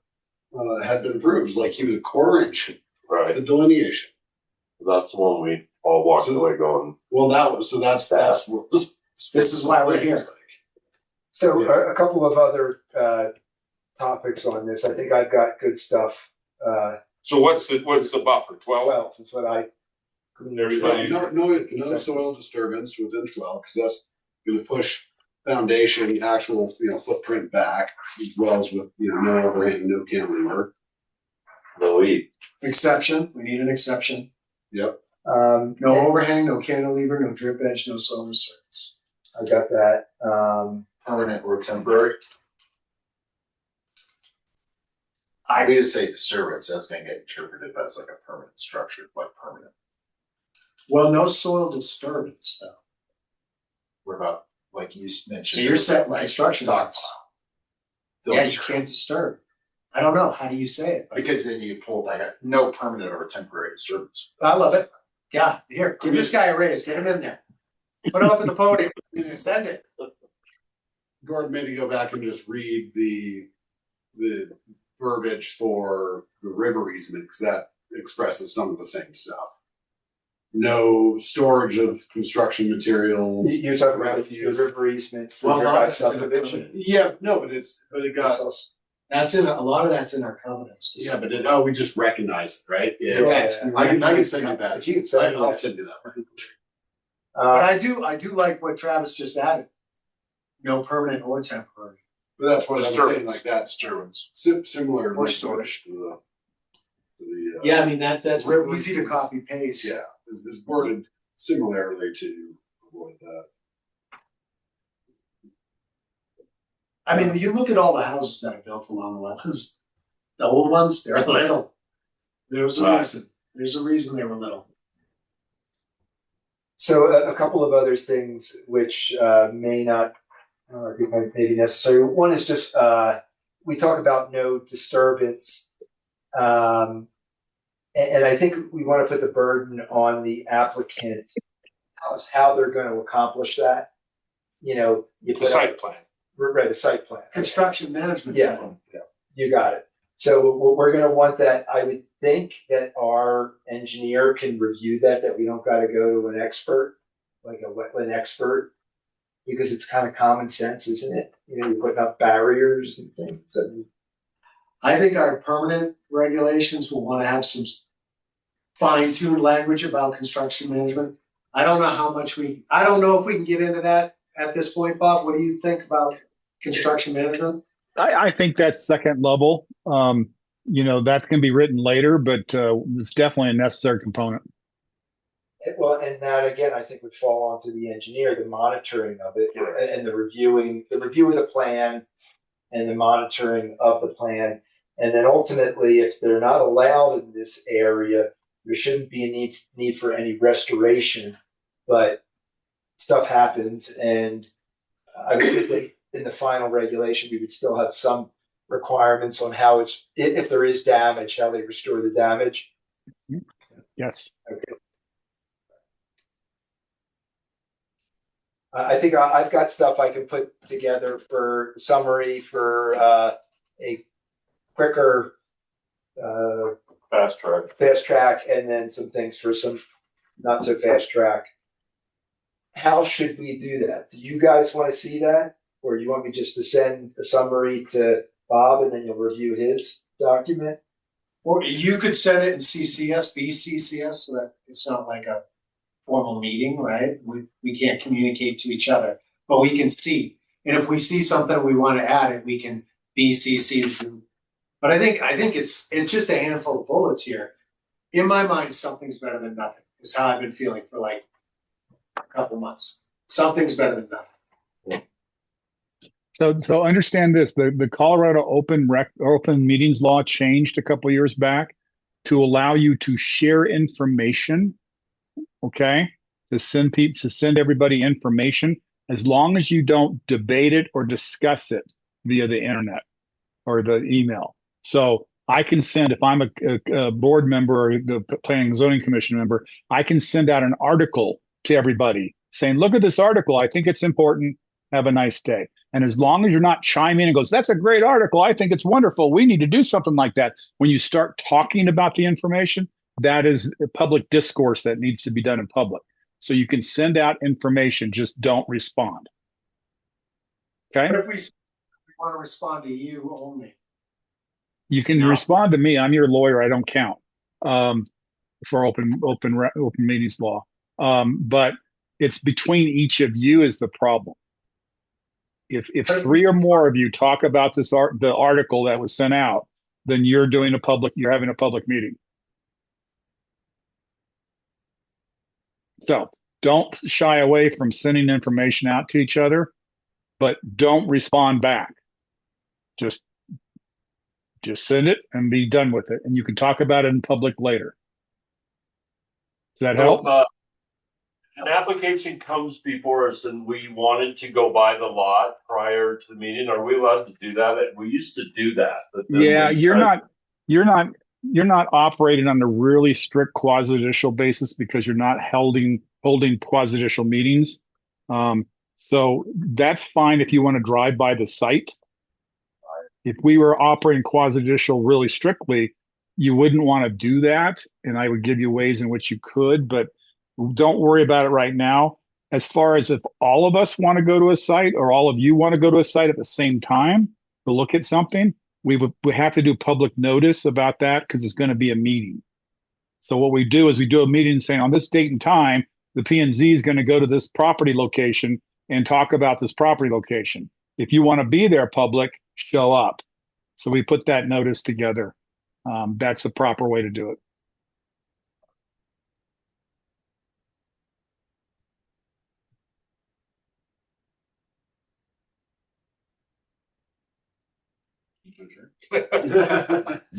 had been approved, it was like he was a quarter inch, the Right. delineation. That's the one we all walked So- away going, That's what this is why we're here. is like. So Yeah. a couple of other topics on this. I think I've got good stuff. So what's the buffer, 12? 12 is what I. Everybody- No soil disturbance within 12, because that's gonna push foundation, actual, footprint back, as well as with, no overhang, no cantilever. no eat. Exception, we need an exception. Yep. No overhang, no cantilever, no drip edge, no solar disturbance. I got that. Permanent or temporary? I would say disturbance, that's gonna get interpreted as like a permanent structure, like permanent. Well, no soil disturbance though. What about, like you mentioned? So you're setting like construction stockpile. Yeah, you can't disturb. I don't know, how do you say it? Because then you pull like no permanent or temporary disturbance. I love it. Yeah, here, give this guy a raise, get him in there. Put him up at the podium, send it. Gordon, maybe go back and just read the verbiage for the river easement, because that expresses some of the same stuff. No storage of construction materials. You're talking about the refuse. river easement for Well, nearby that's in the subdivision. Yeah, no, but it got, That's a lot of that's in our covenants. yeah, but we just recognize it, right? Yeah. I can send you that. If you can send me I'll that. send you that. But I do like what Travis just added. No permanent or temporary. But that's what I'm saying, Disturbance. like that. Disturbance. Similar. Or language storage. to the. Yeah, I mean, that's real river easy to easements. copy paste. Yeah, is worded similarly to avoid that. I mean, you look at all the houses that are built along the wetlands, the old ones, they're little. There's a Right. reason. There's a reason they were little. So a couple of other things which may not, I think may be necessary. One is just we talk about no disturbance, and I think we want to put the burden on the applicant as how they're going to accomplish that. You The put site plan. right, the site plan. Construction management. Yeah. plan. You got it. So we're going to want that. I would think that our engineer can review that we don't got to go to an expert, like a wetland expert, because it's kind of common sense, isn't it? You're putting up barriers and things. I think our permanent regulations will want to have some fine-tuned language about construction management. I don't know if we can get into that at this point, Bob. What do you think about construction management? I think that's second level. That can be written later, but it's definitely a necessary component. Well, and that again, I think would fall onto the engineer, the monitoring of it, and the review of the plan, and the monitoring of the plan, and then ultimately, if they're not allowed in this area, there shouldn't be a need for any restoration. But stuff happens, and I would think in the final regulation, we would still have some requirements on how if there is damage, how they restore the damage. Yes. Okay. I think I've got stuff I can put together for summary for a quicker Fast track. fast track, and then some things for some not so fast track. How should we do that? Do you guys want to see that, Or you want me just to send a summary to Bob and then you'll review his document? Or you could send it in CCS, BCCS, so that it's not like a formal meeting, right? We can't communicate to each other, but we can see. And if we see something we want to add it, we can BCC to. But I think it's just a handful of bullets here. In my mind, something's better than nothing, is how I've been feeling for like a couple months. Something's better than nothing. So understand this: the Colorado open meetings law changed a couple years back to allow you to share information. Okay, to send everybody information as long as you don't debate it or discuss it via the internet or the email. So I can send, if I'm a board member or the Planning and Zoning Commission member, I can send out an article to everybody saying, look at this article. I think it's important. Have a nice day. And as long as you're not chiming in and goes, that's a great article. I think it's wonderful. We need to do something like that. When you start talking about the information, that is a public discourse that needs to be done in public. So you can send out information, just don't respond. Okay? But if we want to respond to you only. You can respond to me. I'm your lawyer. I don't count for open meetings law. But it's between each of you is the problem. If three or more of you talk about the article that was sent out, then you're having a public meeting. So don't shy away from sending information out to each other, but don't respond back. Just send it and be done with it. And you can talk about it in public later. Does that help? An application comes before us and we wanted to go buy the lot prior to the meeting. Are we allowed to do that? We used to do that. But yeah, you're not operating on a really strict quasi-judicial basis because you're not holding quasi-judicial meetings. So that's fine if you want to drive by the site. If we were operating quasi-judicial really strictly, you wouldn't want to do that. And I would give you ways in which you could, but don't worry about it right now. As far as if all of us want to go to a site or all of you want to go to a site at the same time to look at something, we have to do public notice about that because it's going to be a meeting. So what we do is we do a meeting saying on this date and time, the P&Z is going to go to this property location and talk about this property location. If you want to be there public, show up. So we put that notice together. That's the proper way to do it.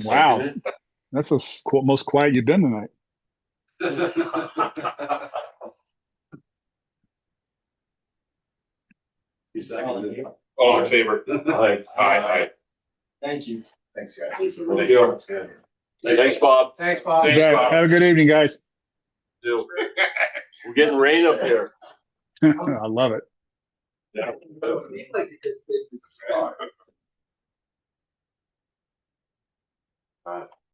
Wow. That's the most quiet you've been tonight. He's seconded. All in favor? Aye. Thank you. Thanks, guys. Thank you. That's good. Thanks, Bob. Thanks, Bob. Thanks, Bob. Have a good evening, guys. We're getting rain up here. I love it. Yeah.